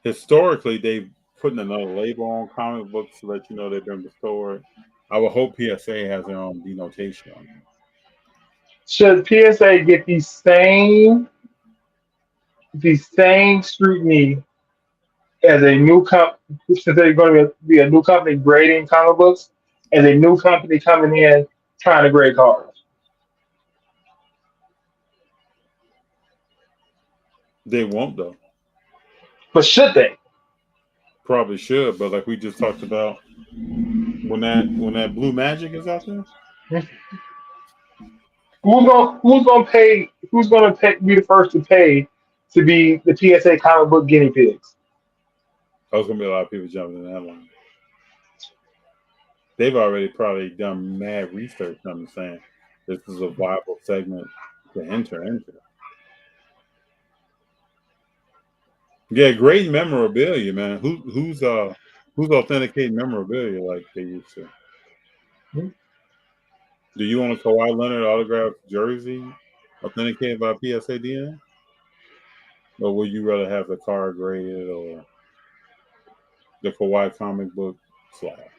historically they've put another label on comic books to let you know they've been restored. I would hope PSA has their own denotation on it. Should PSA get the same scrutiny as a new company, since they're going to be a new company grading comic books, as a new company coming in trying to grade cards? They won't though. But should they? Probably should, but like we just talked about, when that Blue Magic is out there, who's gonna pay? Who's gonna be the first to pay to be the PSA comic book guinea pigs? There's gonna be a lot of people jumping in that line. They've already probably done mad research on saying this is a viable segment to enter into. Yeah, great memorabilia, man. Who's authenticating memorabilia like they used to? Do you want a Kawhi Leonard autographed jersey authenticated by PSA DNA? Or would you rather have the card graded or the Kawhi comic book slab?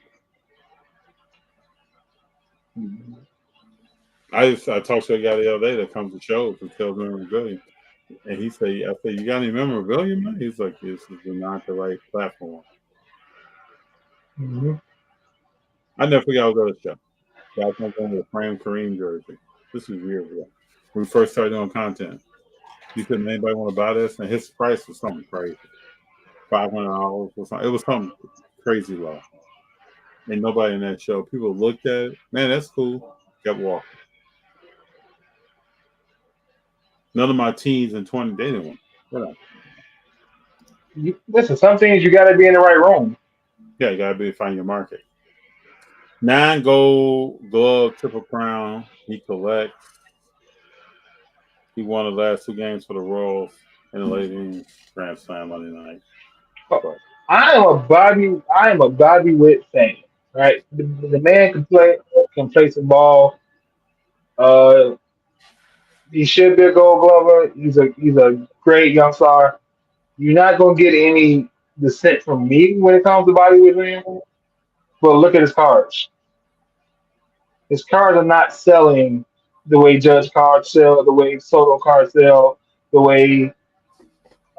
I talked to a guy the other day that comes to shows and tells memorabilia. And I say, you got any memorabilia, man? He's like, this is not the right platform. Mm-hmm. I never forget I was at a show. Guys went going with a Fram Kareem jersey. This was years ago. When we first started doing content. You couldn't anybody want to buy this, and his price was something crazy. $500 or something. It was something crazy low. And nobody in that show. People looked at it. Man, that's cool. Kept walking. None of my teens in 20, they didn't want. Whatever. Listen, some things you got to be in the right room. Yeah, you got to be find your market. 9 gold glove, Triple Crown. He collects. He won the last 2 games for the Royals in the late Grand Slam Monday night. I am a Bobby Witt fan. Right, the man can play some ball. He should be a Gold Glover. He's a great young star. You're not gonna get any dissent from me when it comes to Bobby Witt, man. But look at his cards. His cards are not selling the way Judge cards sell, the way Soto cards sell, the way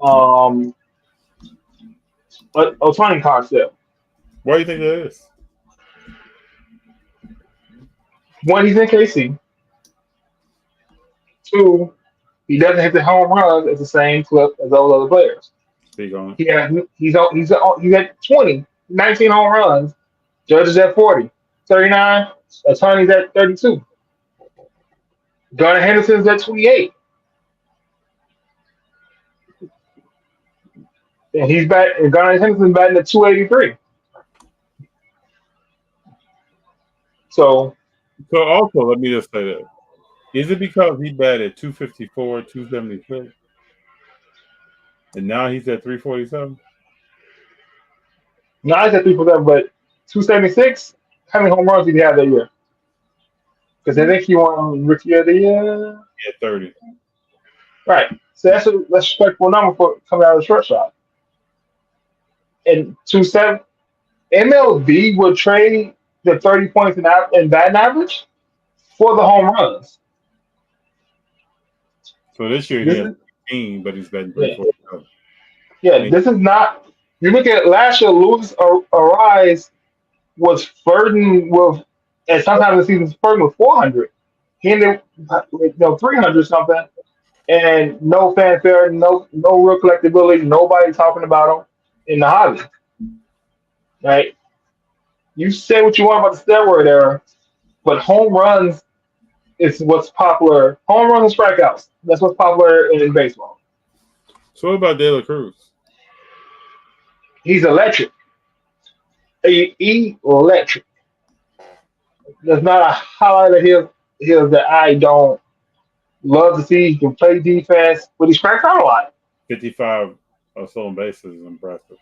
Otani cards sell. Why do you think that is? One, he's in KC. 2, he doesn't hit the home runs at the same clip as those other players. He's at 20, 19 home runs. Judge is at 40, 39. Otani's at 32. Gunnar Henderson's at 28. And Gunnar Henderson's batting at 283. So also, let me just say that. Is it because he batted 254, 276, and now he's at 347? Now he's at 347, but 276. How many home runs did he have that year? Because I think he won Rookie of the Year. Yeah, 30. Right. So that's a respectable number for coming out of the shortstop. And 27, MLB would trade the 30 points in batting average for the home runs. So this year he has 15, but he's batting 347. Yeah, this is not. You look at last year, Luis Ariz was flirting with, and sometimes the season's flirting with 400. He ended with 300 something, and no fanfare, no real collectability, nobody talking about him in the hobby. Right? You say what you want about the steroid era, but home runs is what's popular. Home runs and strikeouts. That's what's popular in baseball. So what about De La Cruz? He's electric. Electric. There's not a highlight of his that I don't love to see. He can play defense, but he strikes out a lot. 55 stolen bases is impressive.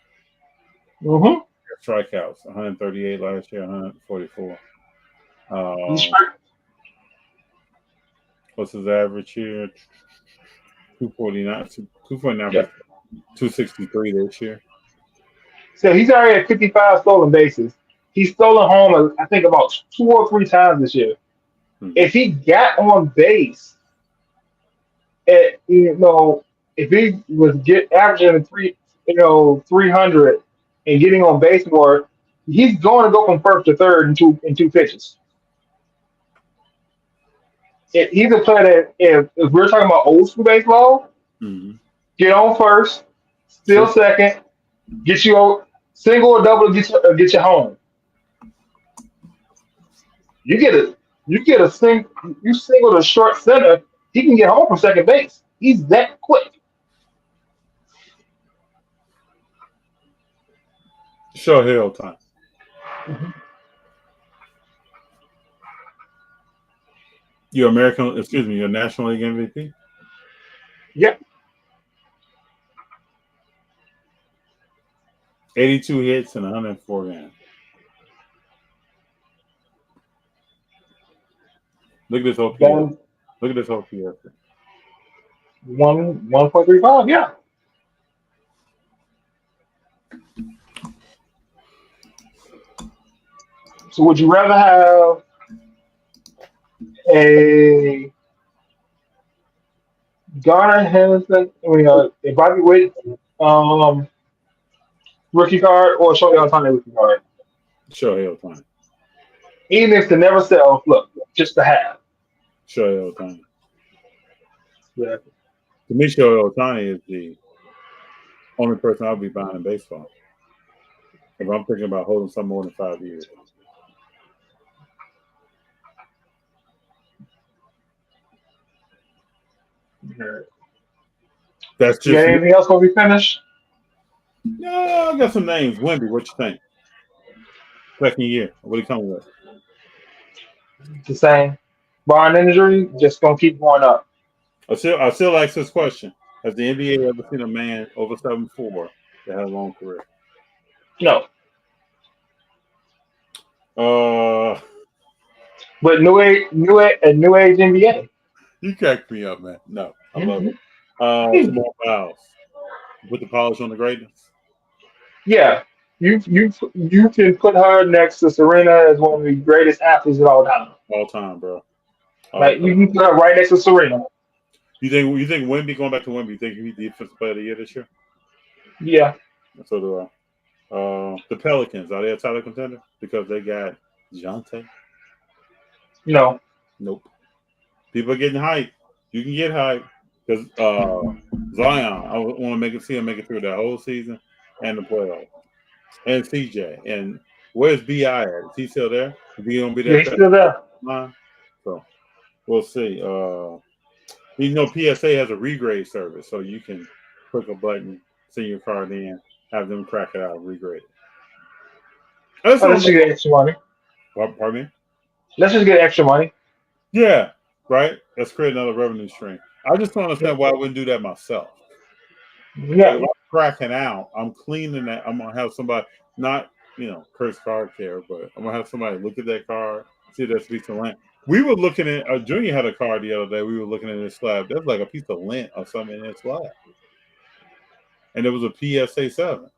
Mm-hmm. Strikeouts, 138 last year, 144. What's his average here? 249, 263 this year. So he's already at 55 stolen bases. He's stolen home, I think, about 2 or 3 times this year. If he got on base, if he was averaging 300 and getting on base more, he's going to go from first to third in two pitches. He's a player that if we're talking about old school baseball, get on first, steal second, get you a single or double, get you home. You single to short center, he can get home from second base. He's that quick. Show hell time. Your National League MVP? Yep. 82 hits in 104 games. Look at this OPS. Look at this OPS. 1.35, yeah. So would you rather have a Gunnar Henderson, a Bobby Witt rookie card, or Shohei Ohtani rookie card? Shohei Ohtani. Even if they never sell, look, just to have. Shohei Ohtani. Yeah. To me, Shohei Ohtani is the only person I'll be buying in baseball. If I'm thinking about holding some more than 5 years. That's You got just anything else when we finish? no. I got some names. Wemby, what you think? Second year. What are you coming with? The same. Barring injury, just gonna keep going up. I still ask this question: has the NBA ever seen a man over 7'4" that had a long career? No. But new age NBA. You cracked me up, man. No, I love it. Mm-hmm. Jamal Fowles. Put the polish on the greatness. Yeah. You can put her next to Serena as one of the greatest athletes of all time. All time, bro. Like you can put her right next to Serena. You think Wemby, going back to Wemby, you think he's defensive player of the year this year? Yeah. So do I. The Pelicans, are they a title contender? Because they got Jonte? No. Nope. People are getting hyped. You can get hyped because Zion, I want to see him make it through that whole season and the playoffs. And CJ. And where's B.I. at? Is he still there? Is he going to be there? Yeah, he's still there. So we'll see. PSA has a regrade service, so you can click a button, send your card in, have them crack it out, regrade it. Let's just get extra money. Pardon me? Let's just get extra money. Yeah, right? Let's create another revenue stream. I just don't understand why I wouldn't do that myself. Yeah. If I'm cracking out, I'm cleaning that. I'm going to have somebody, not, curse card care, but I'm going to have somebody look at that card, see if that speaks to lint. We were looking at, Junior had a card the other day. We were looking at his slab. There's like a piece of lint or something in his slab. And it was a PSA 7.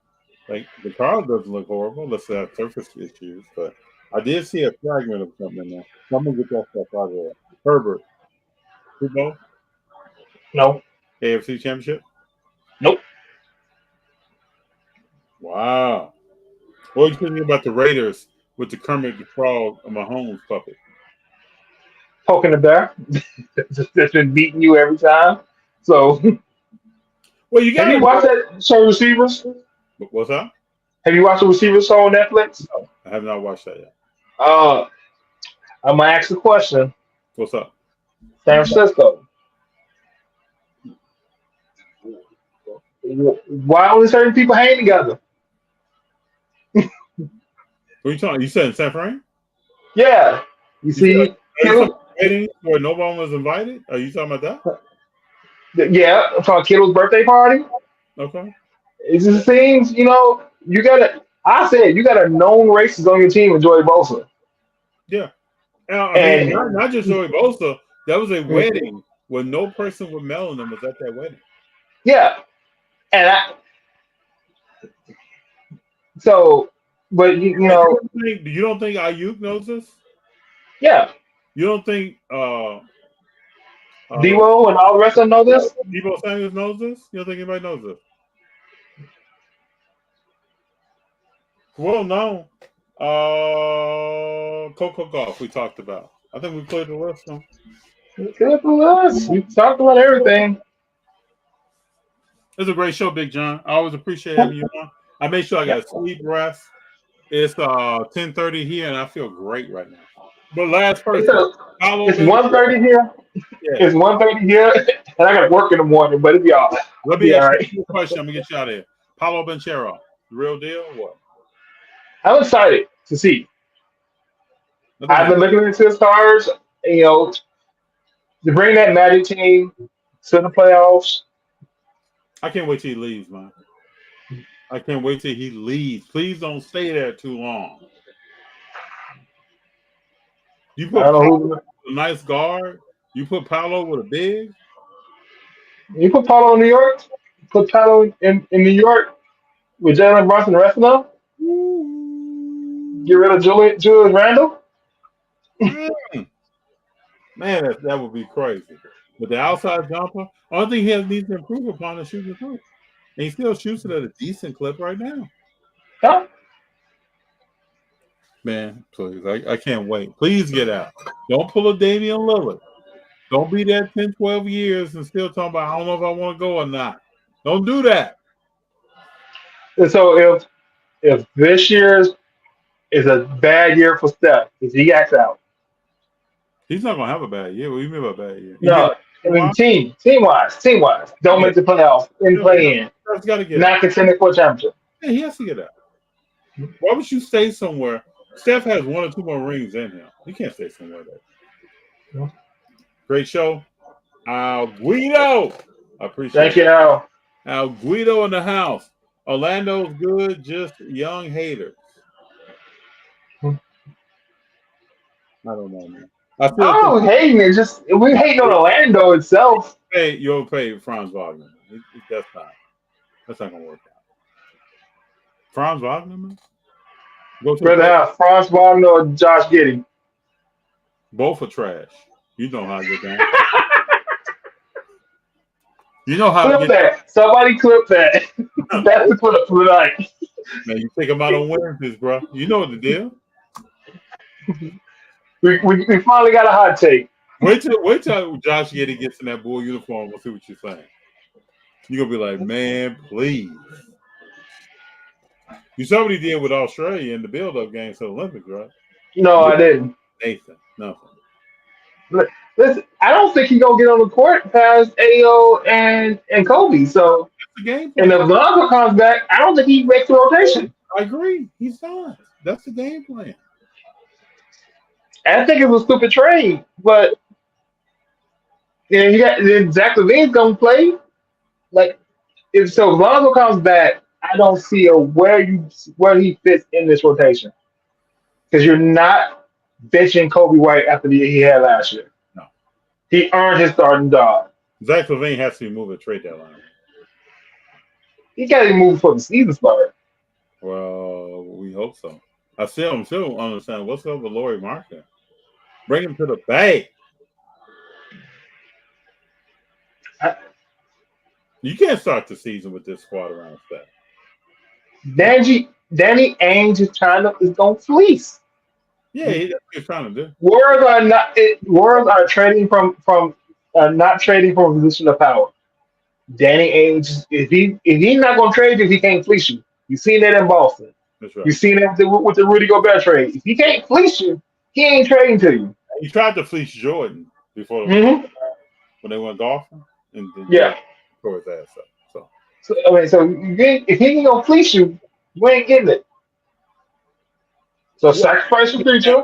Like, the card doesn't look horrible unless it has surface issues, but I did see a fragment of something in there. So I'm going to get that stuff out of there. Herbert. Super Bowl? No. AFC Championship? Nope. Wow. What do you think about the Raiders with the Kermit the Frog and Mahomes puppet? Poking the bear. That's been beating you every time. So, well, you got. Have you watched that show, Receivers? What's that? Have you watched the Receivers show on Netflix? No, I have not watched that yet. I'm gonna ask a question. What's up? San Francisco. Why only certain people hang together? What are you talking? You said in San Fran? Yeah. You see, where no one was invited? Are you talking about that? Yeah, for Kittle's birthday party. Okay. It just seems, you gotta. I said you got a known racist on your team with Joey Bosa. Yeah. I mean, not just Joey Bosa. That was a wedding where no person with melanin was at that wedding. Yeah. And but you don't think Ayuk knows this? Yeah. You don't think Debo and all the rest of them know this? Debo Samuels knows this? You don't think anybody knows this? Well, no. Coco Golf we talked about. I think we cleared the list. Huh? Good for us. We talked about everything. It's a great show, Big Jon. I always appreciate having you on. I made sure I got sleep rest. It's 10:30 here, and I feel great right now. But last person, it's 1:30 here. Yeah. It's 1:30 here, and I got to work in the morning, but it'll be all right. Let me ask you a question. I'm gonna get you out of here. Paulo Banchero, the real deal or what? I'm excited to see. I've been looking into his cards, to bring that Magic team to the playoffs. I can't wait till he leaves, man. I can't wait till he leaves. Please don't stay there too long. You put Paulo with a nice guard. You put Paulo with a big. You put Paulo in New York. Put Paulo in New York with Jalen Brunson and the rest of them. Get rid of Julius Randle. Man, that would be crazy. But the outside jumper, only thing he needs to improve upon is shooting the hoop. And he still shoots it at a decent clip right now. Yeah. Man, please. I can't wait. Please get out. Don't pull a Damian Lillard. Don't be there 10, 12 years and still talking about, I don't know if I want to go or not. Don't do that. And so if this year is a bad year for Steph, if he acts out, He's not going to have a bad year. What do you mean by bad year? no, I mean team wise, don't make the playoffs and play in, Steph's got to get not out. contending for a championship. Yeah, he has to get out. Why would you stay somewhere? Steph has 1 or 2 more rings in him. He can't stay somewhere there. Great show. Al Guido. I appreciate Thank it. you, Al. Al Guido in the house. Orlando's good, just young haters. I don't know, man. I feel Oh, hating it. Just we hating on Orlando itself. Hey, you'll pay Franz Wagner. That's not gonna work out. Franz Wagner, man. Go to Rather have Franz Wagner or Josh Giddey. both are trash. You know how to get down. You know how Clip to get that. Somebody clip that. That's the clip for tonight. Man, you take them out on Wednesdays, bro. You know what the deal. We finally got a hot take. Wait till Josh Giddey gets in that bull uniform. We'll see what you're saying. You're gonna be like, man, please. You saw what he did with Australia in the build-up games to the Olympics, right? No, I didn't. Nathan, nothing. Listen, I don't think he's gonna get on the court past AO and Kobe. So That's the game and plan. if Lonzo comes back, I don't think he makes the rotation. I agree. He's not. That's the game plan. I think it was a stupid trade, but then Zach LaVine's gonna play. Like if Lonzo comes back, I don't see where he fits in this rotation because you're not benching Kobe White after the year he had last year. No, he earned his starting job. Zach LaVine has to be moving a trade deadline. He got to move before the season started. Well, we hope so. I'm still understand what's up with Laurie Marketing. Bring him to the Bay. You can't start the season with this squad around Steph. Danny Ainge is going to fleece. Yeah, that's what he's trying to do. Words are trading from not trading from a position of power. Danny Ainge, if he's not going to trade you, he can't fleece you. You've seen that in Boston. That's right. You've seen that with the Rudy Gobert trade. If he can't fleece you, he ain't trading to you. He tried to fleece Jordan before when they went golfing, and then tore his ass up. So if he ain't gonna fleece you, you ain't getting it. So sacrifice your future.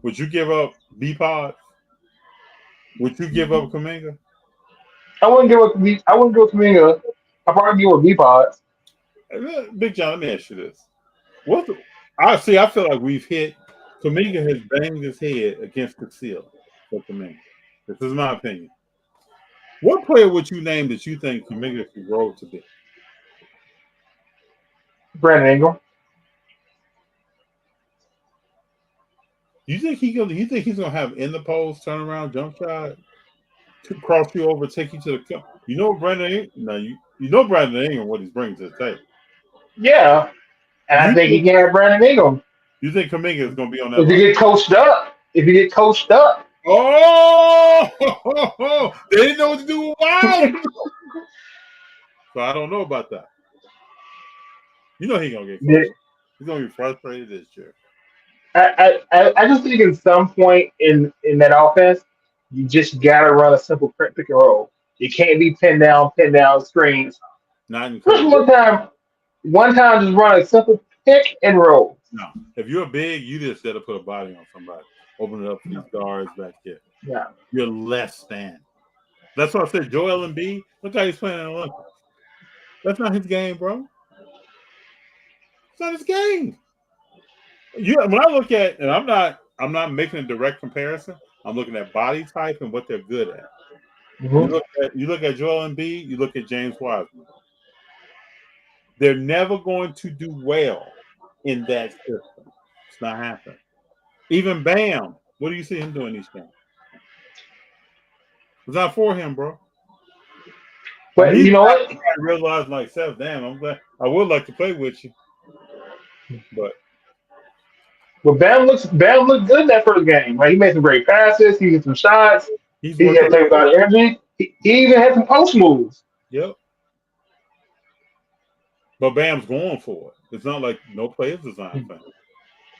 Would you give up B-Pod? Would you give up Kuminga? I wouldn't give up Kuminga. I'd probably give up B-Pods. Big Jon, let me ask you this. I feel like we've hit. Kuminga has banged his head against the seal for Kuminga. This is my opinion. What player would you name that you think Kuminga could grow to be? Brandon Ingram. You think he's gonna have in the post, turn around, jump shot, to cross you over, take you to the cup? You know Brandon Ingram. No, you know Brandon Ingram what he's bringing to the table. Yeah, and I think he can have Brandon Ingram. You think Kuminga is gonna be on that? If you get coached up. Oh, they didn't know what to do with Wild. So I don't know about that. You know he's gonna get coached. He's gonna be frustrated this year. I just think at some point in that offense, you just gotta run a simple pick and roll. You can't be pin down screens. Not in one time just run a simple pick and roll. No. If you're big, you just got to put a body on somebody. Open it up for these guards back here. Yeah. You're less than. That's why I said Joel Embiid. Look how he's playing in the Olympics. That's not his game, bro. It's not his game. When I look at, and I'm not making a direct comparison. I'm looking at body type and what they're good at. You look at Joel Embiid, you look at James Wiseman. They're never going to do well in that system. It's not happening. Even Bam, what do you see him doing these games? It's not for him, bro. But you know what? I realized myself, damn, I'm glad. I would like to play with you, but But Bam looked good in that first game. Right? He made some great passes. He hit some shots. He had to take a lot of energy. He even had some post moves. Yep. But Bam's going for it. It's not like no play is designed for him.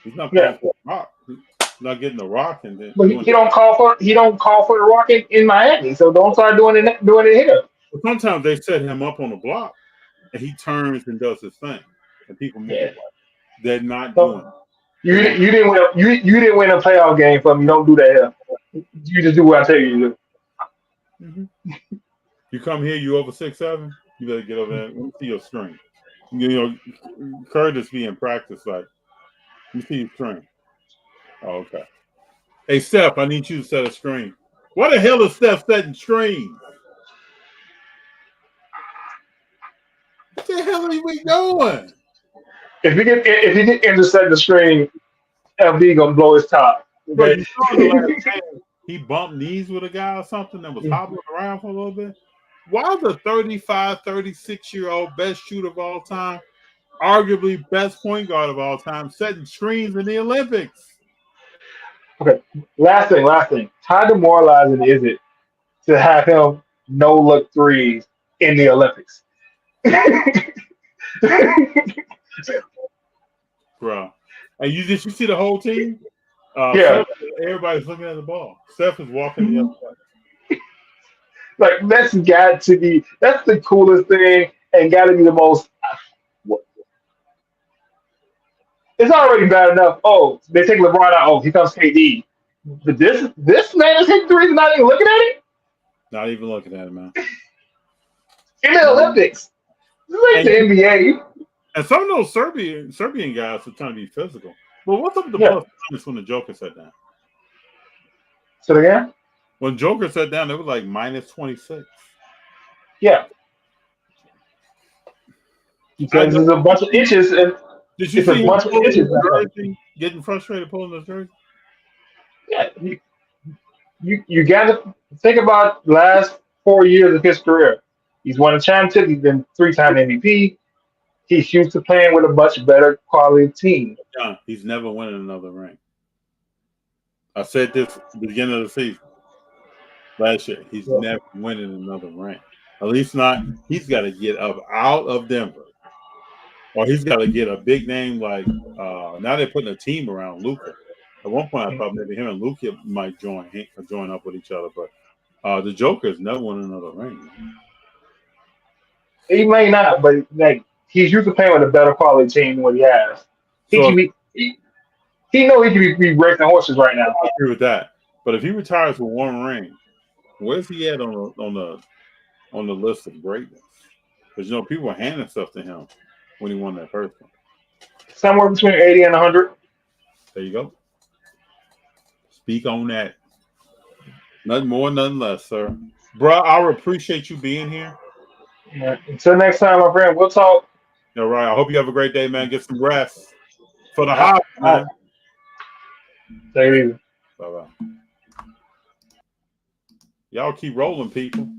He's not playing for the rock. He's not getting the rock and then. But he don't call for the rock in Miami. So don't start doing it here. But sometimes they set him up on the block, and he turns and does his thing, and people move. Yeah. They're not doing it. You didn't win a playoff game for me. Don't do that here. You just do what I tell you to do. Mm-hmm. You come here, you over 6'7", you better get over there. Let me see your string. You know, Curtis be in practice like, let me see your string. Oh, okay. Hey, Steph, I need you to set a screen. What the hell is Steph setting screens? What the hell are we doing? If you get intercept the screen, FD gonna blow his top. Bro, you saw the last game, he bumped knees with a guy or something that was hobbling around for a little bit. Why the 35, 36-year-old best shooter of all time, arguably best point guard of all time, setting screens in the Olympics? Okay, last thing. How demoralizing is it to have him no-look threes in the Olympics? Bro. And you see the whole team? Yeah. Everybody's looking at the ball. Steph is walking the other way. Like, that's the coolest thing and got to be the most. It's already bad enough. Oh, they take LeBron out. Oh, here comes KD. But this man is hitting threes and not even looking at it? Not even looking at it, man. In the Olympics. This ain't the NBA. And some of those Serbian guys are trying to be physical. But what's up with the plus minus when the Joker sat down? So again? When Joker sat down, it was like minus 26. Yeah. Because there's a bunch of inches and did you see a bunch of inches getting frustrated pulling the jersey? Yeah. You gotta think about last 4 years of his career. He's won a championship, he's been 3-time MVP. He's used to playing with a much better quality team. Yeah, he's never winning another ring. I said this at the beginning of the season. Last year, he's never winning another ring. At least not. He's got to get up out of Denver, or he's got to get a big name like. Now they're putting a team around Luka. At one point, I thought maybe him and Luka might join up with each other, but the Joker has never won another ring. He may not, but like he's used to playing with a better quality team than what he has. He knows he can be racing horses right now. I agree with that. But if he retires with one ring, where's he at on the list of greatness? Because people were handing stuff to him when he won that first one. Somewhere between 80 and 100. There you go. Speak on that. Nothing more, nothing less, sir. Bro, I appreciate you being here. Yeah. Until next time, my friend, we'll talk. All right. I hope you have a great day, man. Get some rest for the hot, man. Take it easy. Bye-bye. Y'all keep rolling, people.